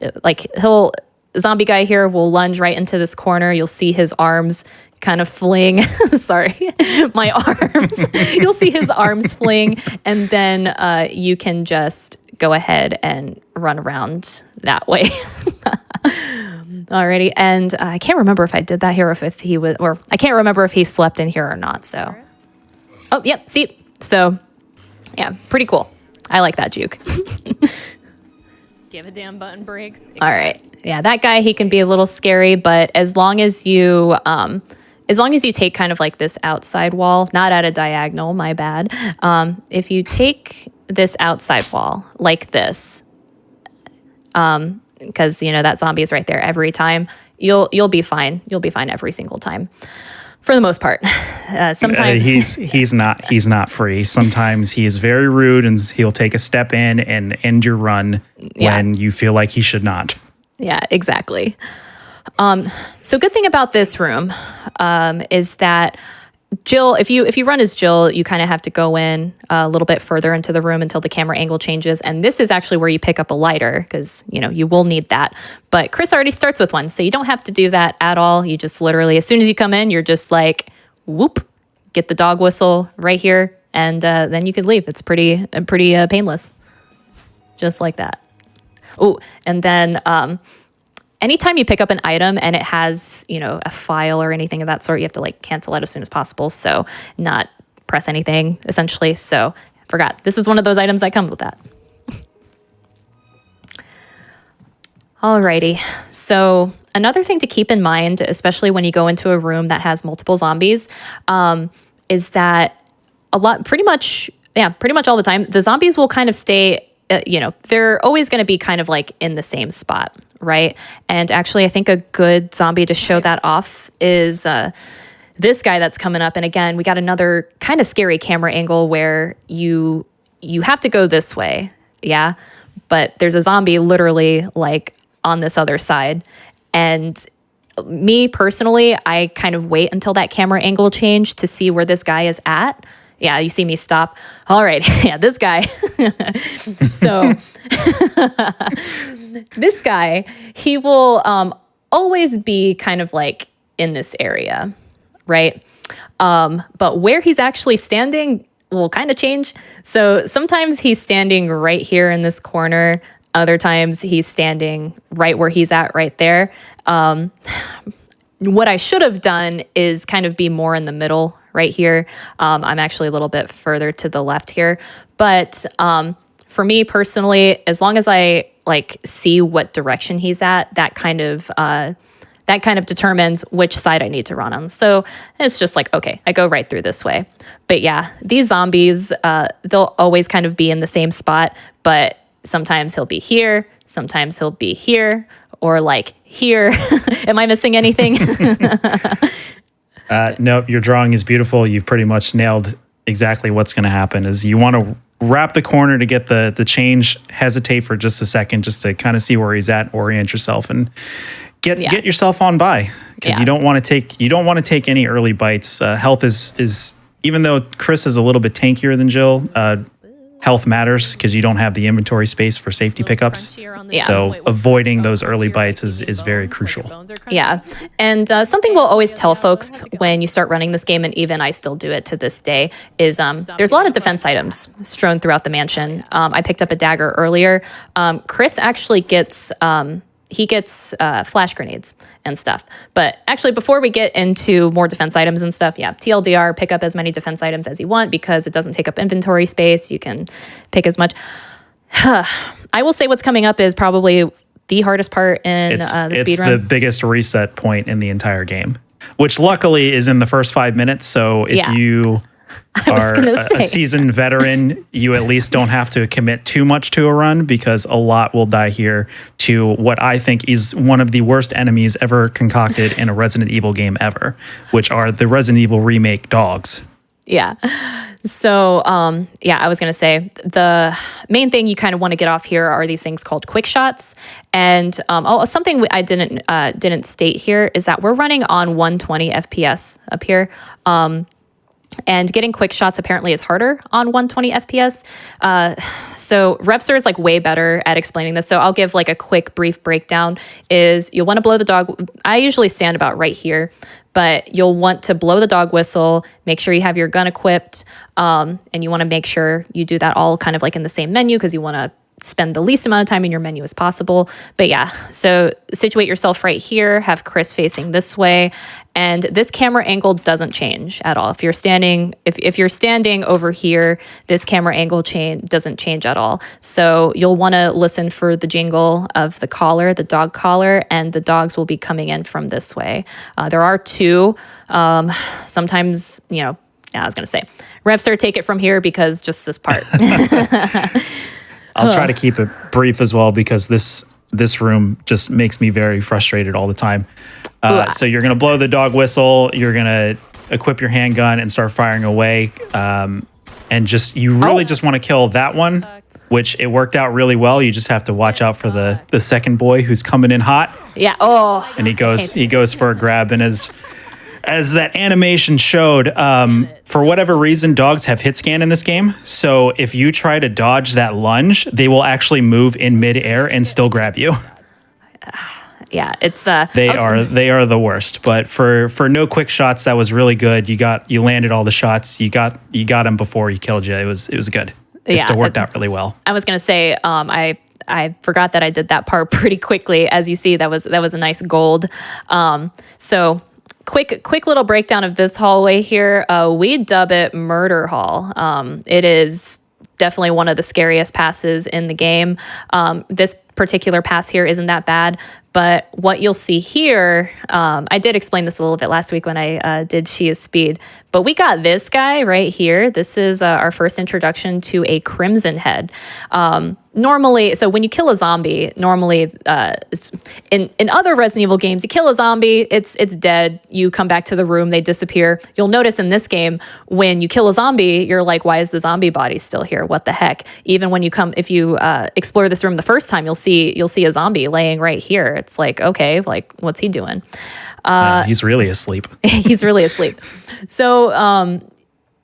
zombie guy here will lunge right into this corner. You'll see his arms kind of fling. Sorry, my arms. You'll see his arms fling, and then you can just go ahead and run around that way. Alrighty, and I can't remember if I did that here, or if he was, or I can't remember if he slept in here or not. So, oh yep, see, so yeah, pretty cool. I like that juke. Give a damn button breaks. All right, yeah, that guy, he can be a little scary, but as long as you take kind of like this outside wall, not at a diagonal, my bad. If you take this outside wall like this, because that zombie is right there every time, you'll be fine. You'll be fine every single time, for the most part. Sometimes he's not free. Sometimes he is very rude, and he'll take a step in and end your run when you feel like he should not. Yeah, exactly. So good thing about this room is that Jill, if you run as Jill, you kind of have to go in a little bit further into the room until the camera angle changes. And this is actually where you pick up a lighter, because, you will need that. But Chris already starts with one, so you don't have to do that at all. You just literally, as soon as you come in, you're just like, whoop, get the dog whistle right here, and then you could leave. It's pretty painless, just like that. Oh, and then anytime you pick up an item and it has, a file or anything of that sort, you have to like cancel it as soon as possible. So not press anything, essentially. So I forgot. This is one of those items that comes with that. Alrighty. So another thing to keep in mind, especially when you go into a room that has multiple zombies, is that pretty much all the time, the zombies will kind of stay, they're always going to be kind of like in the same spot, right? And actually, I think a good zombie to show that off is this guy that's coming up. And again, we got another kind of scary camera angle where you have to go this way, yeah? But there's a zombie literally like on this other side. And me personally, I kind of wait until that camera angle change to see where this guy is at. Yeah, you see me stop. All right, yeah, this guy. So this guy, he will always be kind of like in this area, right? But where he's actually standing will kind of change. So sometimes he's standing right here in this corner. Other times he's standing right where he's at right there. What I should have done is kind of be more in the middle right here. I'm actually a little bit further to the left here. But for me personally, as long as I like see what direction he's at, that kind of determines which side I need to run on. So it's just like, okay, I go right through this way. But yeah, these zombies, they'll always kind of be in the same spot, but sometimes he'll be here, sometimes he'll be here, or like here. Am I missing anything? No, your drawing is beautiful. You've pretty much nailed exactly what's going to happen. Is you want to wrap the corner to get the change, hesitate for just a second, just to kind of see where he's at, orient yourself, and get yourself on by, because you don't want to take any early bites. Health is even though Chris is a little bit tankier than Jill, health matters because you don't have the inventory space for safety pickups. Yeah. So avoiding those early bites is very crucial. Yeah. And something we'll always tell folks when you start running this game, and even I still do it to this day, is there's a lot of defense items strewn throughout the mansion. I picked up a dagger earlier. Chris actually gets flash grenades and stuff. But actually, before we get into more defense items and stuff, yeah, TLDR, pick up as many defense items as you want because it doesn't take up inventory space. You can pick as much. I will say what's coming up is probably the hardest part in the speedrun. It's the biggest reset point in the entire game, which luckily is in the first 5 minutes. So if you are a seasoned veteran, you at least don't have to commit too much to a run because a lot will die here to what I think is one of the worst enemies ever concocted in a Resident Evil game ever, which are the Resident Evil Remake dogs. Yeah. So, I was going to say the main thing you kind of want to get off here are these things called quick shots. And something I didn't state here is that we're running on 120 FPS up here. And getting quick shots apparently is harder on 120 FPS. So Repsor is like way better at explaining this. So I'll give like a quick brief breakdown is you'll want to blow the dog. I usually stand about right here, but you'll want to blow the dog whistle, make sure you have your gun equipped. And you want to make sure you do that all kind of like in the same menu because you want to spend the least amount of time in your menu as possible. But yeah, so situate yourself right here, have Chris facing this way, and this camera angle doesn't change at all. If you're standing, if you're standing over here, this camera angle doesn't change at all. So you'll want to listen for the jingle of the collar, the dog collar, and the dogs will be coming in from this way. There are two. Sometimes, I was going to say, Repstar, take it from here because just this part. I'll try to keep it brief as well because this room just makes me very frustrated all the time. So you're going to blow the dog whistle, you're going to equip your handgun and start firing away. And you really just want to kill that one, which it worked out really well. You just have to watch out for the second boy who's coming in hot. Yeah. Oh. And he goes for a grab, and as that animation showed, for whatever reason, dogs have hit scan in this game. So if you try to dodge that lunge, they will actually move in midair and still grab you. Yeah, it's they are the worst. But for no quick shots, that was really good. You landed all the shots. You got him before he killed you. It was good. It still worked out really well. I was gonna say I forgot that I did that part pretty quickly. As you see, that was a nice gold. So. Quick little breakdown of this hallway here. We dub it Murder Hall. It is definitely one of the scariest passes in the game. This particular pass here isn't that bad, but what you'll see here, I did explain this a little bit last week when I did She Is Speed, but we got this guy right here. This is our first introduction to a Crimson Head. Normally, so when you kill a zombie, normally in other Resident Evil games, you kill a zombie, it's dead. You come back to the room, they disappear. You'll notice in this game, when you kill a zombie, you're like, why is the zombie body still here? What the heck? Even when if you explore this room the first time, you'll see a zombie laying right here. It's like, okay, like what's he doing? He's really asleep. He's really asleep. So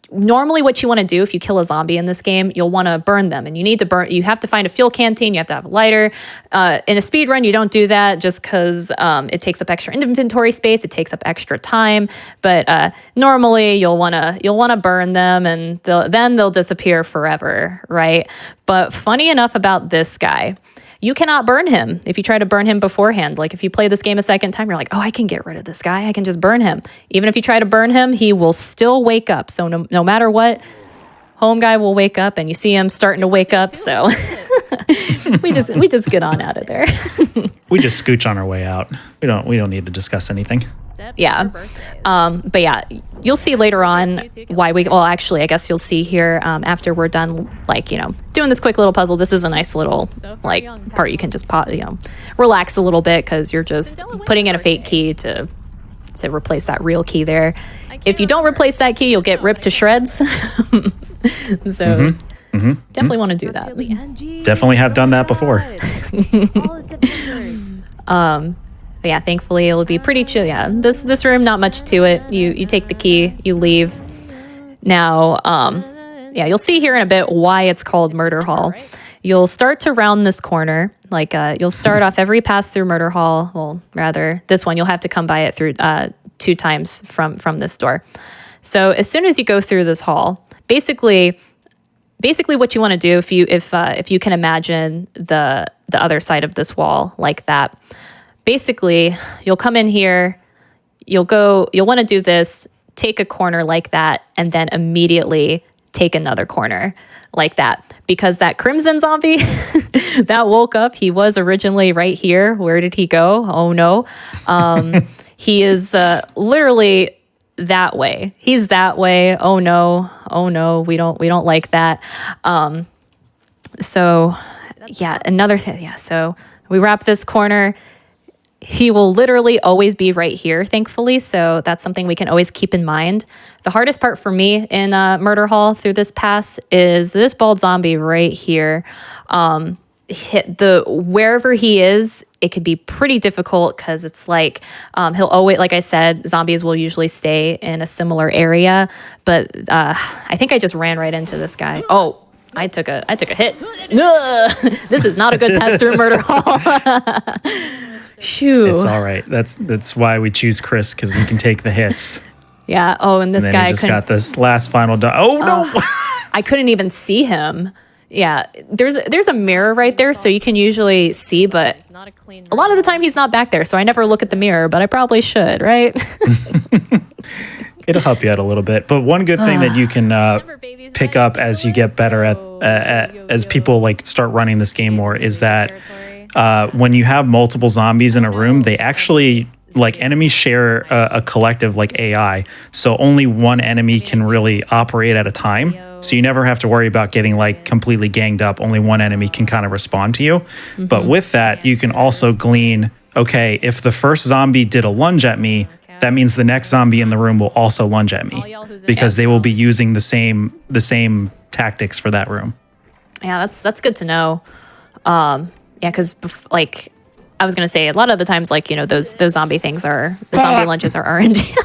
normally what you want to do if you kill a zombie in this game, you'll want to burn them. And you have to find a fuel canteen, you have to have a lighter. In a speed run, you don't do that just because it takes up extra inventory space, it takes up extra time. But normally you'll want to burn them and then they'll disappear forever, right? But funny enough about this guy, you cannot burn him if you try to burn him beforehand. Like if you play this game a second time, you're like, oh, I can get rid of this guy. I can just burn him. Even if you try to burn him, he will still wake up. So no matter what, home guy will wake up and you see him starting to wake up. So we just get on out of there. We just scooch on our way out. We don't need to discuss anything. Yeah. But yeah, you'll see later on why actually, I guess you'll see here after we're done, doing this quick little puzzle. This is a nice little, part you can just relax a little bit because you're just putting in a fake key to replace that real key there. If you don't replace that key, you'll get ripped to shreds. So definitely want to do that. Definitely have done that before. But yeah, thankfully it'll be pretty chill. Yeah, this room, not much to it. You take the key, you leave. Now, you'll see here in a bit why it's called Murder Hall. You'll start to round this corner. Like you'll start off every pass through Murder Hall. Well, rather this one, you'll have to come by it through 2 times from this door. So as soon as you go through this hall, basically what you want to do, if you can imagine the other side of this wall like that, basically you'll come in here, you'll want to do this, take a corner like that, and then immediately take another corner like that. Because that Crimson zombie that woke up, he was originally right here. Where did he go? Oh no. He is literally that way. He's that way. Oh no. Oh no. We don't like that. So yeah, another thing. Yeah. So we wrap this corner. He will literally always be right here, thankfully. So that's something we can always keep in mind. The hardest part for me in Murder Hall through this pass is this bald zombie right here. Wherever he is, it can be pretty difficult because it's like he'll always, like I said, zombies will usually stay in a similar area. But I think I just ran right into this guy. Oh, I took a hit. This is not a good pass through Murder Hall. Phew. It's all right. That's why we choose Chris, because he can take the hits. Yeah. Oh, and this And then guy he just got this last final. Oh no! I couldn't even see him. Yeah. There's a mirror right there, so you can usually see, but a lot of the time he's not back there, so I never look at the mirror, but I probably should, right? It'll help you out a little bit. But one good thing that you can pick up as you get better at as people like start running this game more is that when you have multiple zombies in a room, they actually, like, enemies share a collective like AI. So only one enemy can really operate at a time. So you never have to worry about getting like completely ganged up. Only one enemy can kind of respond to you. But with that, you can also glean, okay, if the first zombie did a lunge at me, that means the next zombie in the room will also lunge at me because they will be using the same tactics for that room. Yeah, that's good to know. Yeah, because like I was gonna say, a lot of the times, like, you know, those zombie things the zombie lunges are RNG.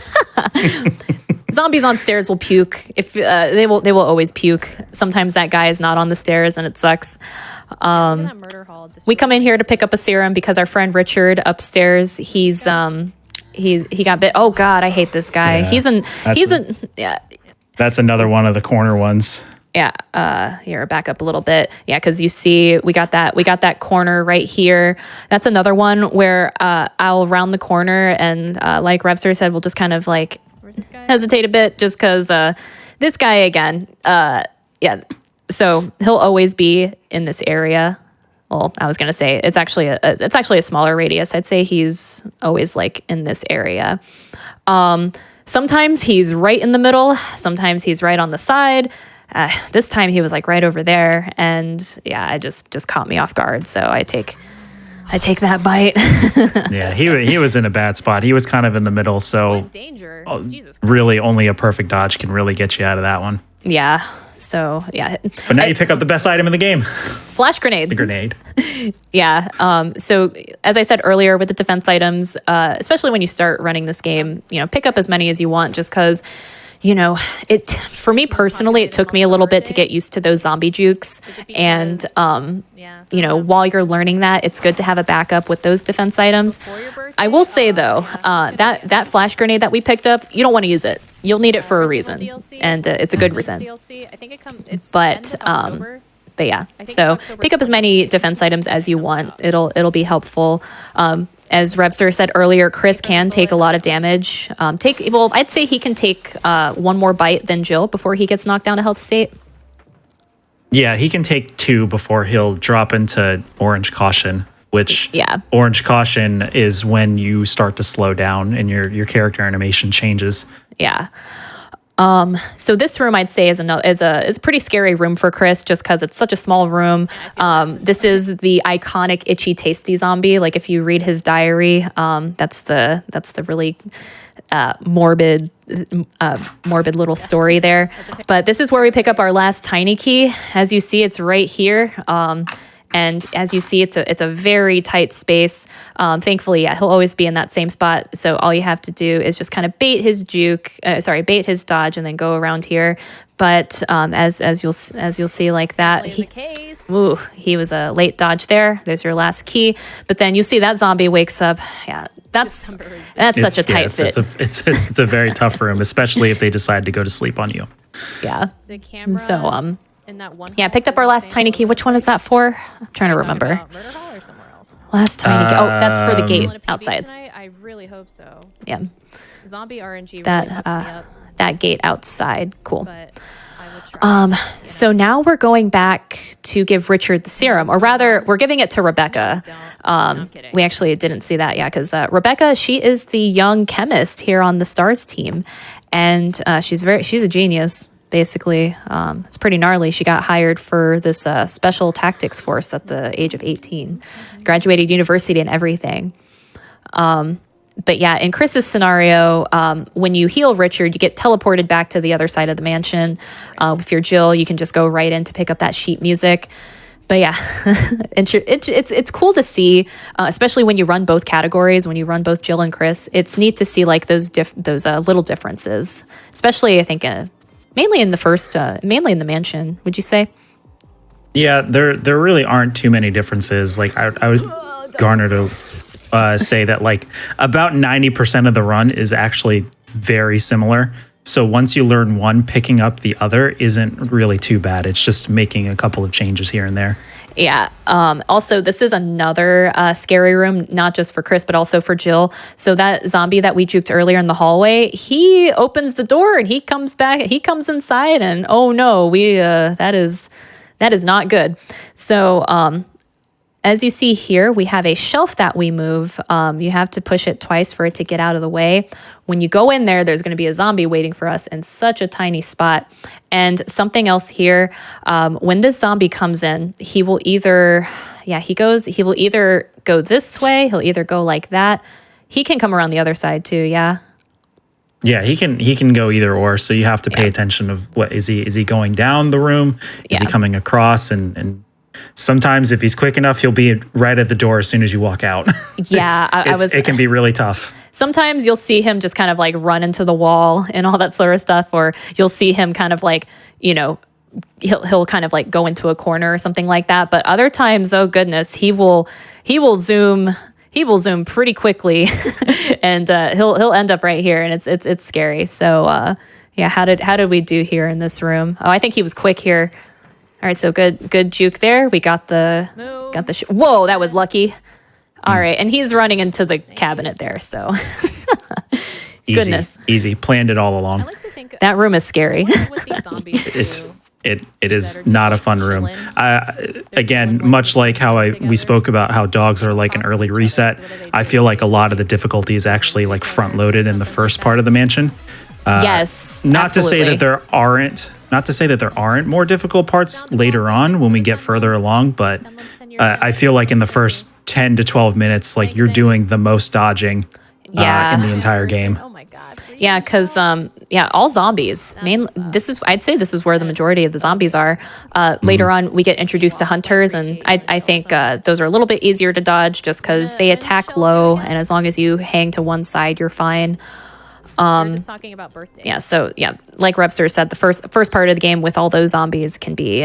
Zombies on stairs will puke. If they will always puke. Sometimes that guy is not on the stairs and it sucks. We come in here to pick up a serum because our friend Richard upstairs, he got bit. Oh God, I hate this guy. Yeah, that's another one of the corner ones. Yeah, here, back up a little bit. Yeah, because you see, we got that corner right here. That's another one where I'll round the corner and like Revster said, we'll just kind of like hesitate a bit just because this guy again. Yeah, so he'll always be in this area. Well, I was gonna say it's actually a smaller radius. I'd say he's always like in this area. Sometimes he's right in the middle. Sometimes he's right on the side. This time he was like right over there, and yeah, it just caught me off guard. So I take that bite. Yeah, he was in a bad spot. He was kind of in the middle, so really only a perfect dodge can really get you out of that one. Yeah. So yeah. But now you pick up the best item in the game. Flash grenade. The grenade. Yeah. So as I said earlier with the defense items, especially when you start running this game, you know, pick up as many as you want just because, you know, for me personally, it took me a little bit to get used to those zombie jukes. And, you know, while you're learning that, it's good to have a backup with those defense items. I will say, though, that flash grenade that we picked up, you don't want to use it. You'll need it for a reason. And it's a good reason. But yeah, so pick up as many defense items as you want. It'll be helpful. As Revster said earlier, Chris can take a lot of damage. I'd say he can take one more bite than Jill before he gets knocked down to health state. Yeah, he can take 2 before he'll drop into orange caution, which orange caution is when you start to slow down and your character animation changes. Yeah. So this room I'd say is a pretty scary room for Chris just because it's such a small room. This is the iconic itchy tasty zombie. Like if you read his diary, that's the really morbid little story there. But this is where we pick up our last tiny key. As you see, it's right here. And as you see, it's a very tight space. Thankfully, yeah, he'll always be in that same spot. So all you have to do is just kind of bait his bait his dodge, and then go around here. But as you'll see like that, he was a late dodge there. There's your last key. But then you see that zombie wakes up. Yeah, that's such a tight fit. It's a very tough room, especially if they decide to go to sleep on you. Yeah. The camera. So in that one. yeah, picked up our last tiny key. Which one is that for? I'm trying to remember. Murder Hall or somewhere else? Last tiny key. Oh, that's for the gate Want a PB outside. tonight? I really hope so. Yeah, Zombie RNG really that hooks me up, that gate outside. Cool. but I would try. So now we're going back to give Richard the serum, or rather, we're giving it to Rebecca. I'm kidding. We actually didn't see that yet because Rebecca, she is the young chemist here on the STARS team, and she's a genius. Basically, it's pretty gnarly. She got hired for this special tactics force at the age of 18, graduated university and everything. But yeah, in Chris's scenario, when you heal Richard, you get teleported back to the other side of the mansion. If you're Jill, you can just go right in to pick up that sheet music. But yeah, it's cool to see, especially when you run both categories, when you run both Jill and Chris. It's neat to see like those little differences, especially I think mainly in the mansion. Would you say? Yeah, there really aren't too many differences. Like I would garner to say that like about 90% of the run is actually very similar. So once you learn one, picking up the other isn't really too bad. It's just making a couple of changes here and there. Yeah. Also, this is another scary room, not just for Chris, but also for Jill. So that zombie that we juked earlier in the hallway, he opens the door and he comes back. He comes inside, and oh no, that is not good. So as you see here, we have a shelf that we move. You have to push it twice for it to get out of the way. When you go in there, there's going to be a zombie waiting for us in such a tiny spot. And something else here, when this zombie comes in, he will either go this way, he'll either go like that. He can come around the other side too, yeah. Yeah, he can go either or. So you have to pay attention of what is he going down the room? Is he coming across? And sometimes if he's quick enough, he'll be right at the door as soon as you walk out. Yeah, it can be really tough. Sometimes you'll see him just kind of like run into the wall and all that sort of stuff, or you'll see him kind of like, he'll kind of like go into a corner or something like that. But other times, oh goodness, he will zoom pretty quickly, and he'll end up right here, and it's scary. So yeah, how did we do here in this room? Oh, I think he was quick here. All right, so good juke there. We got the whoa, that was lucky. All right, and he's running into the cabinet there. So goodness, easy. Planned it all along. I like to think that room is scary. what these zombies do. It is not a fun room. Again, much like how we spoke about how dogs are like an early reset, I feel like a lot of the difficulty is actually like front loaded in the first part of the mansion. Yes, not absolutely. to say that there aren't more difficult parts later on when we get further along, but I feel like in the first 10 to 12 minutes, like you're doing the most dodging in the entire game. Oh my god. Yeah, because all zombies. I'd say this is where the majority of the zombies are. Later on, we get introduced to hunters, and I think those are a little bit easier to dodge just because they attack low, and as long as you hang to one side, you're fine. We're just talking about birthdays. Yeah, so yeah, like Repster said, the first part of the game with all those zombies can be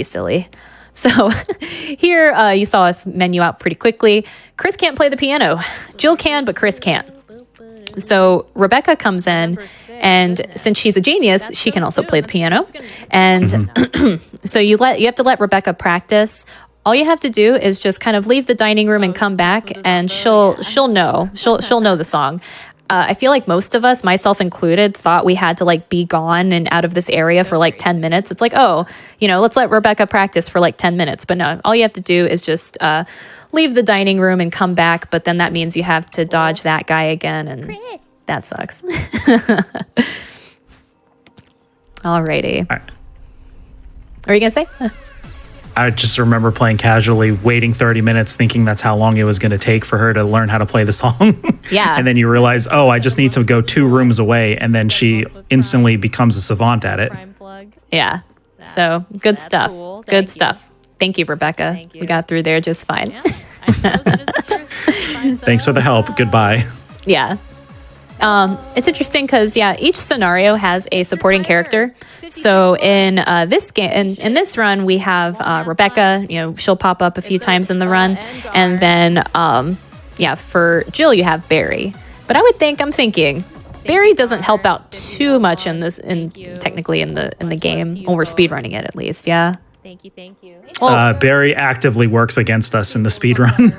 silly. So here you saw us menu out pretty quickly. Chris can't play the piano. Jill can, but Chris can't. So Rebecca comes in, and since she's a genius, she can also play the piano. And so you have to let Rebecca practice. All you have to do is just kind of leave the dining room and come back, and she'll know the song. I feel like most of us, myself included, thought we had to like be gone and out of this area for like 10 minutes. It's like, let's let Rebecca practice for like 10 minutes. But no, all you have to do is just leave the dining room and come back. But then that means you have to dodge that guy again. And that sucks. Alrighty. What are you going to say? I just remember playing casually, waiting 30 minutes, thinking that's how long it was going to take for her to learn how to play the song. Yeah. And then you realize, I just need to go 2 rooms away. And then she instantly becomes a savant at it. Yeah. So good stuff. Cool. Good stuff. Thank you, Rebecca. Thank you. We got through there just fine. Yeah, I suppose that is the truth. Thanks for the help. Goodbye. Yeah. It's interesting because each scenario has a supporting character. So in this game, in this run, we have Rebecca. She'll pop up a few times in the run, and then for Jill, you have Barry. But I'm thinking, Barry doesn't help out too much technically in the game, or we're speedrunning it at least. Yeah. Thank you. Barry actively works against us in the speed run.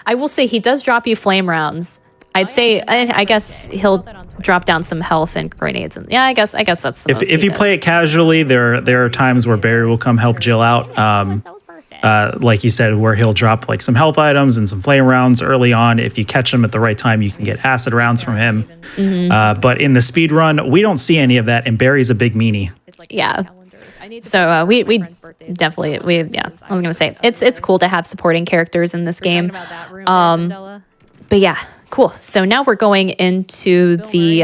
I will say he does drop you flame rounds. I'd say, I guess he'll drop down some health and grenades. And I guess that's the most If he you does. play it casually, there are times where Barry will come help Jill out. Like you said, where he'll drop like some health items and some flame rounds early on. If you catch him at the right time, you can get acid rounds from him. But in the speed run, we don't see any of that, and Barry's a big meanie. Yeah. So we definitely I was gonna say it's cool to have supporting characters in this game. But yeah, cool. So now we're going into the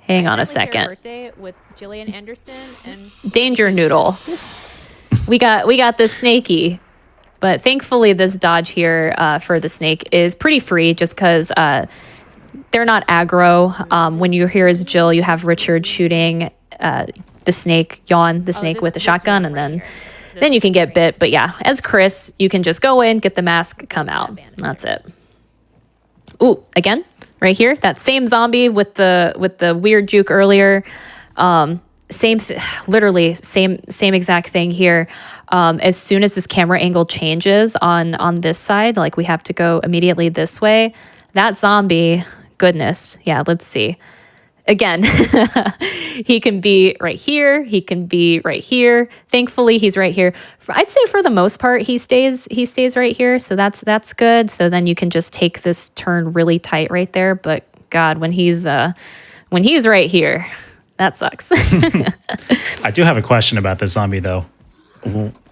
hang on a second. With Jillian Anderson and Danger Noodle. we got the snaky, but thankfully this dodge here for the snake is pretty free, just because they're not aggro. When you're here as Jill, you have Richard shooting the snake, the snake with a shotgun, and then you can get bit. But yeah, as Chris, you can just go in, get the mask, come out. That's it. Ooh, again, right here, that same zombie with the weird juke earlier. Literally same exact thing here. As soon as this camera angle changes on this side, like we have to go immediately this way. That zombie, goodness, yeah. Let's see. Again, he can be right here. He can be right here. Thankfully, he's right here. I'd say for the most part, he stays right here. So that's good. So then you can just take this turn really tight right there. But God, when he's right here, that sucks. I do have a question about this zombie though.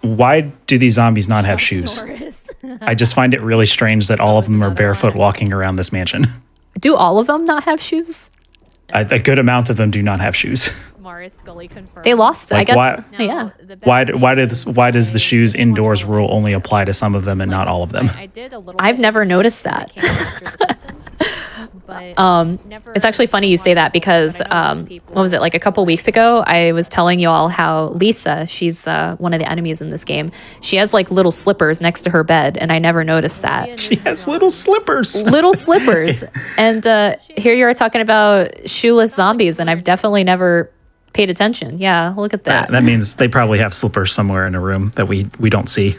Why do these zombies not have shoes? I just find it really strange that all of them are barefoot walking around this mansion. Do all of them not have shoes? A good amount of them do not have shoes. Morris Scully confirmed. They lost, Like, I guess. why- Yeah. Why does the shoes indoors rule only apply to some of them and not all of them? I did a little. I've never noticed that. It's actually funny you say that because what was it, like a couple weeks ago, I was telling you all how Lisa, she's one of the enemies in this game, she has like little slippers next to her bed, and I never noticed that. She has little slippers. Little slippers. And here you are talking about shoeless zombies, and I've definitely never paid attention. Yeah, look at that. That means they probably have slippers somewhere in a room that we don't see.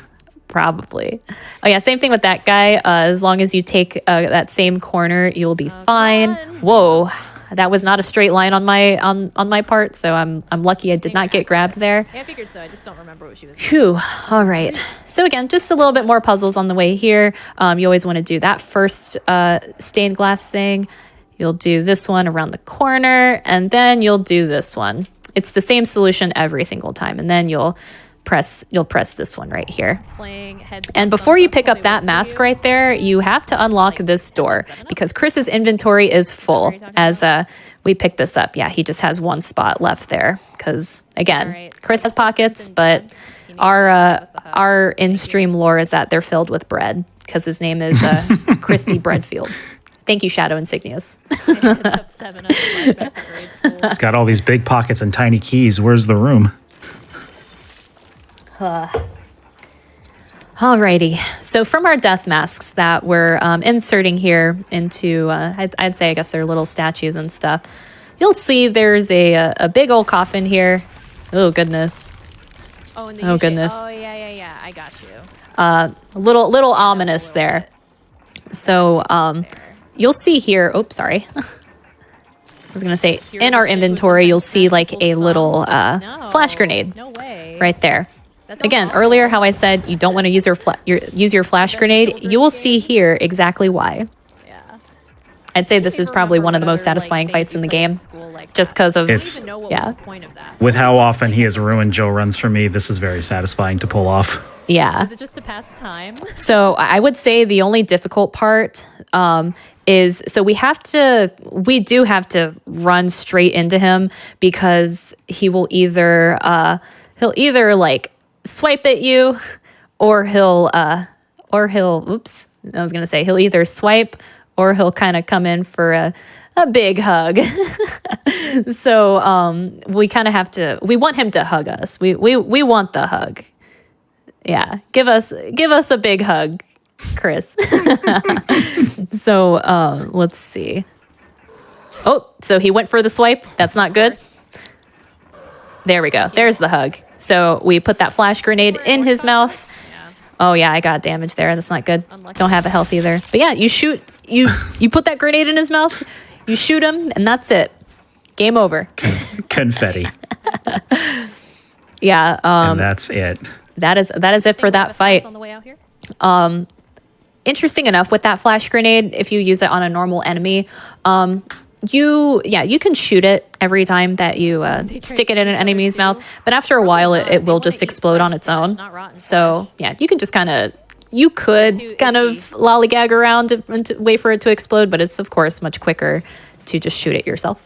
Probably. Oh yeah, same thing with that guy. As long as you take that same corner, you'll be fine. Whoa, that was not a straight line on my part, so I'm lucky I did not get grabbed there. I figured so. I just don't remember what she was. Phew. All right. So again, just a little bit more puzzles on the way here. You always want to do that first stained glass thing. You'll do this one around the corner, and then you'll do this one. It's the same solution every single time, and then you'll press this one right here. And before you pick up that mask right there, you have to unlock this door because Chris's inventory is full as we pick this up. Yeah, he just has one spot left there because, again, Chris has pockets, but our in-stream lore is that they're filled with bread because his name is Crispy Breadfield. Thank you, Shadow Insignius. It's got all these big pockets and tiny keys. Where's the room? Alrighty. So from our death masks that we're inserting here into, I'd say, I guess they're little statues and stuff. You'll see there's a big old coffin here. Oh goodness. Oh goodness. Oh yeah. I got you. A little ominous there. So you'll see here. Oops, sorry. I was gonna say in our inventory you'll see like a little flash grenade No way. right there. Again, earlier how I said you don't want to use your flash grenade, you will see here exactly why. Yeah. I'd say this is probably one of the most satisfying fights in the game, just because of It's- yeah. The point of that. With how often he has ruined Joe runs for me, this is very satisfying to pull off. Yeah. Is it just to pass time? So I would say the only difficult part is so we do have to run straight into him because he'll either like swipe at you, or he'll oops, I was gonna say he'll either swipe or he'll kind of come in for a big hug. So we kind of have to. We want him to hug us. We want the hug. Yeah, give us a big hug, Chris. So let's see. Oh, so he went for the swipe. That's not good. There we go. There's the hug. So we put that flash grenade in his mouth. Oh yeah, I got damage there. That's not good. Don't have a health either. But yeah, you shoot. You put that grenade in his mouth. You shoot him, and that's it. Game over. Confetti. Yeah. And that's it. That is it for that fight. On the way out here. Interesting enough, with that flash grenade, if you use it on a normal enemy, you can shoot it every time that you stick it in an enemy's mouth. But after a while, it will just explode on its own. So yeah, you can just kind of lollygag around and wait for it to explode. But it's of course much quicker to just shoot it yourself.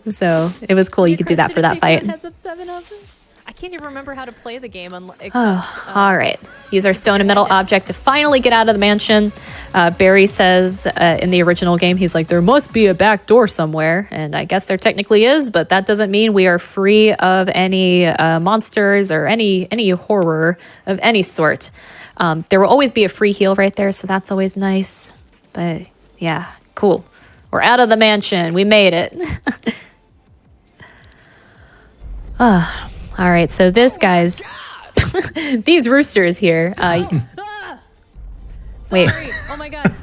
So it was cool. You could do that for that fight. Heads up 7 of them. I can't even remember how to play the game. All right. Use our stone and metal object to finally get out of the mansion. Barry says in the original game, he's like, there must be a back door somewhere. And I guess there technically is, but that doesn't mean we are free of any monsters or any horror of any sort. There will always be a free heal right there, so that's always nice. But yeah, cool. We're out of the mansion. We made it. All right, so this guy's these roosters here. Wait. Oh my god.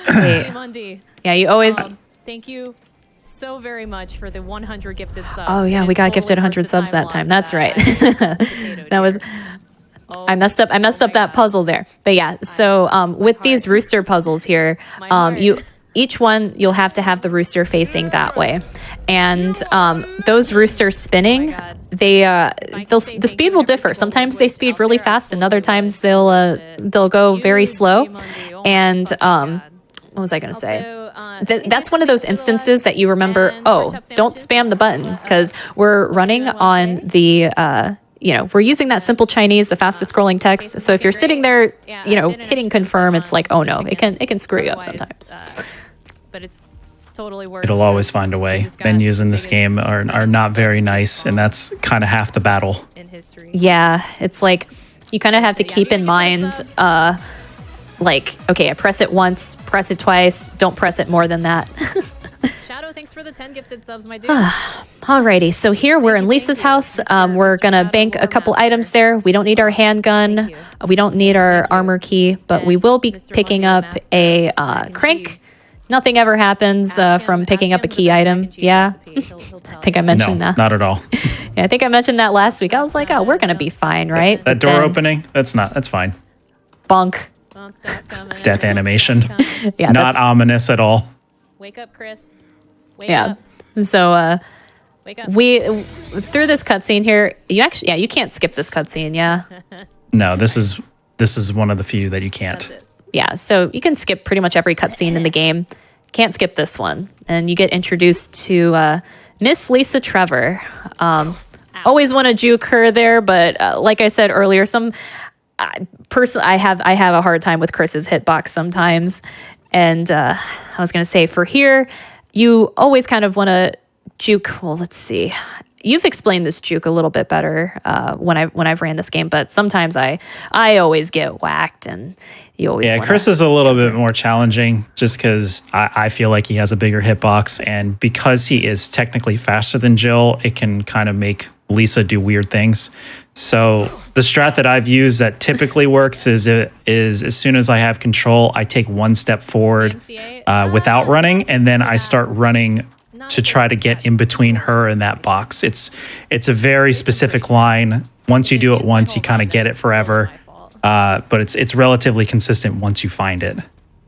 Wait. Monday. Yeah, you always. Thank you so very much for the 100 gifted subs. Oh yeah, It we is got totally gifted worth 100 the subs that lost time. That's right. potato That was. deer. I messed up. I messed up that puzzle there. But yeah, so with these rooster puzzles here, each one you'll have to have the rooster facing that way, and those roosters spinning, the speed will differ. Sometimes they speed really fast, and other times they'll go very slow. And what was I going to say? That's one of those instances that you remember. Oh, don't spam the button because we're running on the. We're using that simple Chinese, the fastest scrolling text. So if you're sitting there, hitting confirm, it's like, oh no, it can screw you up sometimes. But it's totally worth. It'll always find a way. Menus in this game are not very nice, and that's kind of half the battle. In history. Yeah, it's like you kind of have to keep in mind, okay, I press it once, press it twice, don't press it more than that. Shadow, thanks for the 10 gifted subs, my dude. Alrighty, so here we're in Lisa's house. We're gonna bank a couple items there. We don't need our handgun. We don't need our armor key, but we will be picking up a crank. Nothing ever happens from picking up a key item. Yeah, I think I mentioned that. Not at all. Yeah, I think I mentioned that last week. I was like, oh, we're gonna be fine, right? That door opening, that's fine. Bonk. Death animation. Yeah, not ominous at all. Wake up, Chris. Wake up. So Wake up. we through this cutscene here, you can't skip this cutscene. Yeah. No, this is one of the few that you can't. Yeah, so you can skip pretty much every cutscene in the game. Can't skip this one. And you get introduced to Miss Lisa Trevor. Always want to juke her there, but like I said earlier, I have a hard time with Chris's hitbox sometimes. And I was going to say, for here, you always kind of want to juke. Well, let's see. You've explained this juke a little bit better when I've ran this game, but sometimes I always get whacked, and you always Chris is a little bit more challenging just because I feel like he has a bigger hitbox, and because he is technically faster than Jill, it can kind of make Lisa do weird things. So the strat that I've used that typically works is as soon as I have control, I take one step forward without running, and then I start running to try to get in between her and that box. It's a very specific line. Once you do it once, you kind of get it forever. But it's relatively consistent once you find it.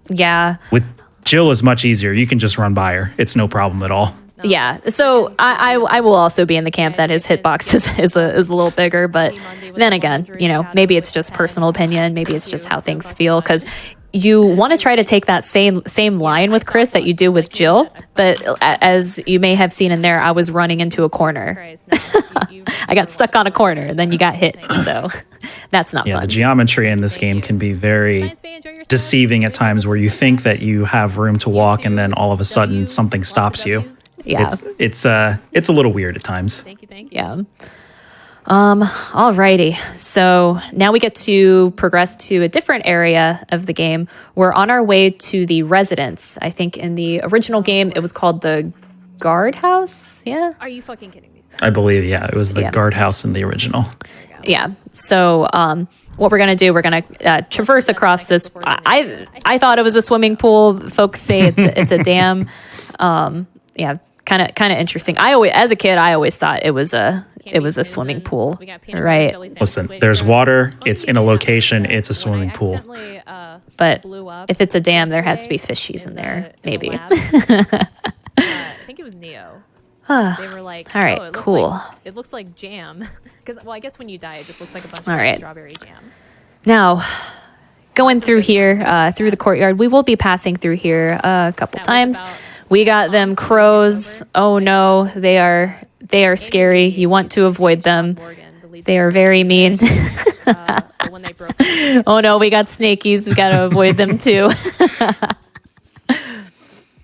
Yeah. With Jill is much easier. You can just run by her. It's no problem at all. Yeah, so I will also be in the camp that his hitbox is a little bigger, but then again, maybe it's just personal opinion, maybe it's just how things feel, because you want to try to take that same line with Chris that you do with Jill, but as you may have seen in there, I was running into a corner. I got stuck on a corner, and then you got hit, so that's not fun. The geometry in this game can be very deceiving at times, where you think that you have room to walk, and then all of a sudden something stops you. Yeah, it's a little weird at times. Thank you. Yeah. Alrighty. So now we get to progress to a different area of the game. We're on our way to the residence. I think in the original game, it was called the guardhouse. Yeah. Are you fucking kidding me? I believe, it was the guardhouse in the original. Yeah. So, what we're gonna do? We're gonna traverse across this. I thought it was a swimming pool. Folks say it's a dam. Yeah. Kind of interesting. As a kid, I always thought it was a swimming pool, right? Listen, there's water. It's in a location. It's a swimming pool. But if it's a dam, there has to be fishies in there, maybe. I think it was Neo. They were like, all right, cool. It looks like jam. Because, I guess when you die, it just looks like a bunch all of right. strawberry jam. Now, going through here, through the courtyard, we will be passing through here a couple times. We got them crows. Oh no, they are scary. You want to avoid them. They are very mean. Oh no, we got snakies. We got to avoid them too.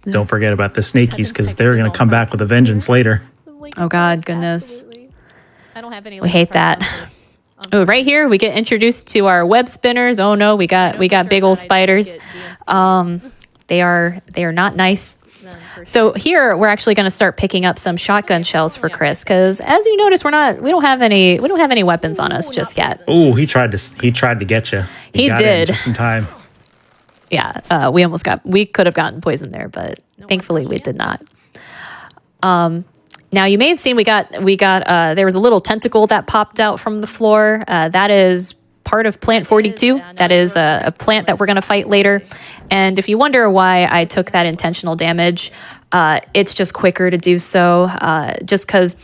Don't forget about the snakies, because they're going to come back with a vengeance later. Oh God, goodness. I don't have any. We hate that. Oh, right here we get introduced to our web spinners. Oh no, we got big old spiders. They are not nice. So here we're actually going to start picking up some shotgun shells for Chris, because as you notice, we don't have any weapons on us just yet. Oh, he tried to get you. He got it did just in time. Yeah, we could have gotten poisoned there, but thankfully we did not. Now you may have seen we got there was a little tentacle that popped out from the floor. That is part of Plant 42. That is a plant that we're going to fight later. And if you wonder why I took that intentional damage, it's just quicker to do so. Just because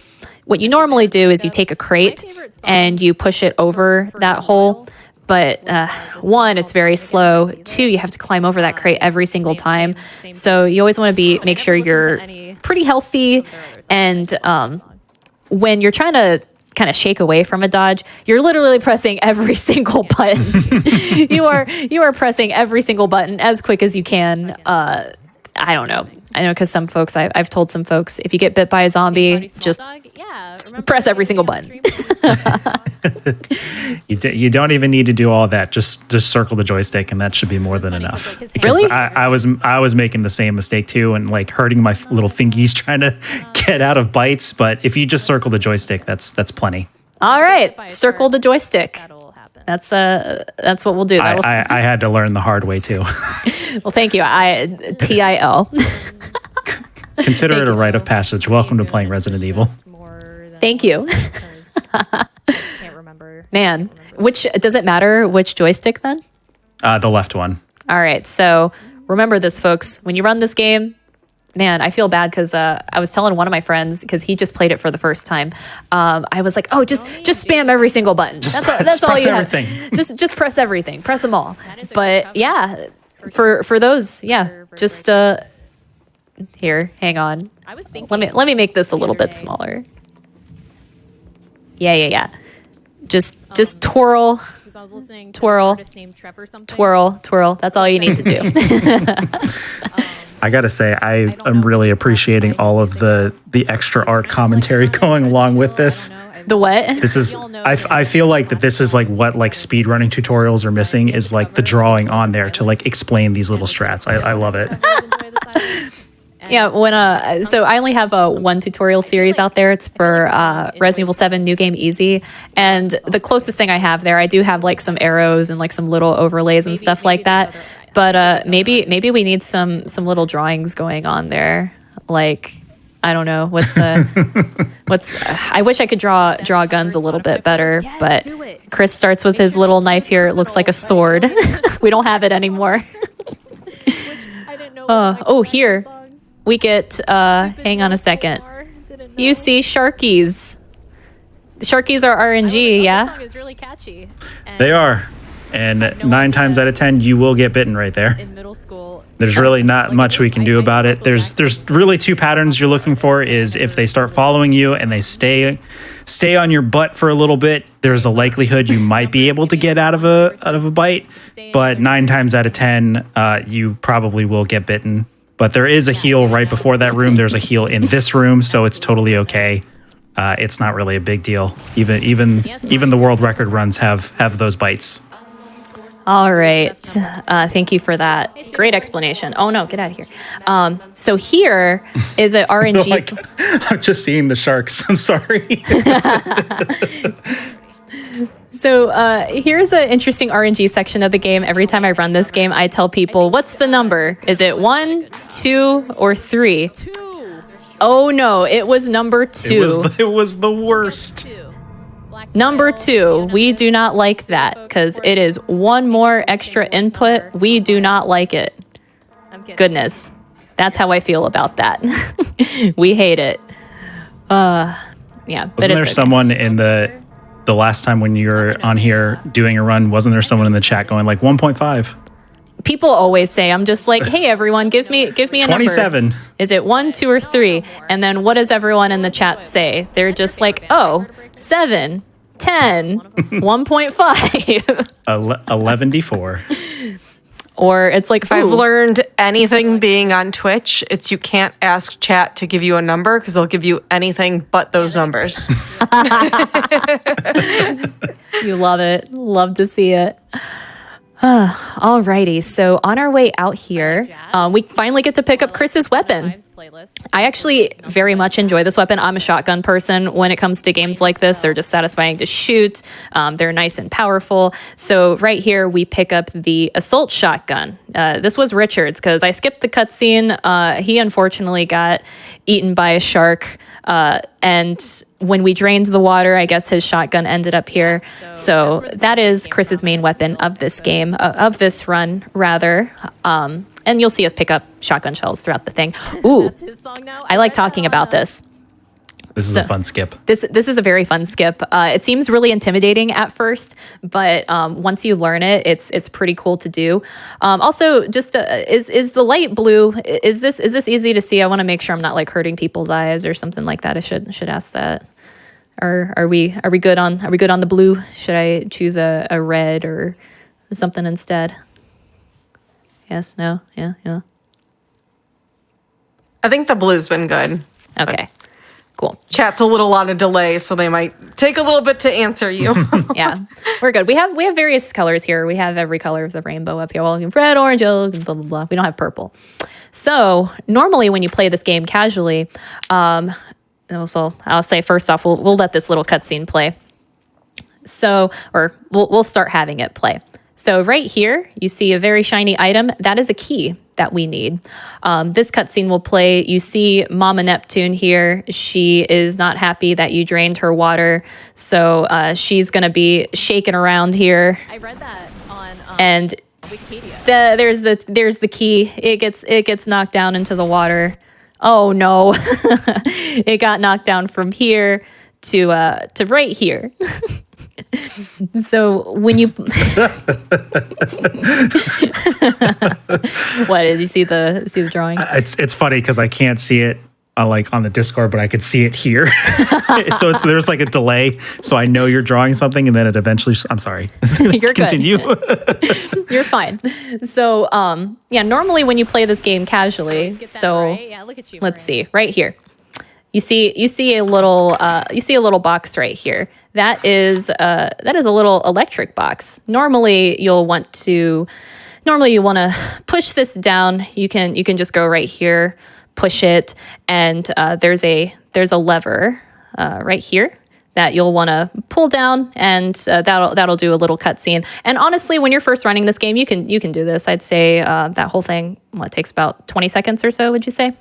what you normally do is you take a crate and you push it over that hole. But one, it's very slow. Two, you have to climb over that crate every single time. So you always want to make sure you're pretty healthy. And when you're trying to kind of shake away from a dodge, you're literally pressing every single button. you are pressing every single button as quick as you can. I don't know. I know because some folks, I've told some folks, if you get bit by a zombie, just press every single button. You don't even need to do all that. Just circle the joystick, and that should be more than enough. Really? I was making the same mistake too, and like hurting my little fingies trying to get out of bites. But if you just circle the joystick, that's plenty. All right, circle the joystick. That's what we'll do. I had to learn the hard way too. Well, thank you. TIL. Consider it a rite of passage. Welcome to playing Resident Evil. Thank you. Can't remember. Man, does it matter which joystick then? The left one. All right. So remember this, folks. When you run this game, man, I feel bad because I was telling one of my friends, because he just played it for the first time. I was like, "Oh, just spam every single button. That's all you have. Just press everything. Press them all." But yeah, for those, just here. Hang on. I was thinking. Let me make this a little bit smaller. Yeah. Just twirl. I was listening to Twirl. this artist named Trevor something. Twirl. That's all you need to do. I gotta say, I am really appreciating all of the extra art commentary going along with this. The what? This is I feel like that this is like what like speedrunning tutorials are missing, is like the drawing on there to like explain these little strats. I love it. Yeah, so I only have one tutorial series out there. It's for Resident Evil 7 New Game Easy, and the closest thing I have there, I do have like some arrows and like some little overlays and stuff like that. But maybe we need some little drawings going on there. Like, I don't know what's I wish I could draw guns a little bit better, but Chris starts with his little knife here. It looks like a sword. We don't have it anymore. Here we get. Hang on a second. You see Sharkies. The Sharkies are RNG, yeah. This song is really catchy. They are. And 9 times out of 10, you will get bitten right there. in middle school. There's really not much we can do about it. There's really 2 patterns you're looking for. Is if they start following you and they stay on your butt for a little bit, there's a likelihood you might be able to get out of a bite. But 9 times out of 10, you probably will get bitten. But there is a heal right before that room. There's a heal in this room, so it's totally okay. It's not really a big deal. Even the world record runs have those bites. All right. Thank you for that. Great explanation. Oh no, get out of here. So here is an RNG. Like, I'm just seeing the sharks. I'm sorry. So here's an interesting RNG section of the game. Every time I run this game, I tell people, what's the number? Is it 1, 2, or 3? 2. Oh no, it was number 2. It was the worst. Number 2, we do not like that because it is one more extra input. We do not like it. Goodness, that's how I feel about that. We hate it. Yeah, but Wasn't there it's okay. someone in the last time when you were on here doing a run? Wasn't there someone in the chat going like 1.5? People always say, I'm just like, hey everyone, give me a 27. number. Is it 1, 2, or 3? And then what does everyone in the chat say? They're just like, oh, 7, 10, 1.5. 11d4. Or it's like, If I've ooh, learned anything being on Twitch, it's you can't ask chat to give you a number because they'll give you anything but those numbers. you love it. Love to see it. Alrighty, so on our way out here, we finally get to pick up Chris's weapon. I actually very much enjoy this weapon. I'm a shotgun person. When it comes to games like this, they're just satisfying to shoot. They're nice and powerful. So right here, we pick up the assault shotgun. This was Richard's because I skipped the cutscene. He unfortunately got eaten by a shark. And when we drained the water, I guess his shotgun ended up here. So that is Chris's main weapon of this game, of this run, rather. And you'll see us pick up shotgun shells throughout the thing. Ooh, I like talking about this. This is a fun skip. This is a very fun skip. It seems really intimidating at first, but once you learn it, it's pretty cool to do. Also, just is the light blue? Is this easy to see? I want to make sure I'm not like hurting people's eyes or something like that. I should ask that. Or are we good on the blue? Should I choose a red or something instead? Yes. No. Yeah. I think the blue's been good. Okay. Cool. Chat's a little on a delay, so they might take a little bit to answer you. Yeah, we're good. We have various colors here. We have every color of the rainbow up here. Well, red, orange, yellow, blah, blah, blah. We don't have purple. So normally when you play this game casually, and also I'll say first off, we'll let this little cutscene play. So, or we'll start having it play. So right here, you see a very shiny item. That is a key that we need. This cutscene will play. You see Mama Neptune here. She is not happy that you drained her water. So she's going to be shaking around here. I read that on And Wikipedia. there's the key. It gets knocked down into the water. Oh no. It got knocked down from here to right here. So when you what did you see the drawing? It's funny because I can't see it on the Discord, but I could see it here. So there's like a delay, so I know you're drawing something, and then it eventually. I'm sorry. You're Continue. good. You're fine. So yeah, normally when you play this game casually, so Yeah, look at you. let's see right here. You see a little box right here. That is a little electric box. Normally you want to push this down. You can just go right here, push it, and there's a lever right here that you'll want to pull down, and that'll do a little cutscene. And honestly, when you're first running this game, you can do this. I'd say that whole thing takes about 20 seconds or so. Would you say?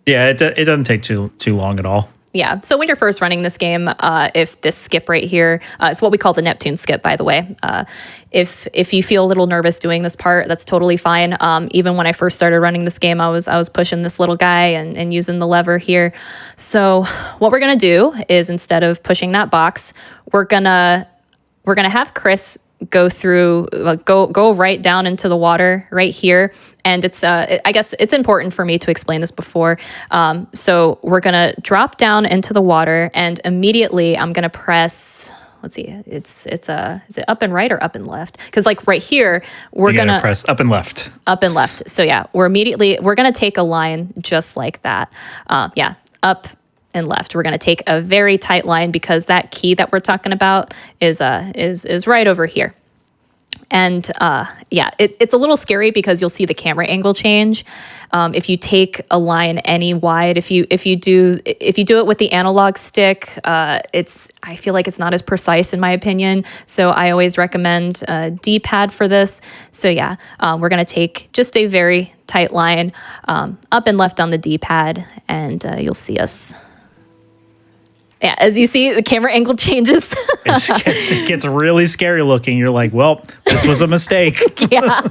Yeah, it doesn't take too long at all. Yeah. So when you're first running this game, if this skip right here, it's what we call the Neptune skip, by the way. If you feel a little nervous doing this part, that's totally fine. Even when I first started running this game, I was pushing this little guy and using the lever here. So what we're gonna do is instead of pushing that box, we're gonna have Chris go through, go right down into the water right here. And it's, I guess it's important for me to explain this before. So we're going to drop down into the water, and immediately I'm going to press, let's see, is it up and right or up and left? Because like right here, we're going to press up and left. Up and left. So yeah, we're going to take a line just like that. Up and left. We're going to take a very tight line because that key that we're talking about is right over here. And it's a little scary because you'll see the camera angle change. If you take a line any wide, if you do it with the analog stick, I feel like it's not as precise in my opinion. So I always recommend D-pad for this. So yeah, we're gonna take just a very tight line up and left on the D-pad, and you'll see us. Yeah, as you see, the camera angle changes. It gets really scary looking. You're like, well, this was a mistake. Yeah.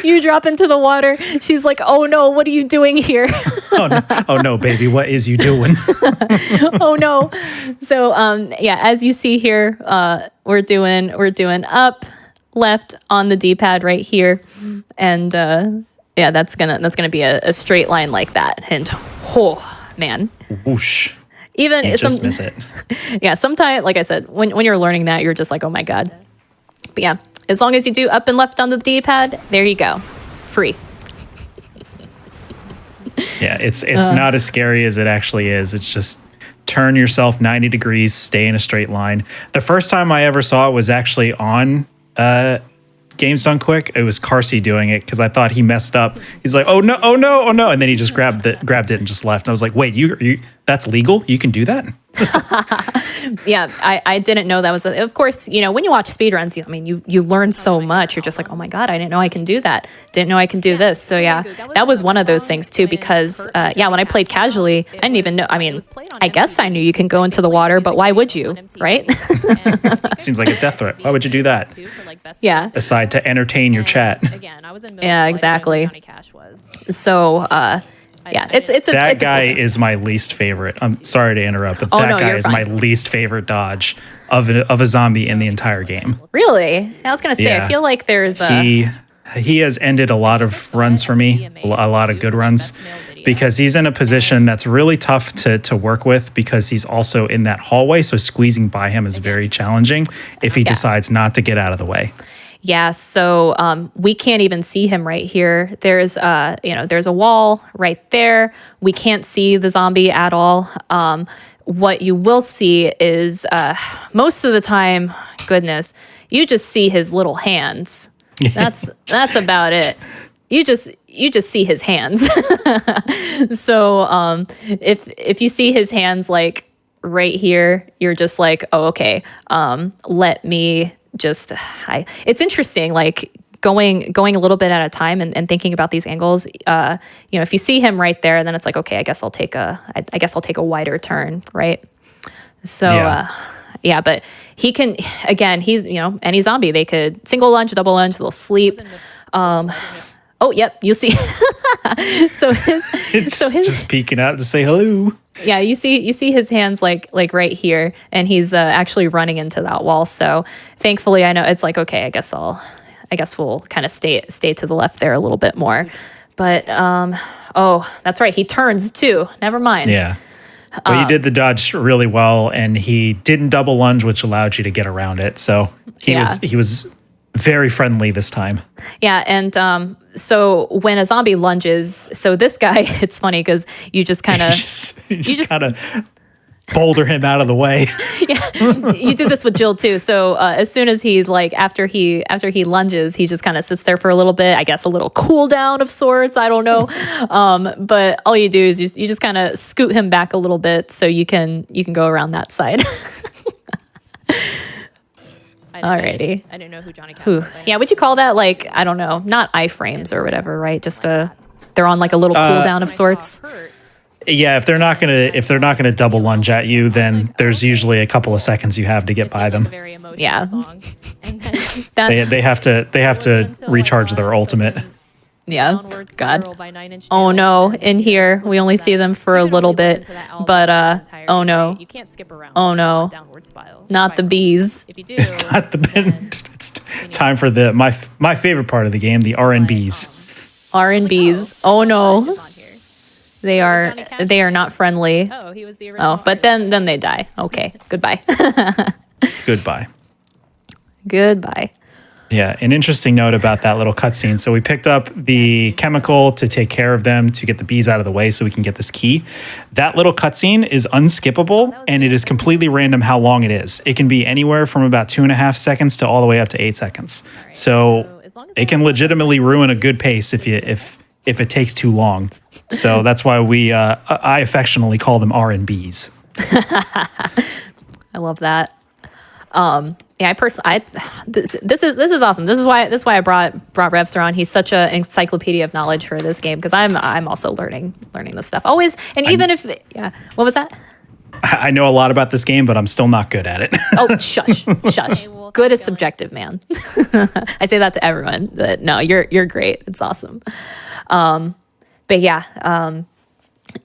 You drop into the water. She's like, oh no, what are you doing here? Oh no, baby, what is you doing? Oh no. So as you see here, we're doing up, left on the D-pad right here. And that's gonna be a straight line like that. And oh man. Whoosh. Even you just miss it. Yeah, sometimes, like I said, when you're learning that, you're just like, oh my God. But yeah, as long as you do up and left on the D-pad, there you go. Free. Yeah, it's not as scary as it actually is. It's just turn yourself 90 degrees, stay in a straight line. The first time I ever saw it was actually on Games Done Quick. It was Carsey doing it because I thought he messed up. He's like, oh no, and then he just grabbed it and just left. And I was like, wait, you that's legal? You can do that? Yeah, I didn't know that was. Of course, when you watch speedruns, you learn so much. You're just like, oh my God, I didn't know I can do that. Didn't know I can do this. So yeah, that was one of those things too. Because when I played casually, I didn't even know. I mean, I guess I knew you can go into the water, but why would you, right? Seems like a death threat. Why would you do that? Yeah. Aside to entertain your chat. Yeah, exactly. So. That guy is my least favorite. I'm sorry to interrupt, but that guy is my least favorite dodge of a zombie in the entire game. Really? I was gonna say, Yeah. I feel like there's he has ended a lot of runs for me, a lot of good runs, because he's in a position that's really tough to work with because he's also in that hallway. So squeezing by him is very challenging if he decides not to get out of the way. Yeah, so we can't even see him right here. There's there's a wall right there. We can't see the zombie at all. What you will see is most of the time, goodness, you just see his little hands. That's about it. You just see his hands. So if you see his hands like right here, you're just like, oh, okay. Let me just it's interesting, like going a little bit at a time and thinking about these angles. If you see him right there, then it's like, okay, I guess I'll take a wider turn, right? So but he can, again, he's any zombie, they could single lunge, double lunge, they'll sleep. Oh, yep, you see. so his just peeking out to say hello. Yeah, you see his hands like right here, and he's actually running into that wall. So thankfully, I know it's like, okay, I guess we'll kind of stay to the left there a little bit more. But that's right, he turns too. Never mind. Yeah. Well, you did the dodge really well, and he didn't double lunge, which allowed you to get around it. So he was very friendly this time. Yeah, and so when a zombie lunges, so this guy, it's funny because you just kind of you just kind of boulder him out of the way. Yeah, you do this with Jill too. So as soon as he's like after he lunges, he just kind of sits there for a little bit. I guess a little cool down of sorts. I don't know, but all you do is you just kind of scoot him back a little bit so you can go around that side. Alrighty. I didn't know who Johnny Cash was. Yeah, would you call that, like, I don't know, not iframes or whatever, right? Just they're on like a little cooldown of sorts. Yeah, if they're not gonna double lunge at you, then there's usually a couple of seconds you have to get by them. Yeah. They have to recharge their ultimate. Yeah. Downward God. spiral by 9 Inch Oh Nails, no, and in you here listen we only to see that. them for You a can little only listen bit, to that album but in its entirety, oh no. right? You can't skip around. Oh no. Downward spiral. Not the spiral. bees. If you do, At the then it's time for my favorite part of the game, the R&Bs. R&Bs. Oh no. is on here. They are not friendly. Oh, he was the original. Oh, but then they die. Okay. Goodbye. Goodbye. Goodbye. Yeah, an interesting note about that little cutscene. So we picked up the chemical to take care of them, to get the bees out of the way so we can get this key. That little cutscene is unskippable, and it is completely random how long it is. It can be anywhere from about 2.5 seconds to all the way up to 8 seconds. So as long as it can legitimately ruin a good pace if it takes too long. So that's why I affectionately call them R&Bs. I love that. Yeah, this is awesome. This is why I brought Revster on. He's such an encyclopedia of knowledge for this game because I'm also learning this stuff always. And even if what was that? I know a lot about this game, but I'm still not good at it. Oh, shush. Good is subjective, man. I say that to everyone. That no, you're great. It's awesome. But yeah,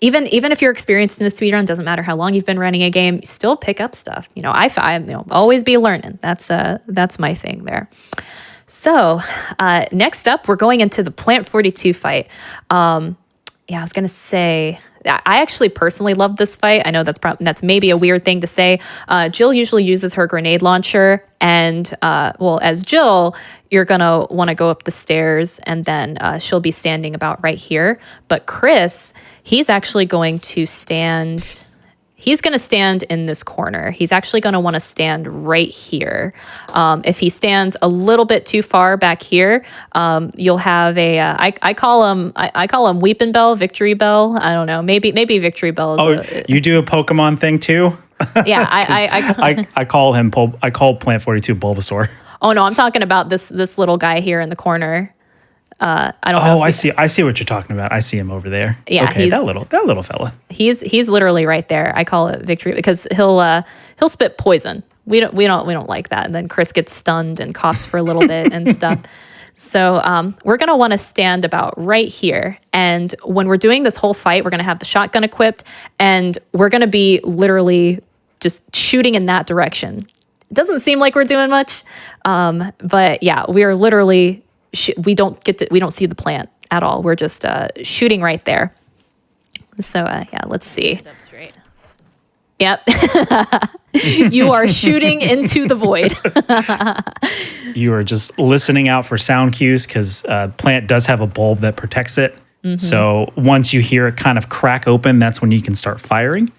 even if you're experienced in a speedrun, doesn't matter how long you've been running a game, you still pick up stuff. I always be learning. That's my thing there. So next up, we're going into the Plant 42 fight. I was gonna say, I actually personally love this fight. I know that's maybe a weird thing to say. Jill usually uses her grenade launcher, and as Jill, you're gonna want to go up the stairs, and then she'll be standing about right here. But Chris, he's actually going to stand. He's going to stand in this corner. He's actually going to want to stand right here. If he stands a little bit too far back here, you'll have I call him Weepin' Bell, Victory Bell. I don't know. Maybe Victory Bell is you do a Pokemon thing too? Yeah, I call Plant 42 Bulbasaur. Oh no, I'm talking about this little guy here in the corner. I don't know. Oh, I see what you're talking about. I see him over there. Yeah, okay, that little fella. He's literally right there. I call it Victory because he'll spit poison. We don't like that. And then Chris gets stunned and coughs for a little bit and stuff. So we're gonna want to stand about right here. And when we're doing this whole fight, we're gonna have the shotgun equipped, and we're gonna be literally just shooting in that direction. It doesn't seem like we're doing much, but yeah, we are literally. We don't see the plant at all. We're just shooting right there. So let's see. Stand up straight. Yep. You are shooting into the void. You are just listening out for sound cues because plant does have a bulb that protects it. Mm-hmm. So once you hear it kind of crack open, that's when you can start firing.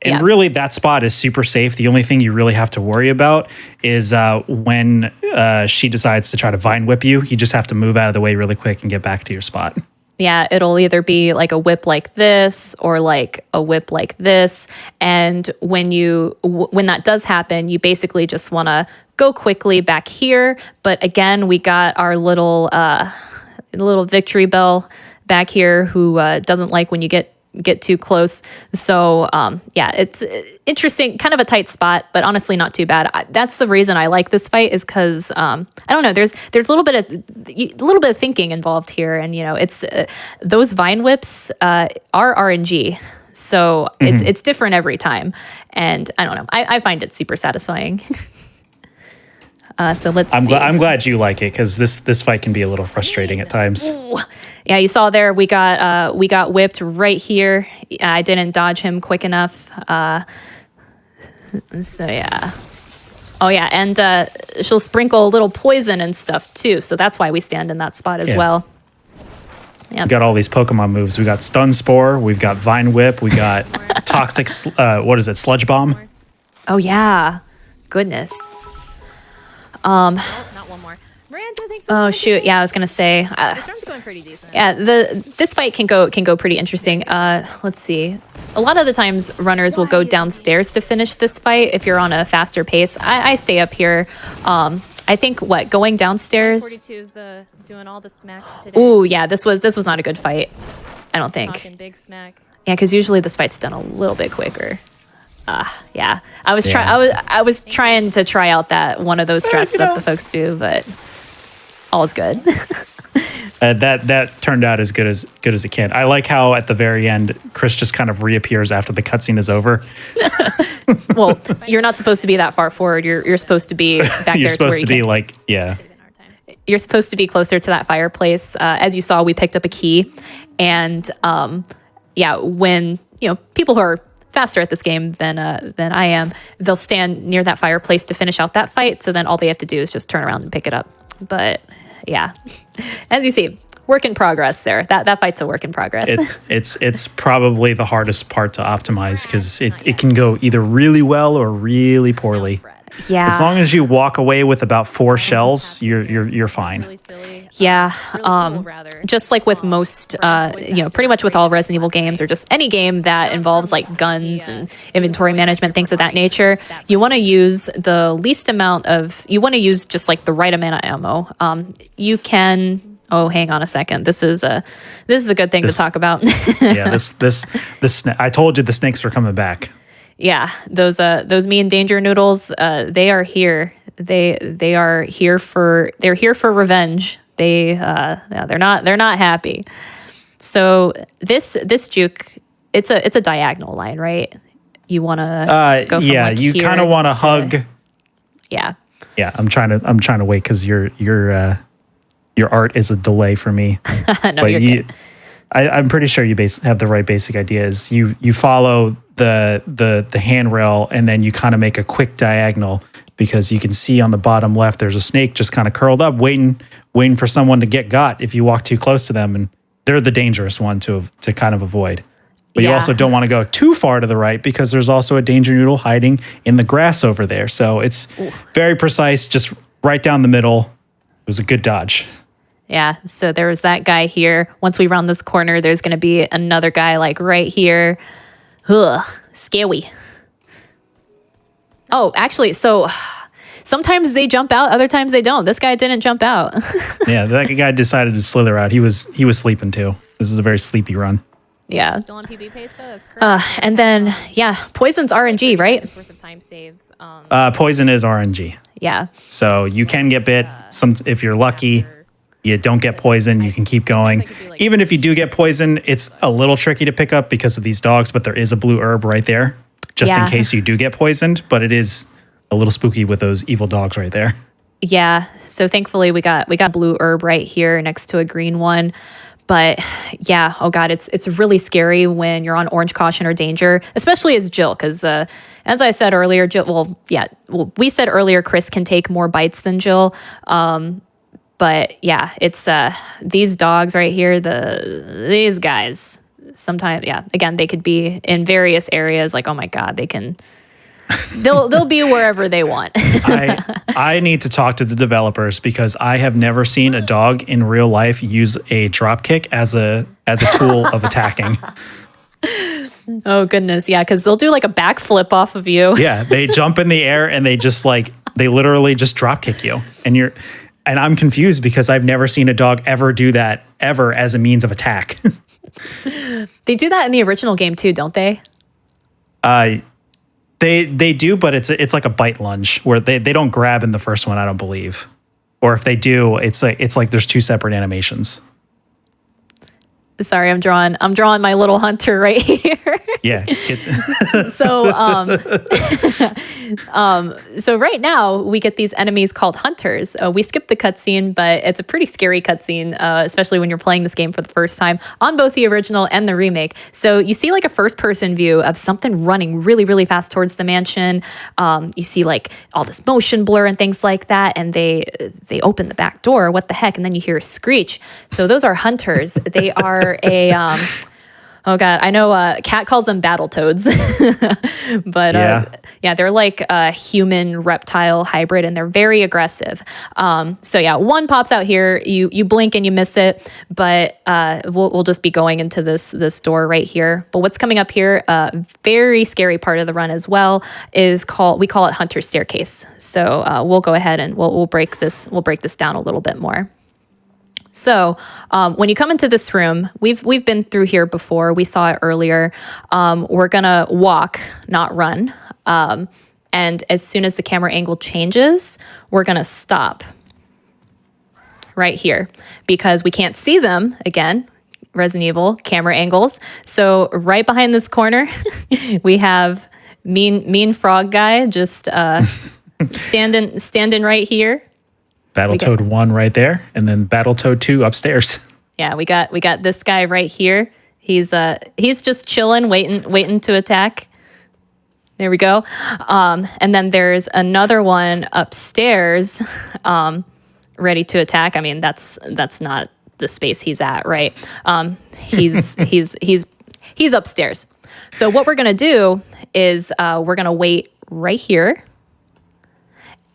And really, that spot is super safe. The only thing you really have to worry about is when she decides to try to vine whip you. You just have to move out of the way really quick and get back to your spot. Yeah, it'll either be like a whip like this or like a whip like this. And when that does happen, you basically just want to go quickly back here. But again, we got our little Victory Bell back here who doesn't like when you get too close. So it's interesting, kind of a tight spot, but honestly not too bad. That's the reason I like this fight is because I don't know. There's a little bit of thinking involved here, and it's those vine whips are RNG. So it's different every time, and I don't know. I find it super satisfying. So let's see. I'm glad you like it because this fight can be a little frustrating at times. Ooh. Yeah, you saw there we got whipped right here. I didn't dodge him quick enough. So yeah. Oh yeah, and she'll sprinkle a little poison and stuff too. So that's why we stand in that spot as well. Yep. We got all these Pokemon moves. We got Stun Spore. We've got Vine Whip. We got Toxic. Sludge Bomb. Oh yeah, goodness. Not one more. Miranda thinks. Oh shoot! Yeah, I was gonna say. This round's going pretty decent. Yeah, this fight can go pretty interesting. Let's see. A lot of the times, runners will go downstairs to finish this fight if you're on a faster pace. I stay up here. I think going downstairs. 42's doing all the smacks today. Ooh, yeah, this was not a good fight. I don't think. Talking big smack. Yeah, because usually this fight's done a little bit quicker. Yeah. I was trying to try out that one of those strats that the folks do, but all's good. That turned out as good as it can. I like how at the very end, Chris just kind of reappears after the cutscene is over. Well, you're not supposed to be that far forward. You're supposed to be back there. You're supposed to be can, like, yeah. You're supposed to be closer to that fireplace. As you saw, we picked up a key, and when people who are faster at this game than I am, they'll stand near that fireplace to finish out that fight. So then all they have to do is just turn around and pick it up. But yeah, as you see, work in progress there. That fight's a work in progress. It's probably the hardest part to optimize because it can go either really well or really poorly. Yeah. As long as you walk away with about 4 shells, you're fine. Yeah. Just like with most, pretty much with all Resident Evil games or just any game that involves like guns and inventory management, things of that nature, you want to use just like the right amount of ammo. You can. Oh, hang on a second. This is a good thing to talk about. Yeah. This. I told you the snakes were coming back. Yeah, those mean danger noodles. They are here. They are here for revenge. They're not happy. So this juke, it's a diagonal line, right? You want to go from you kind of want to hug. Yeah. Yeah, I'm trying to wait because your art is a delay for me. No, but you're good. I'm pretty sure you have the right basic ideas. You follow the handrail and then you kind of make a quick diagonal because you can see on the bottom left there's a snake just kind of curled up waiting for someone to get got if you walk too close to them, and they're the dangerous one to kind of avoid. But you also don't want to go too far to the right because there's also a danger noodle hiding in the grass over there. So it's very precise, just right down the middle. It was a good dodge. Yeah, so there was that guy here. Once we round this corner, there's going to be another guy like right here. Ugh, scary. Oh, actually, so sometimes they jump out, other times they don't. This guy didn't jump out. Yeah, that guy decided to slither out. He was sleeping too. This is a very sleepy run. Yeah. Still on PB pace though. That's correct. And then poison's RNG, right? Worth of time save. Poison is RNG. Yeah. So you can get bit. If you're lucky. You don't get poison, you can keep going. Even if you do get poison, it's a little tricky to pick up because of these dogs, but there is a blue herb right there, just in case you do get poisoned. But it is a little spooky with those evil dogs right there. Yeah. So thankfully we got blue herb right here next to a green one. But yeah, oh God, it's really scary when you're on orange caution or danger, especially as Jill, because as I said earlier, Jill, we said earlier Chris can take more bites than Jill. But yeah, it's these dogs right here, these guys, sometimes, again, they could be in various areas. Like, oh my God, they'll be wherever they want. I need to talk to the developers because I have never seen a dog in real life use a drop kick as a tool of attacking. Oh goodness, yeah, because they'll do like a backflip off of you. Yeah, they jump in the air and they literally just drop kick you, and I'm confused because I've never seen a dog ever do that ever as a means of attack. They do that in the original game too, don't they? They do, but it's like a bite lunge where they don't grab in the first one, I don't believe. Or if they do, it's like there's 2 separate animations. Sorry, I'm drawing my little hunter right here. Yeah. So right now we get these enemies called hunters. We skipped the cutscene, but it's a pretty scary cutscene, especially when you're playing this game for the first time on both the original and the remake. So you see like a first-person view of something running really, really fast towards the mansion. You see like all this motion blur and things like that, and they open the back door. What the heck? And then you hear a screech. So those are hunters. They are oh God, I know Kat calls them battle toads, but they're like a human reptile hybrid, and they're very aggressive. So yeah, one pops out here, you blink and you miss it, but we'll just be going into this door right here. But what's coming up here, very scary part of the run as well, we call it Hunter's Staircase. So we'll go ahead and we'll break this down a little bit more. So when you come into this room, we've been through here before. We saw it earlier. We're gonna walk, not run. And as soon as the camera angle changes, we're gonna stop. right here because we can't see them again. Resident Evil camera angles. So right behind this corner, we have mean frog guy just standing right here. Battletoad 1 right there, and then Battletoad 2 upstairs. Yeah, we got this guy right here. He's just chilling, waiting to attack. There we go. And then there's another one upstairs, ready to attack. I mean, that's not the space he's at, right? He's upstairs. So what we're gonna do is we're gonna wait right here,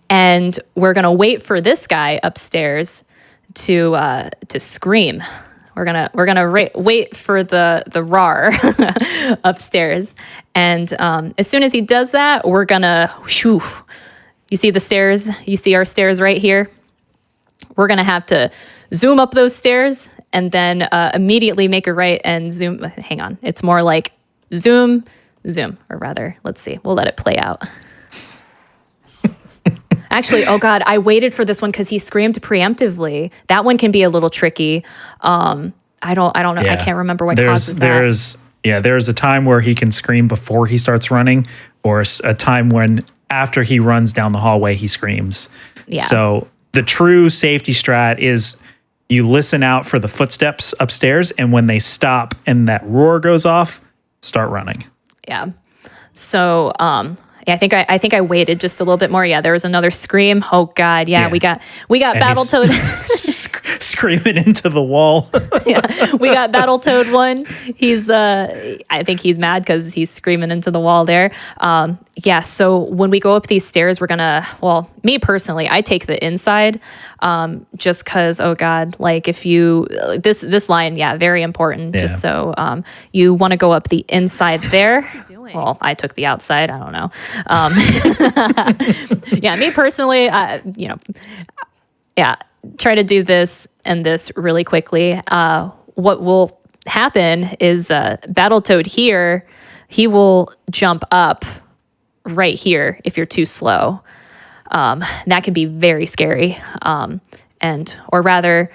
and we're gonna wait for this guy upstairs to scream. We're gonna wait for the roar upstairs, and as soon as he does that, we're gonna shoo. You see the stairs? You see our stairs right here? We're gonna have to zoom up those stairs and then immediately make a right and zoom. Hang on, it's more like zoom, or rather, let's see. We'll let it play out. Actually, oh God, I waited for this one because he screamed preemptively. That one can be a little tricky. I don't know. Yeah. I can't remember what causes that. There's a time where he can scream before he starts running, or a time when after he runs down the hallway, he screams. Yeah. So the true safety strat is you listen out for the footsteps upstairs, and when they stop and that roar goes off, start running. Yeah. So, yeah, I think I waited just a little bit more. Yeah, there was another scream. Oh God, yeah. we got And Battletoad screaming into the wall. Yeah, we got Battletoad 1. He's I think he's mad because he's screaming into the wall there. Yeah, so when we go up these stairs, we're gonna, well, me personally, I take the inside, just because, oh God, like if you, this line, yeah, very important. Yeah. Just so you want to go up the inside there. Well, I took the outside. I don't know. Yeah, me personally, yeah, try to do this and this really quickly. What will happen is Battletoad here, he will jump up right here if you're too slow. That can be very scary. Or rather,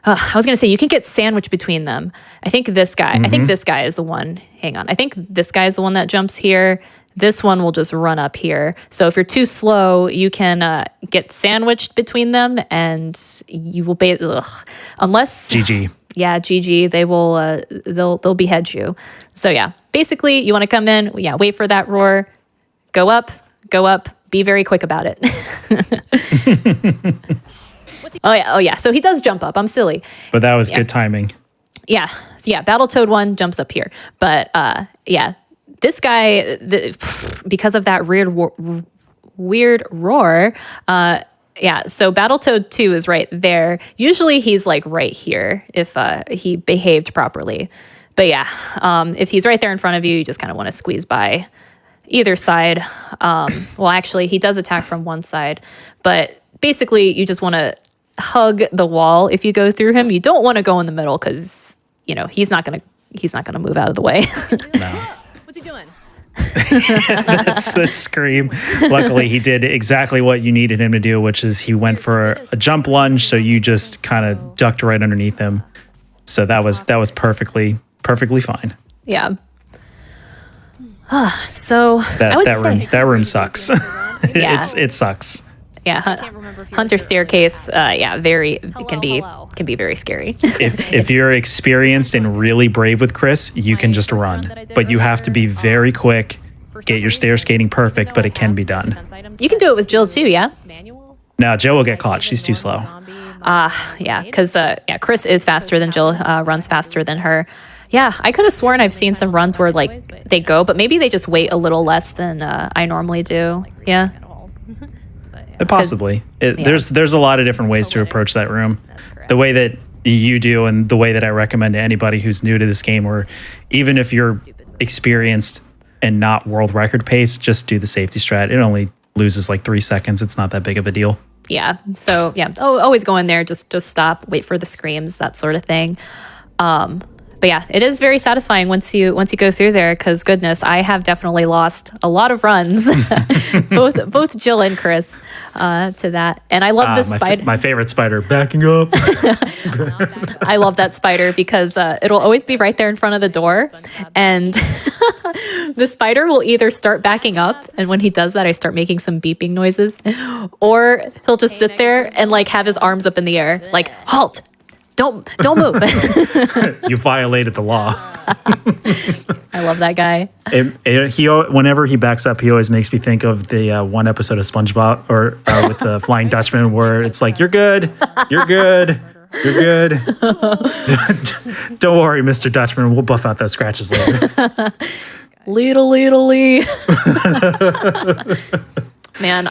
I was going to say you can get sandwiched between them. I think this guy, I think this guy is the one. Hang on. I think this guy is the one that jumps here. This one will just run up here. So if you're too slow, you can get sandwiched between them, and you will be unless GG. Yeah, GG. They will. They'll behead you. So yeah, basically, you want to come in. Yeah, wait for that roar. Go up. Be very quick about it. Oh yeah. So he does jump up. I'm silly. But that was good timing. Yeah. So yeah, Battletoad 1 jumps up here. But yeah, this guy, because of that weird roar, yeah, so Battletoad 2 is right there. Usually he's like right here if he behaved properly. But yeah, if he's right there in front of you, you just kind of want to squeeze by either side. Well, actually, he does attack from one side. But basically, you just want to hug the wall if you go through him. You don't want to go in the middle because, he's not gonna move out of the way. No. What's he doing? That scream. Luckily, he did exactly what you needed him to do, which is he went for a jump lunge, so you just kind of ducked right underneath him. So that was perfectly fine. Yeah. So that room sucks. Yeah. It sucks. Yeah, Hunter staircase. Yeah, it can be very scary. If you're experienced and really brave with Chris, you can just run, but you have to be very quick. Get your stair skating perfect, but it can be done. You can do it with Jill too. Yeah. No, Jill will get caught. She's too slow. Yeah, because Chris is faster than Jill. Runs faster than her. Yeah, I could have sworn I've seen some runs where like they go, but maybe they just wait a little less than I normally do. Yeah. Possibly. There's a lot of different ways to approach that room. The way that you do and the way that I recommend to anybody who's new to this game, or even if you're experienced and not world record pace, just do the safety strat. It only loses like 3 seconds. It's not that big of a deal. Yeah. So yeah, always go in there, just stop, wait for the screams, that sort of thing. But But yeah, it is very satisfying once you go through there. Because goodness, I have definitely lost a lot of runs, both Jill and Chris, to that. And I love this spider. My favorite spider, backing up. I love that spider because it'll always be right there in front of the door, and the spider will either start backing up, and when he does that, I start making some beeping noises, or he'll just sit there and like have his arms up in the air, like halt. Don't move. You violated the law. I love that guy. Whenever he backs up, he always makes me think of the one episode of SpongeBob or with the Flying Dutchman where it's like, you're good. You're good. You're good. Don't worry, Mr. Dutchman. We'll buff out those scratches later. Lee. Man,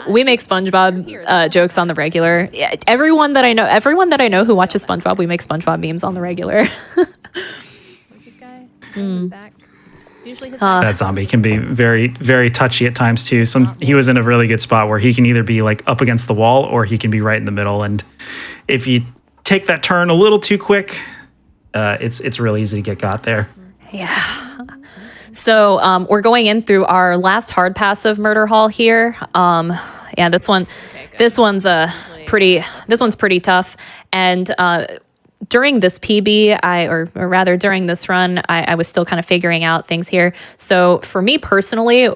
we make SpongeBob jokes on the regular. Yeah, everyone that I know who watches SpongeBob, we make SpongeBob memes on the regular. Who's this guy? His back. Usually his back. That zombie can be very, very touchy at times too. He was in a really good spot where he can either be like up against the wall or he can be right in the middle. And if you take that turn a little too quick, it's really easy to get got there. Yeah. So we're going in through our last hard pass of Murder Hall here. Yeah, this one's pretty tough. And during this PB, or rather during this run, I was still kind of figuring out things here. So for me personally,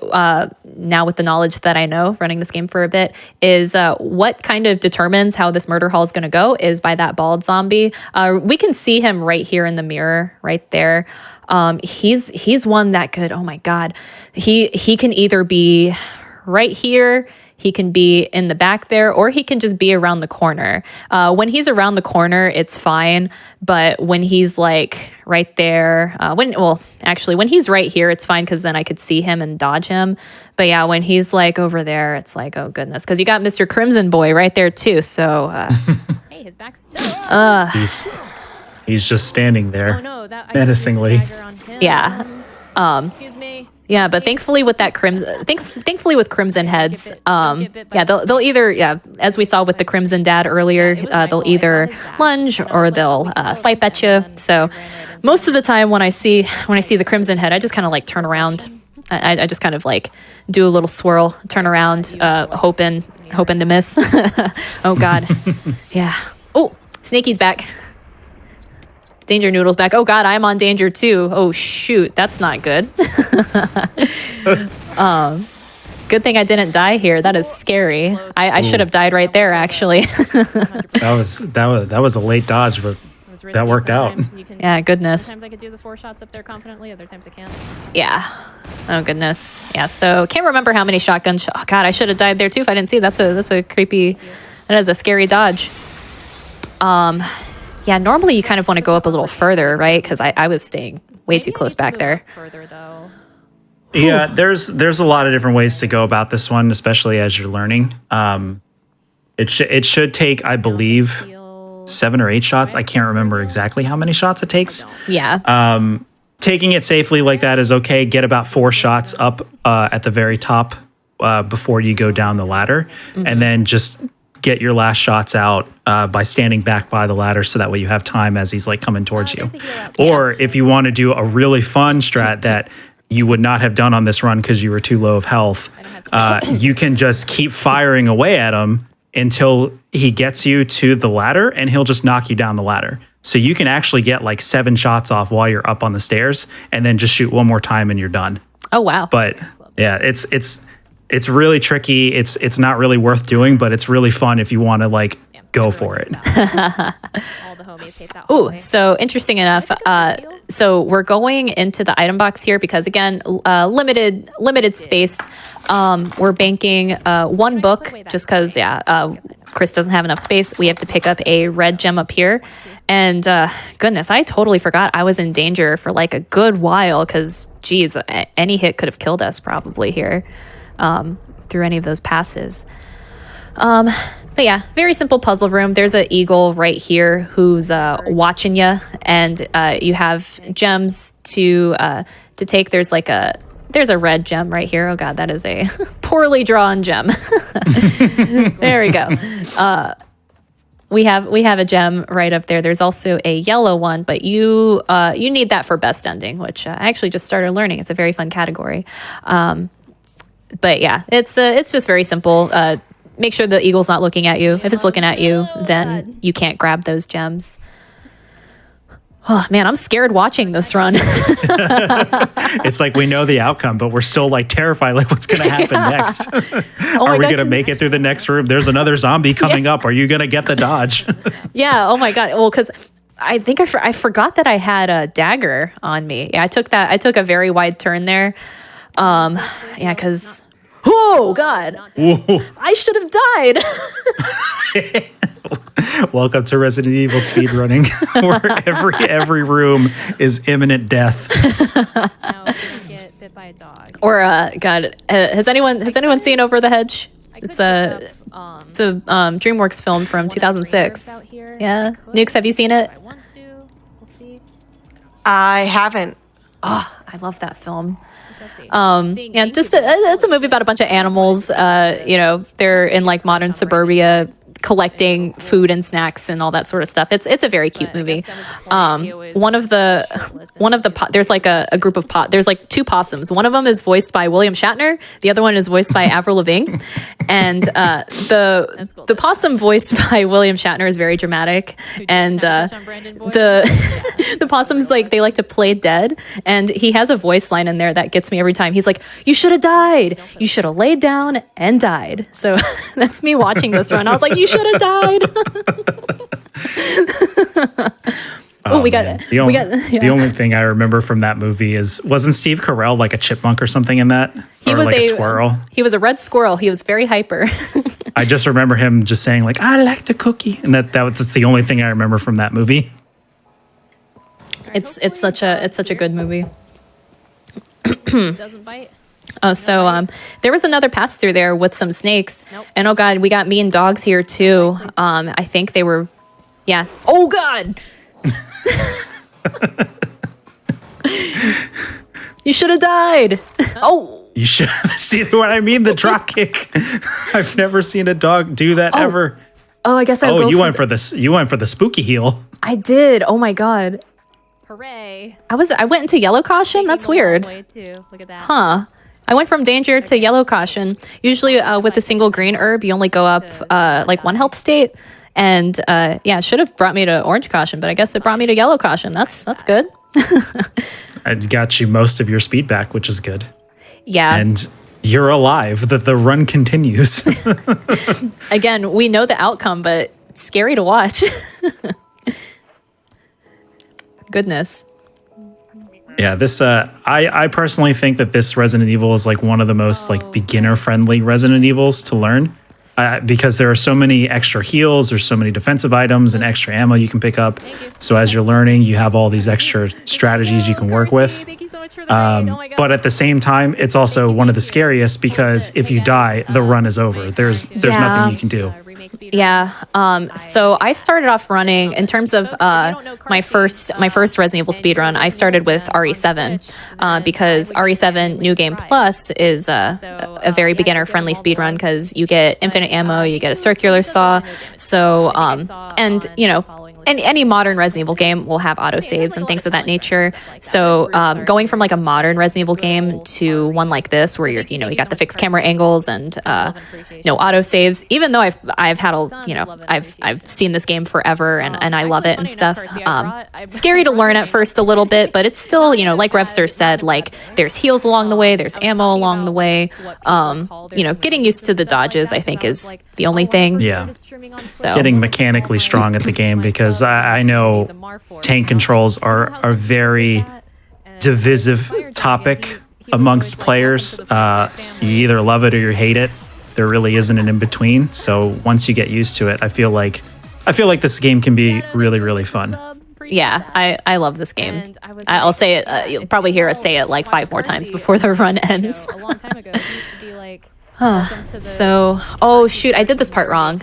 now with the knowledge that I know running this game for a bit, is what kind of determines how this Murder Hall is going to go is by that bald zombie. We can see him right here in the mirror, right there. He's one that could, oh my God, he can either be right here, he can be in the back there, or he can just be around the corner. When he's around the corner, it's fine. But when he's like right there, when he's right here, it's fine because then I could see him and dodge him. But yeah, when he's like over there, it's like, oh goodness, because you got Mr. Crimson Boy right there too. So Hey, his back's still up. He's just standing there, Oh no, I menacingly. used the dagger on him. yeah. Excuse me. Yeah, but thankfully with that thankfully with Crimson Heads, they'll either, as we saw with the Crimson Dad earlier, they'll either lunge or they'll swipe at you. So most of the time when I see the Crimson Head, I just kind of like turn around. I just kind of like do a little swirl, turn around, hoping to miss. Oh God, yeah. Oh, Snakey's back. Danger Noodle's back. Oh God, I'm on danger too. Oh shoot, that's not good. Good thing I didn't die here. That is scary. I should have died right there actually. That was a late dodge, but that worked out. Yeah, goodness. Sometimes I could do the 4 shots up there confidently, other times I can't. Yeah. Oh goodness. Yeah. So can't remember how many shotgun. Oh God, I should have died there too if I didn't see. That's a creepy. That is a scary dodge. Yeah, normally you kind of want to go up a little further, right? Because I was staying way too close back there. Further though. Yeah, there's a lot of different ways to go about this one, especially as you're learning. It should take, I believe, 7 or 8 shots. I can't remember exactly how many shots it takes. Yeah. Taking it safely like that is okay. Get about 4 shots up at the very top before you go down the ladder, and then just get your last shots out by standing back by the ladder so that way you have time as he's like coming towards you. Or if you want to do a really fun strat that you would not have done on this run because you were too low of health, you can just keep firing away at him until he gets you to the ladder and he'll just knock you down the ladder. So you can actually get like 7 shots off while you're up on the stairs and then just shoot one more time and you're done. Oh, wow. But yeah, it's really tricky. It's not really worth doing, but it's really fun if you want to like go for it. All the homies hate that. Ooh, so interesting enough. So we're going into the item box here because again, limited space. We're banking 1 book just because Chris doesn't have enough space. We have to pick up a red gem up here, and goodness, I totally forgot I was in danger for like a good while because geez, any hit could have killed us probably here. Through any of those passes. But yeah, very simple puzzle room. There's an eagle right here who's watching you, and you have gems to take. There's a red gem right here. Oh God, that is a poorly drawn gem. There we go. we have a gem right up there. There's also a yellow one, but you need that for best ending, which I actually just started learning. It's a very fun category. But yeah, it's just very simple. Make sure the eagle's not looking at you. If it's looking at you, then you can't grab those gems. Oh man, I'm scared watching this run. It's like we know the outcome, but we're still like terrified, like what's going to happen next? Are we going to make it through the next room? There's another zombie coming up. Are you going to get the dodge? Yeah. Oh my god. Well, because I think I forgot that I had a dagger on me. Yeah, I took a very wide turn there. Yeah, because oh god, I should have died. Welcome to Resident Evil speedrunning, where every room is imminent death. Now if you get bit by a dog. Or god, has anyone seen Over the Hedge? It's a DreamWorks film from 2006. Yeah, Nukes, have you seen it? I want to. We'll see. I haven't. Oh, I love that film. We shall see. Yeah, just it's a movie about a bunch of animals. You know, they're in like modern suburbia, collecting food and snacks and all that sort of stuff. It's a very cute movie. One of the there's like a group of there's like two possums. One of them is voiced by William Shatner. The other one is voiced by Avril Lavigne. And the possum voiced by William Shatner is very dramatic. And the possums they like to play dead. And he has a voice line in there that gets me every time. He's like, "You should have died. You should have laid down and died." So that's me watching this run. I was like, "You should have died." The only thing I remember from that movie wasn't Steve Carell like a chipmunk or something in that? He or was like a squirrel? He was a red squirrel. He was very hyper. I just remember him just saying like, "I like the cookie," and that's the only thing I remember from that movie. It's such a good movie. Doesn't bite. Oh, so there was another pass through there with some snakes. Nope. And oh god, we got mean dogs here too. I think they were, yeah. Oh god. You should have died. Oh. You should see what I mean. The drop kick. I've never seen a dog do that ever. Oh, I guess you went for this. You went for the spooky heel. I did. Oh my god. Hooray! I went into yellow caution. That's weird. Look at that. Huh. I went from danger to yellow caution. Usually with a single green herb, you only go up like one health state. And yeah, it should have brought me to orange caution, but I guess it brought me to yellow caution. That's good. I got you most of your speed back, which is good. Yeah. And you're alive. The run continues. Again, we know the outcome, but it's scary to watch. Goodness. Yeah, this I personally think that this Resident Evil is like one of the most like beginner friendly Resident Evils to learn. Because there are so many extra heals, there's so many defensive items and extra ammo you can pick up. So as you're learning, you have all these extra strategies you can work with. Thank you so much for the raid. Oh my God. But at the same time, it's also one of the scariest because if you die, the run is over. There's nothing you can do. Yeah. So I started off running in terms of my first Resident Evil speedrun. I started with RE7 because RE7 New Game Plus is a very beginner friendly speedrun because you get infinite ammo, you get a circular saw. So and you know, any modern Resident Evil game will have autosaves and things of that nature. So going from like a modern Resident Evil game to one like this where you got the fixed camera angles and no autosaves, even though I've had I've seen this game forever and I love it and stuff. Scary to learn at first a little bit, but it's still, like Revster said, like there's heals along the way, there's ammo along the way. Getting used to the dodges I think is the only thing. Yeah. So Getting mechanically strong at the game because I know tank controls are a very divisive topic amongst players. You either love it or you hate it. There really isn't an in-between. So once you get used to it, I feel like this game can be really, really fun. yeah, I love this game. I'll say it. You'll probably hear us say it like 5 more times before the run ends. A long time ago, it used to be like. So, oh shoot, I did this part wrong.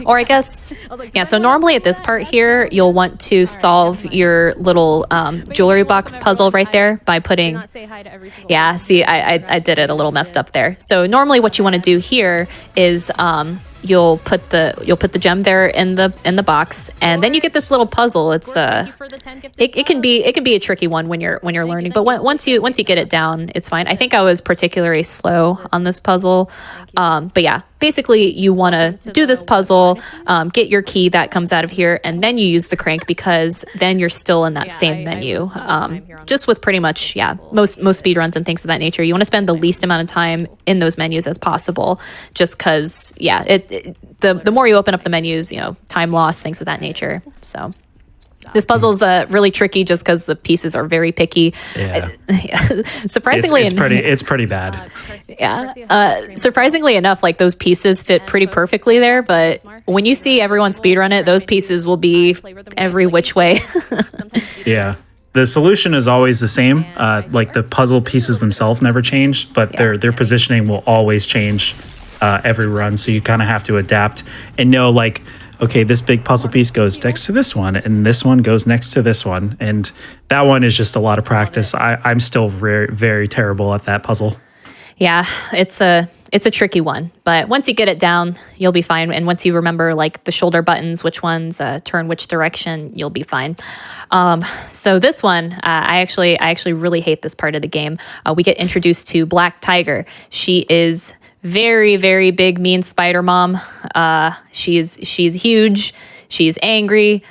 Or I guess, yeah, so normally at this part here, you'll want to solve your little jewelry box puzzle right there by putting, yeah, see, I did it a little messed up there. So normally what you want to do here is you'll put the gem there in the box, and then you get this little puzzle. It's it can be a tricky one when you're learning, but once you get it down, it's fine. I think I was particularly slow on this puzzle, but yeah, basically you want to do this puzzle, get your key that comes out of here, and then you use the crank, because then you're still in that same menu. Just with pretty much most speedruns and things of that nature, you want to spend the least amount of time in those menus as possible, just because the more you open up the menus, time loss, things of that nature. So this puzzle's really tricky just because the pieces are very picky. Yeah. Surprisingly, it's pretty bad. Surprisingly enough, like those pieces fit pretty perfectly there, but when you see everyone speedrun it, those pieces will be every which way. Yeah. The solution is always the same. Like the puzzle pieces themselves never change, but their positioning will always change every run. So you kind of have to adapt and know, like, okay, this big puzzle piece goes next to this one, and this one goes next to this one. And that one is just a lot of practice. I'm still very, very terrible at that puzzle. Yeah, it's a tricky one, but once you get it down, you'll be fine. And once you remember like the shoulder buttons, which ones turn which direction, you'll be fine. So this one, I actually really hate this part of the game. We get introduced to Black Tiger. She is very, very big, mean spider mom. She's huge. She's angry.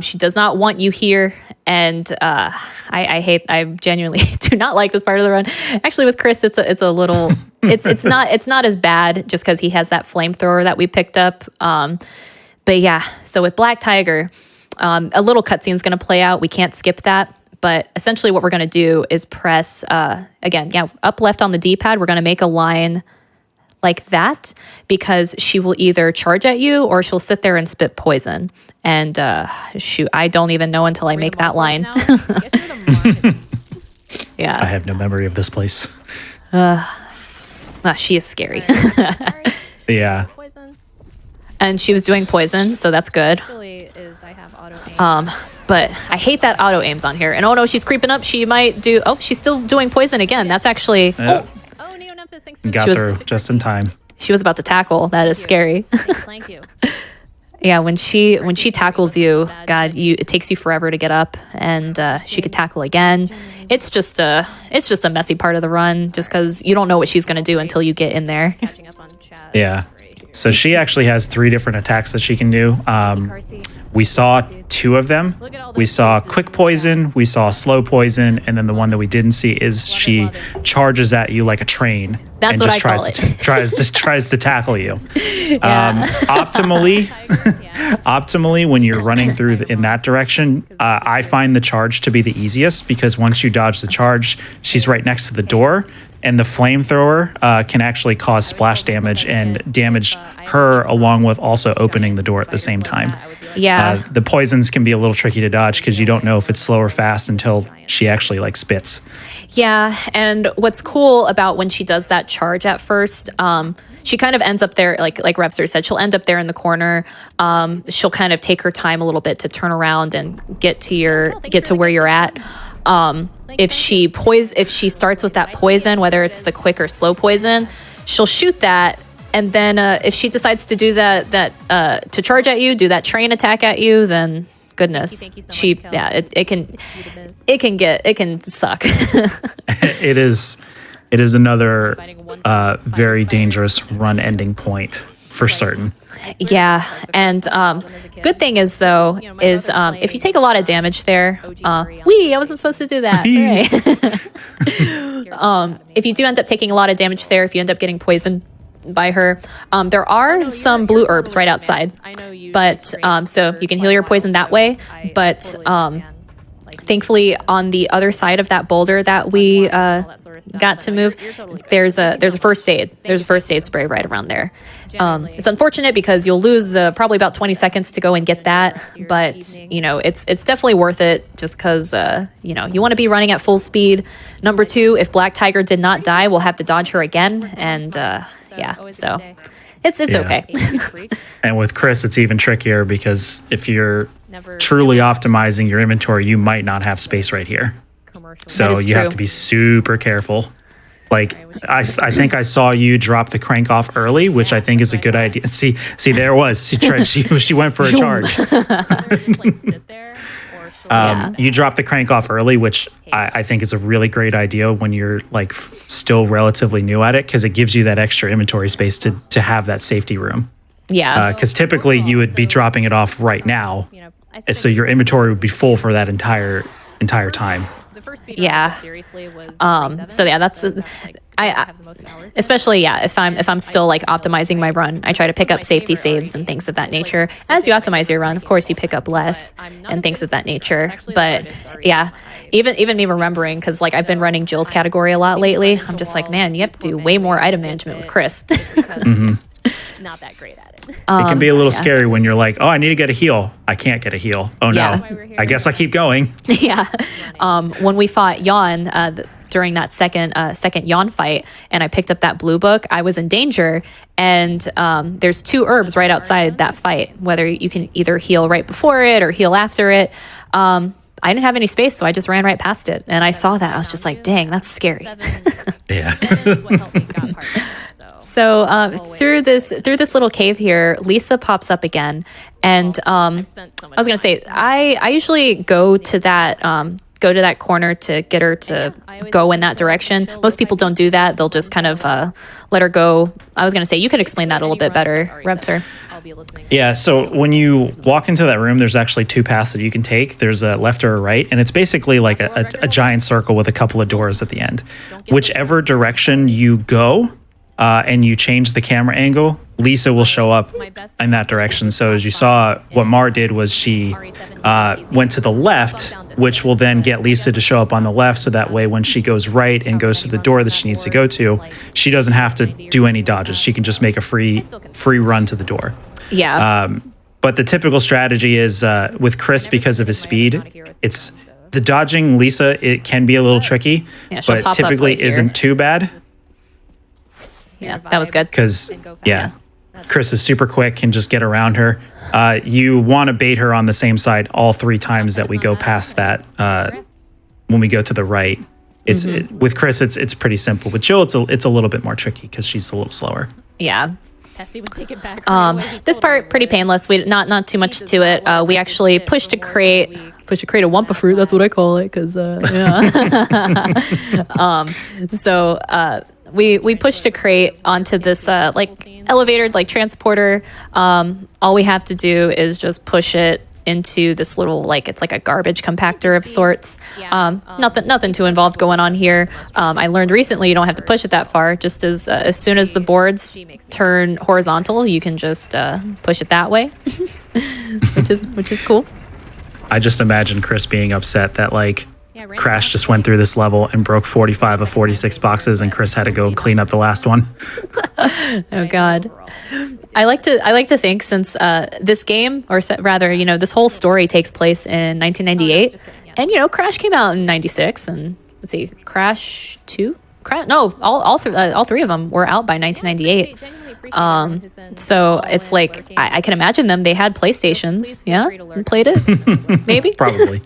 She does not want you here. And I genuinely do not like this part of the run. Actually, with Chris, it's a little, it's not as bad just because he has that flamethrower that we picked up. But yeah, so with Black Tiger, a little cutscene is going to play out. We can't skip that. But essentially what we're going to do is press, up left on the D-pad. We're going to make a line like that, because she will either charge at you or she'll sit there and spit poison. And shoot, I don't even know until I make that line. Yeah. I have no memory of this place. She is scary. Yeah. And she was doing poison, so that's good. But I hate that auto aims on here. And oh no, she's creeping up. She might do. Oh, she's still doing poison again. That's actually. Yeah. Got through just in time. She was about to tackle. That is scary. Thank you. Yeah, when she tackles you, God, it takes you forever to get up, and she could tackle again. It's just a messy part of the run, just because you don't know what she's gonna do until you get in there. Yeah. So she actually has 3 different attacks that she can do. We saw 2 of them. We saw quick poison, we saw slow poison, and then the one that we didn't see is she charges at you like a train. That's and what just I call it. tries to tackle you. Yeah. Optimally, when you're running through in that direction, I find the charge to be the easiest, because once you dodge the charge, she's right next to the door, and the flamethrower can actually cause splash damage and damage her, along with also opening the door at the same time. Yeah. The poisons can be a little tricky to dodge because you don't know if it's slow or fast until she actually like spits. Yeah, and what's cool about when she does that charge at first, she kind of ends up there, like Repster said, she'll end up there in the corner. She'll kind of take her time a little bit to turn around and get to where you're at. If she starts with that poison, whether it's the quick or slow poison, she'll shoot that. And then if she decides to do that to charge at you, do that train attack at you, then goodness, it can suck. It is another very dangerous run ending point for certain. Yeah, and good thing is though is if you take a lot of damage there, I wasn't supposed to do that. Hooray. If you do end up taking a lot of damage there, if you end up getting poisoned by her, there are some blue herbs right outside, but so you can heal your poison that way. But thankfully, on the other side of that boulder that we got to move, there's a first aid. There's a first aid spray right around there. It's unfortunate because you'll lose probably about 20 seconds to go and get that, but it's definitely worth it just because you want to be running at full speed. Number 2, if Black Tiger did not die, we'll have to dodge her again, and so it's okay. And with Chris, it's even trickier because if you're truly optimizing your inventory, you might not have space right here. So you have to be super careful. Like I think I saw you drop the crank off early, which I think is a good idea. See, there it was. She went for a charge. Like sit there, or she'll You drop the crank off early, which I think is a really great idea when you're like still relatively new at it, because it gives you that extra inventory space to have that safety room. Yeah. Because typically you would be dropping it off right now, so your inventory would be full for that entire time. The first speed Yeah. seriously was So yeah, that's I especially if I'm still like optimizing my run, I try to pick up safety saves and things of that nature. As you optimize your run, of course, you pick up less and things of that nature. But yeah, even me remembering, because like I've been running Jill's category a lot lately. I'm just like, man, you have to do way more item management with Chris. not that great at it. It can be a little scary when you're like, oh, I need to get a heal. I can't get a heal. Oh Yeah. no, I guess I keep going. Yeah. When we fought Yawn during that second Yawn fight, and I picked up that blue book, I was in danger. And there's 2 herbs right outside that fight, whether you can either heal right before it or heal after it. I didn't have any space, so I just ran right past it. And I saw that. I was just like, dang, that's scary. Yeah. Is what helped me got part of it, So through this little cave here, Lisa pops up again, and I was gonna say I usually go to that corner to get her to go in that direction. Most people don't do that; they'll just kind of let her go. I was gonna say you could explain that a little bit better, Rebser. I'll be listening. Yeah, so when you walk into that room, there's actually 2 paths that you can take. There's a left or a right, and it's basically like a giant circle with a couple of doors at the end. Whichever direction you go, and you change the camera angle, Lisa will show up in that direction. So as you saw, what Mar did was she went to the left, which will then get Lisa to show up on the left. So that way, when she goes right and goes to the door that she needs to go to, she doesn't have to do any dodges. She can just make a free run to the door. Yeah. But the typical strategy is with Chris, because of his speed, it's the dodging Lisa. It can be a little tricky, Yeah, she'll pop but up typically right here. isn't too bad. Yeah, that was good. Because Chris is super quick and just get around her. You want to bait her on the same side all 3 times that we go past that. When we go to the right, it's with Chris, it's pretty simple. With Jill, it's a little bit more tricky because she's a little slower. Yeah. Pessy would take it back. Right away. He This told her part pretty painless. We not too much to it. We actually pushed a crate a Wumpa fruit. That's what I call it. Cause we pushed a crate onto this like elevator, like transporter. All we have to do is just push it into this little, like, it's like a garbage compactor of sorts. Nothing too involved going on here. I learned recently you don't have to push it that far. Just as soon as the boards turn horizontal, you can just push it that way, which is cool. I just imagine Chris being upset that like Crash just went through this level and broke 45 of 46 boxes, and Chris had to go clean up the last one. Oh God. I like to think, since this game, or rather, this whole story takes place in 1998, and Crash came out in 96, and let's see, Crash 2? All 3 of them were out by 1998. So it's like I can imagine them. They had PlayStations, and played it, maybe. Probably.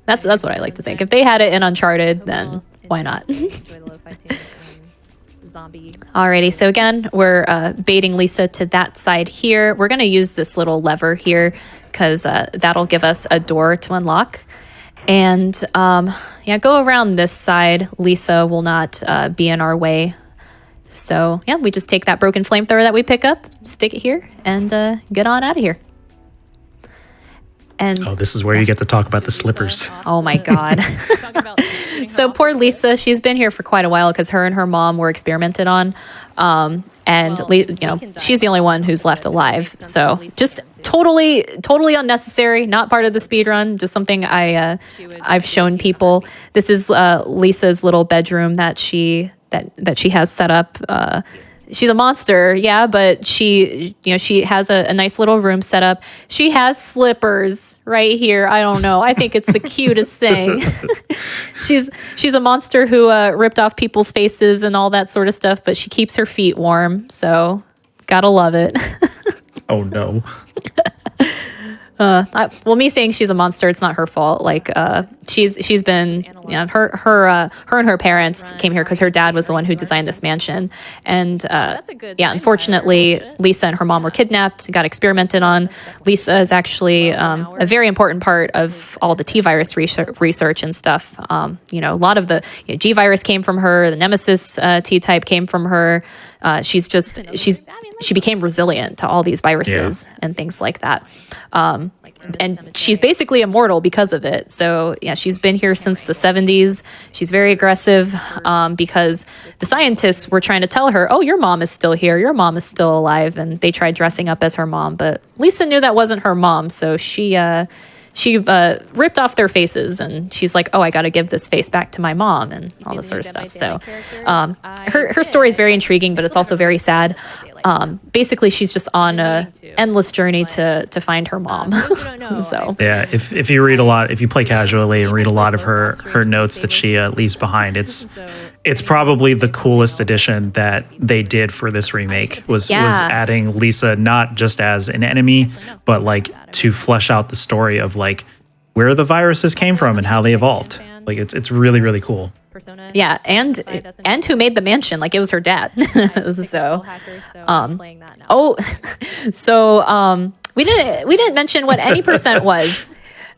That's what I like to think. If they had it in Uncharted, then why not? Alrighty, so again, we're baiting Lisa to that side here. We're going to use this little lever here because that'll give us a door to unlock. And go around this side. Lisa will not be in our way. So we just take that broken flamethrower that we pick up, stick it here, and get on out of here. And this is where you get to talk about the slippers. oh my God. So poor Lisa, she's been here for quite a while because her and her mom were experimented on. She's the only one who's left alive. So just totally unnecessary, not part of the speed run, just something I've shown people. This is Lisa's little bedroom that she has set up. She's a monster, but she has a nice little room set up. She has slippers right here. I don't know. I think it's the cutest thing. She's a monster who ripped off people's faces and all that sort of stuff, but she keeps her feet warm. So gotta love it. Oh no. Well, me saying she's a monster, it's not her fault. Like, she's been, her and her parents came here because her dad was the one who designed this mansion, and unfortunately, Lisa and her mom were kidnapped, got experimented on. Lisa is actually a very important part of all the T virus research and stuff. A lot of the G virus came from her. The Nemesis T type came from her. She became resilient to all these viruses and things like that. And she's basically immortal because of it. So yeah, she's been here since the 70s. She's very aggressive because the scientists were trying to tell her, oh, your mom is still here. Your mom is still alive. And they tried dressing up as her mom. But Lisa knew that wasn't her mom. So she ripped off their faces, and she's like, oh, I got to give this face back to my mom and all this sort of stuff. So her story is very intriguing, but it's also very sad. Basically, she's just on a endless journey to find her mom. So yeah, if you read a lot, if you play casually and read a lot of her notes that she leaves behind, it's probably the coolest addition that they did for this remake was adding Lisa not just as an enemy, but like to flesh out the story of like where the viruses came from and how they evolved. Like it's really, really cool. Yeah, and who made the mansion? Like it was her dad. We didn't mention what any percent was.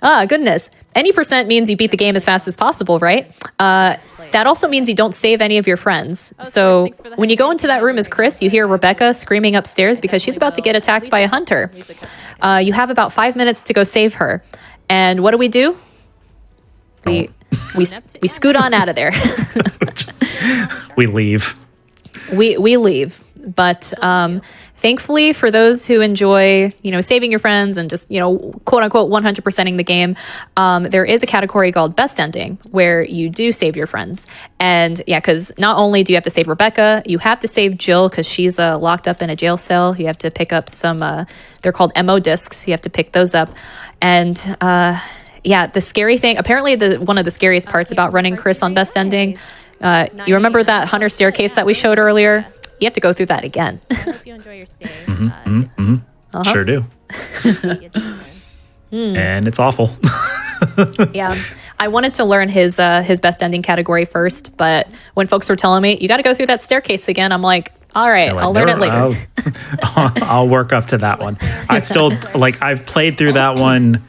Goodness, any percent means you beat the game as fast as possible, right? That also means you don't save any of your friends. So when you go into that room as Chris, you hear Rebecca screaming upstairs because she's about to get attacked by a hunter. You have about 5 minutes to go save her. And what do? We scoot on out of there. We leave. We leave. But thankfully, for those who enjoy, saving your friends and just, quote unquote, 100%ing the game, there is a category called Best Ending where you do save your friends. And yeah, because not only do you have to save Rebecca, you have to save Jill because she's locked up in a jail cell. You have to pick up some, they're called MO discs. You have to pick those up. And the scary thing, apparently one of the scariest parts about running Chris on Best Ending, you remember that Hunter staircase that we showed earlier? You have to go through that again. I hope you enjoy your stay. Sure do. And it's awful. Yeah. I wanted to learn his Best Ending category first, but when folks were telling me, you got to go through that staircase again, I'm like, all right, I'll learn it later. I'll work up to that one. I still, I've played through that one,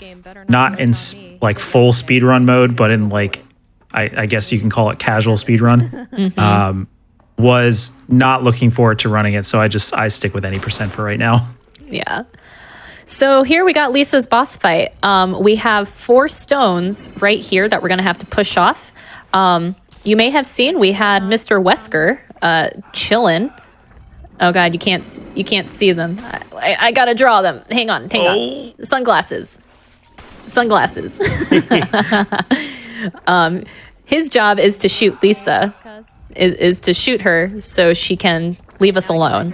not in full speedrun mode, but in I guess you can call it casual speedrun. Was not looking forward to running it, so I stick with any percent for right now. Yeah. So here we got Lisa's boss fight. We have 4 stones right here that we're going to have to push off. You may have seen we had Mr. Wesker chilling. Oh God, you can't see them. I gotta draw them. Hang on. Sunglasses. His job is to shoot Lisa. Is to shoot her so she can leave us alone.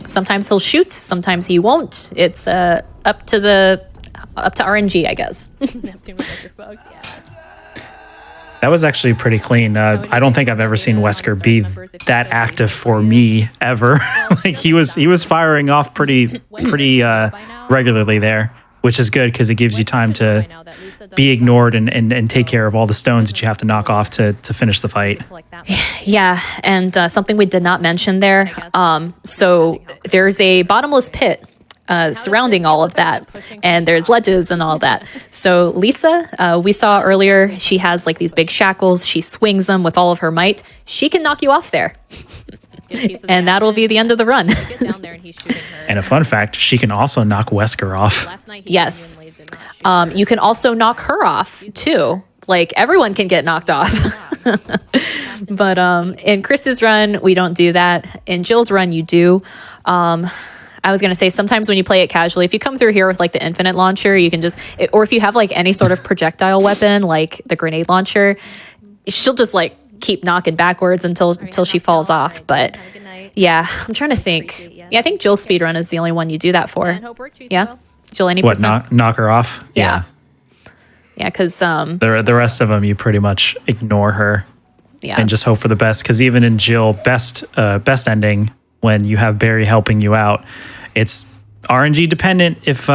Sometimes he'll shoot, sometimes he won't. It's up to RNG, I guess. That was actually pretty clean. I don't think I've ever seen Wesker be that active for me ever. He was firing off pretty regularly there, which is good because it gives you time to be ignored and take care of all the stones that you have to knock off to finish the fight. Yeah, and something we did not mention there. So there's a bottomless pit surrounding all of that, and there's ledges and all that. So Lisa, we saw earlier, she has these big shackles. She swings them with all of her might. She can knock you off there. And that'll be the end of the run. And a fun fact, she can also knock Wesker off. Yes. You can also knock her off too. Everyone can get knocked off. But in Chris's run, we don't do that. In Jill's run, you do. I was going to say, sometimes when you play it casually, if you come through here with the infinite launcher, you can just, or if you have any sort of projectile weapon, like the grenade launcher, she'll just keep knocking backwards until she falls off. But yeah, I'm trying to think. Yeah, I think Jill's speedrun is the only one you do that for. Yeah. Jill, any percent? Knock her off? Yeah. Yeah, because the rest of them, you pretty much ignore her. Yeah. And just hope for the best. Because even in Jill, best ending, when you have Barry helping you out, it's RNG dependent if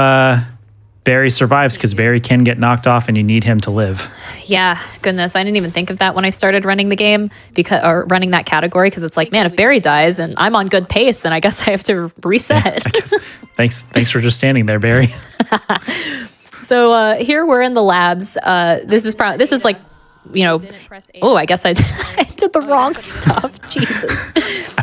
Barry survives because Barry can get knocked off and you need him to live. Yeah, goodness, I didn't even think of that when I started running the game or running that category because it's like, man, if Barry dies and I'm on good pace, then I guess I have to reset. I guess. Thanks for just standing there, Barry. So here we're in the labs. This is like, oh, I guess I did the wrong stuff. Jesus.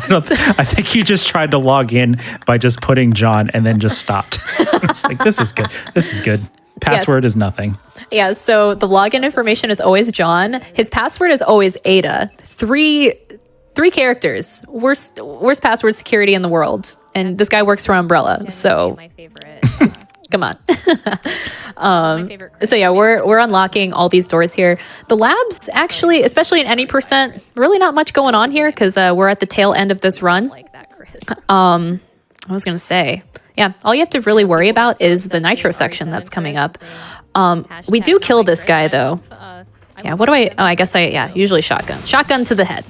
I think you just tried to log in by just putting John and then just stopped. It's like, this is good. This is good. Password is nothing. Yeah, so the login information is always John. His password is always Ada. Three characters. Worst password security in the world. And this guy works for Umbrella. So My favorite. come on. So yeah, we're unlocking all these doors here. The labs actually, especially in any percent, really not much going on here because we're at the tail end of this run. Like that, Chris. I was gonna say, yeah, all you have to really worry about is the nitro section that's coming up. We do kill this guy though. Yeah, what do I guess usually shotgun to the head.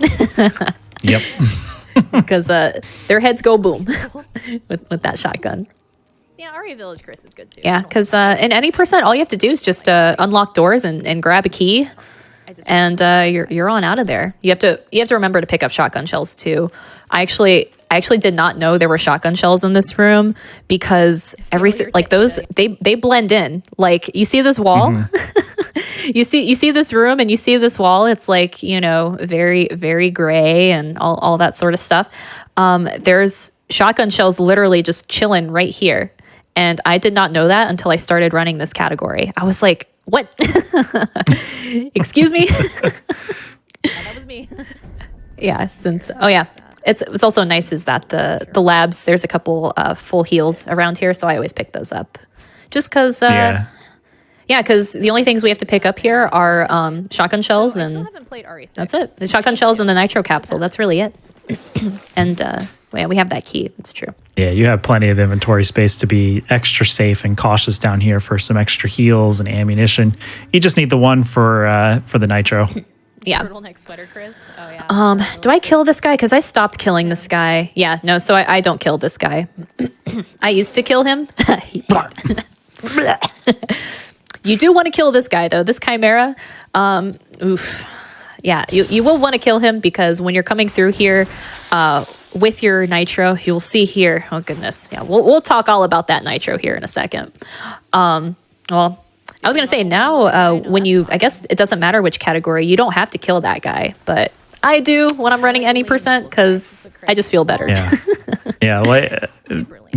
Yep. Because their heads go boom with that shotgun. Yeah, Aria Village Chris is good too. Yeah, because in any percent, all you have to do is just unlock doors and grab a key, and you're on out of there. You have to remember to pick up shotgun shells too. I actually did not know there were shotgun shells in this room because everything like those they blend in. Like you see this wall, you see this room and you see this wall. It's like very very gray and all that sort of stuff. There's shotgun shells literally just chilling right here. And I did not know that until I started running this category. I was like, what? Excuse me? That was me. Yeah, it's also nice is that the labs, there's a couple full heals around here, so I always pick those up. Just because, because the only things we have to pick up here are shotgun shells, I and still haven't played RE6. that's it. The shotgun shells and the nitro capsule, that's really it. And we have that key, that's true. Yeah, you have plenty of inventory space to be extra safe and cautious down here for some extra heals and ammunition. You just need the one for the nitro. Yeah. Turtleneck sweater, Chris. Oh yeah. Do I kill this guy? Because I stopped killing this guy. Yeah, no, so I don't kill this guy. I used to kill him. You do want to kill this guy, though. This Chimera. Yeah, you will want to kill him because when you're coming through here with your nitro, you'll see here. Oh, goodness. Yeah, we'll talk all about that nitro here in a second. Well, I was going to say now when I guess it doesn't matter which category, you don't have to kill that guy, but I do when I'm running any percent because I just feel better. Yeah. Yeah, like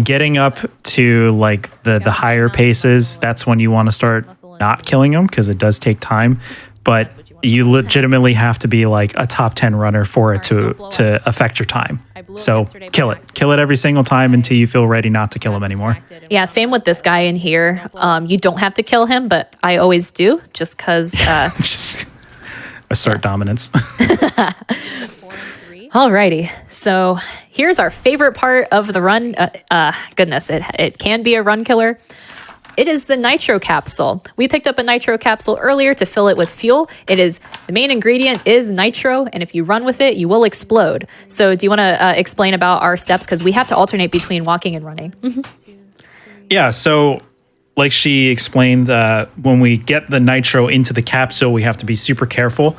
getting up to like the higher paces, that's when you want to start not killing them because it does take time. But you legitimately have to be like a top 10 runner for it to affect your time. So kill it every single time until you feel ready not to kill him anymore. Yeah, same with this guy in here. You don't have to kill him, but I always do just because. Just assert dominance. Alrighty, so here's our favorite part of the run. Goodness, it can be a run killer. It is the nitro capsule. We picked up a nitro capsule earlier to fill it with fuel. The main ingredient is nitro, and if you run with it, you will explode. So do you want to explain about our steps? Because we have to alternate between walking and running. Yeah, so like she explained, when we get the nitro into the capsule, we have to be super careful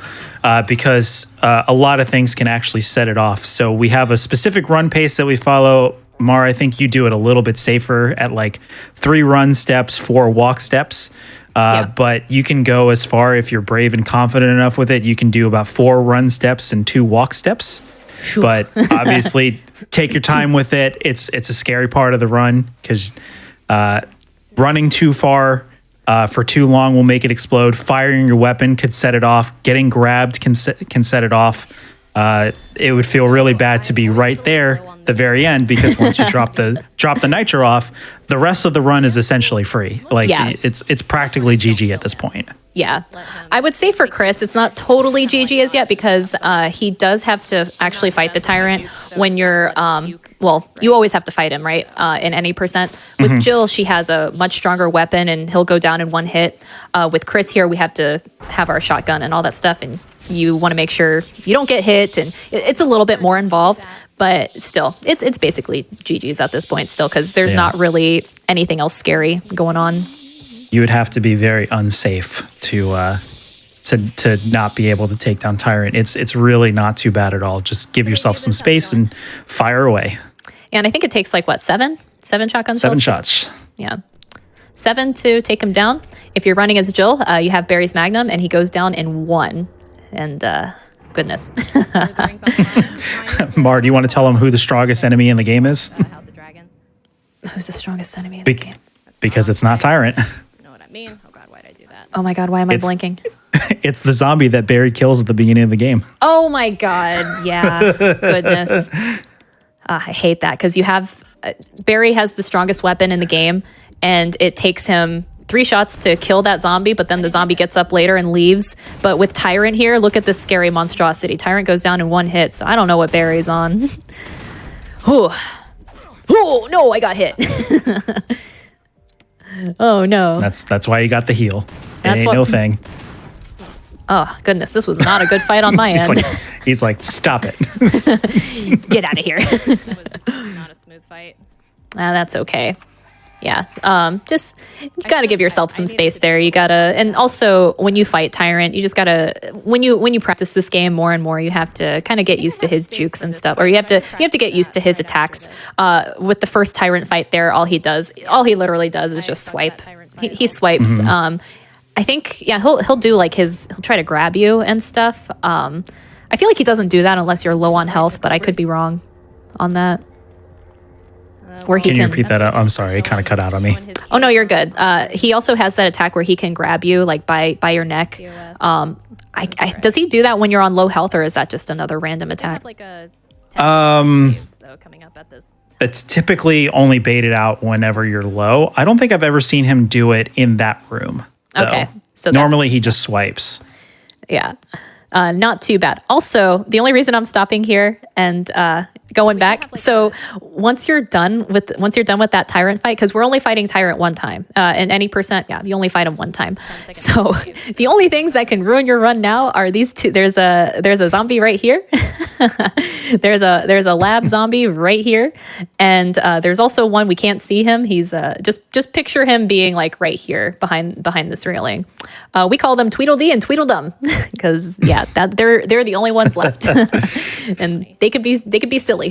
because a lot of things can actually set it off. So we have a specific run pace that we follow. Mar, I think you do it a little bit safer at like 3 run steps, 4 walk steps. But you can go as far if you're brave and confident enough with it. You can do about 4 run steps and 2 walk steps. But obviously, take your time with it. It's a scary part of the run because running too far for too long will make it explode. Firing your weapon could set it off. Getting grabbed can set it off. It would feel really bad to be right there the very end because once you drop the nitro off, the rest of the run is essentially free. Like it's practically GG at this point. Yeah, I would say for Chris, it's not totally GG as yet because he does have to actually fight the tyrant when you're. You always have to fight him, right? In any percent. With Jill, she has a much stronger weapon and he'll go down in 1 hit. With Chris here, we have to have our shotgun and all that stuff, and you want to make sure you don't get hit, and it's a little bit more involved. But still, it's basically GG's at this point still because there's not really anything else scary going on. You would have to be very unsafe to not be able to take down Tyrant. It's really not too bad at all. Just give yourself some space and fire away. And I think it takes like what, seven shotgun Seven shells? shots. Yeah. 7 to take him down. If you're running as Jill, you have Barry's Magnum, and he goes down in 1. And goodness. Mar, do you want to tell him who the strongest enemy in the game is? House of Dragon. Who's the strongest enemy in the game? Because it's not Tyrant. You know what I mean? Oh God, why'd I do that? Oh my God, why am I It's- blinking? It's the zombie that Barry kills at the beginning of the game. Oh my God, yeah. Goodness. I hate that because you have Barry has the strongest weapon in the game, and it takes him 3 shots to kill that zombie, but then the zombie gets up later and leaves. But with Tyrant here, look at this scary monstrosity. Tyrant goes down in 1 hit, so I don't know what Barry's on. Oh no, I got hit. Oh no. That's why you got the heal. That's It ain't what- no thing. Oh goodness, this was not a good fight on my end. He's like, stop it. Get out of here. It was not a smooth fight. That's okay. Yeah. Just you gotta give yourself some space there. You gotta, and also when you fight Tyrant, you just gotta when you practice this game more and more, you have to kind of get used to his jukes and stuff, or you have to get used to his attacks. With the first Tyrant fight there, all he literally does is just swipe. He swipes. I think he'll do like he'll try to grab you and stuff. I feel like he doesn't do that unless you're low on health, but I could be wrong on that. Where he Can you repeat that? I'm sorry, it kind of cut out on me. Oh no, you're good. He also has that attack where he can grab you like by your neck. Does he do that when you're on low health, or is that just another random I attack? have like a 10 though coming up at this. It's typically only baited out whenever you're low. I don't think I've ever seen him do it in that room, though. Okay, so normally he just swipes. Yeah. Not too bad. Also, the only reason I'm stopping here and going back, so once you're done with that Tyrant fight, because we're only fighting Tyrant one time, and any percent, you only fight him one time. So the only things that can ruin your run now are these two. There's a zombie right here. there's a lab zombie right here, and there's also one we can't see him. He's just picture him being like right here behind this railing. We call them Tweedledee and Tweedledum because that they're the only ones left, and they could be silly.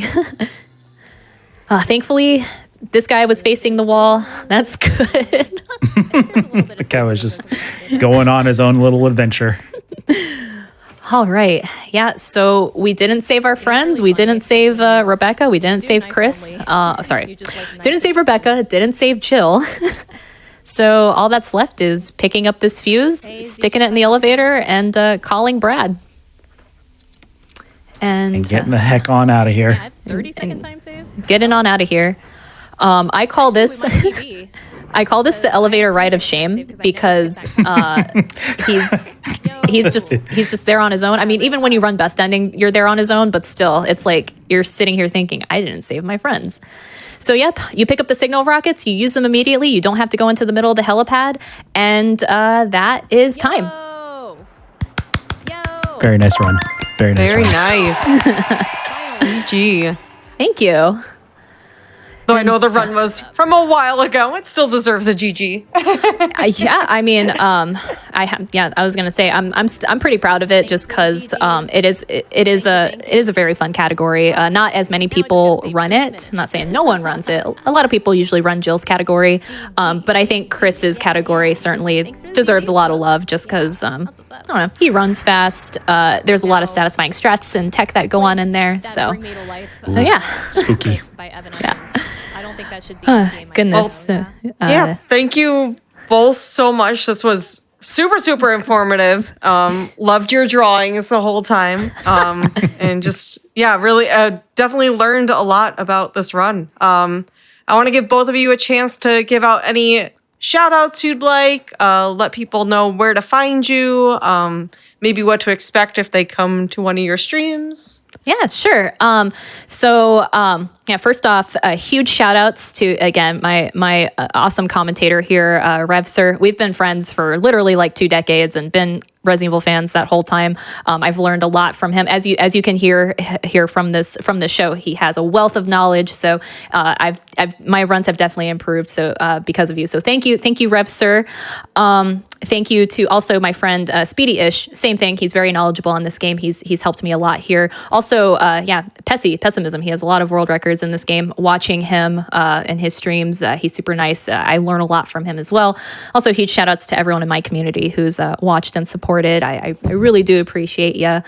Thankfully, this guy was facing the wall. That's good. The guy was just going on his own little adventure. All right. Yeah. So we didn't save our friends. We didn't save Rebecca. We didn't save Chris. Sorry. Didn't save Rebecca. Didn't save Jill. So all that's left is picking up this fuse, sticking it in the elevator, and calling Brad. And getting the heck on out of here. I have 30-second time save. Getting on out of here. I call this the elevator ride of shame because he's just there on his own. I mean, even when you run best ending, you're there on his own, but still, it's like you're sitting here thinking, I didn't save my friends. So yep, you pick up the signal rockets, you use them immediately. You don't have to go into the middle of the helipad, and that is time. Yo. Very nice run. Very nice Very run. nice. GG. Thank you. Though I know the run was from a while ago, it still deserves a GG. I mean, I was gonna say I'm pretty proud of it just because it is a very fun category. Not as many people run it. I'm not saying no one runs it. A lot of people usually run Jill's category, but I think Chris's category certainly deserves a lot of love just because I don't know, he runs fast. There's a lot of satisfying strats and tech that go on in there. So Bring Me to Life, yeah. Spooky. by Evan. Yeah. I don't think that should DMCA my Goodness. Yeah, thank you both so much. This was super informative. Loved your drawings the whole time. And just, really definitely learned a lot about this run. I want to give both of you a chance to give out any shout outs you'd like, let people know where to find you, maybe what to expect if they come to one of your streams. Yeah, sure. First off, huge shout outs to, again, my awesome commentator here, Rev Sir. We've been friends for literally like 2 decades and been Resident Evil fans that whole time. I've learned a lot from him. As you can hear from this show, he has a wealth of knowledge. So my runs have definitely improved. So because of you. So thank you, Rev Sir. Thank you to also my friend Speedy-ish. Same thing. He's very knowledgeable on this game. He's helped me a lot here. Also, Pessimism. He has a lot of world records in this game. Watching him and his streams, he's super nice. I learn a lot from him as well. Also, huge shout outs to everyone in my community who's watched and supported. I really do appreciate you.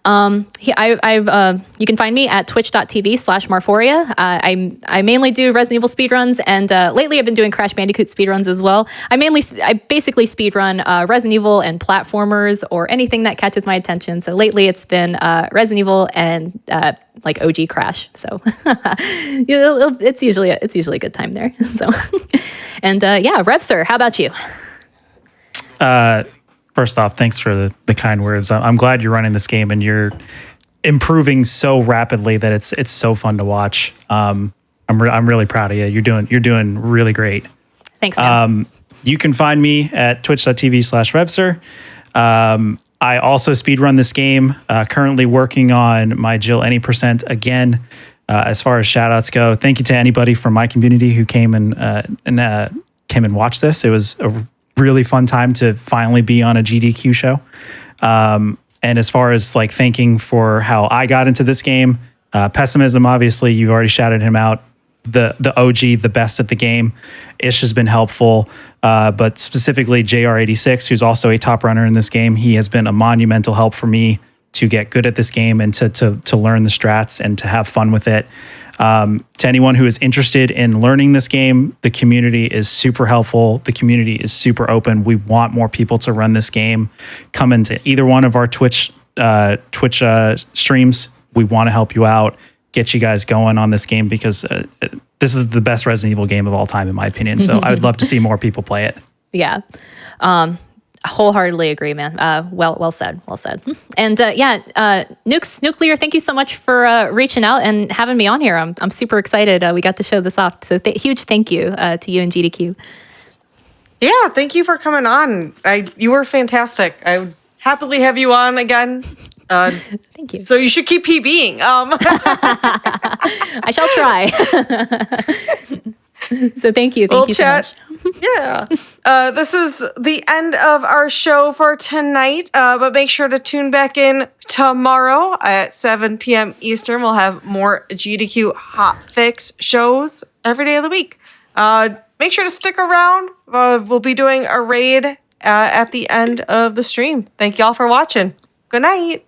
You can find me at twitch.tv/Marforia. I mainly do Resident Evil speedruns, and lately I've been doing Crash Bandicoot speedruns as well. I basically speedrun Resident Evil and platformers or anything that catches my attention. So lately it's been Resident Evil and like OG Crash. So it's usually a good time there. So and Rev Sir, how about you? First off, thanks for the kind words. I'm glad you're running this game and you're improving so rapidly that it's so fun to watch. I'm really proud of you. You're doing really great. Thanks, man. You can find me at twitch.tv/RevSir. I also speedrun this game, currently working on my Jill Any Percent again. As far as shout outs go, thank you to anybody from my community who came and watched this. It was a really fun time to finally be on a GDQ show. And as far as like thanking for how I got into this game, Pessimism, obviously, you've already shouted him out. The OG, the best at the game. Ish has been helpful, but specifically JR86, who's also a top runner in this game. He has been a monumental help for me to get good at this game and to learn the strats and to have fun with it. To anyone who is interested in learning this game, the community is super helpful. The community is super open. We want more people to run this game. Come into either one of our Twitch streams. We want to help you out, get you guys going on this game because this is the best Resident Evil game of all time, in my opinion. So I would love to see more people play it. Yeah. Wholeheartedly agree, man. Well said. And Nuclear, thank you so much for reaching out and having me on here. I'm super excited. We got to show this off. So huge thank you to you and GDQ. Yeah, thank you for coming on. You were fantastic. I would happily have you on again. Thank you. So you should keep PBing. I shall try. So thank you. Thank you so much. Yeah. This is the end of our show for tonight, but make sure to tune back in tomorrow at 7 p.m. Eastern. We'll have more GDQ Hot Fix shows every day of the week. Make sure to stick around. We'll be doing a raid at the end of the stream. Thank y'all for watching. Good night.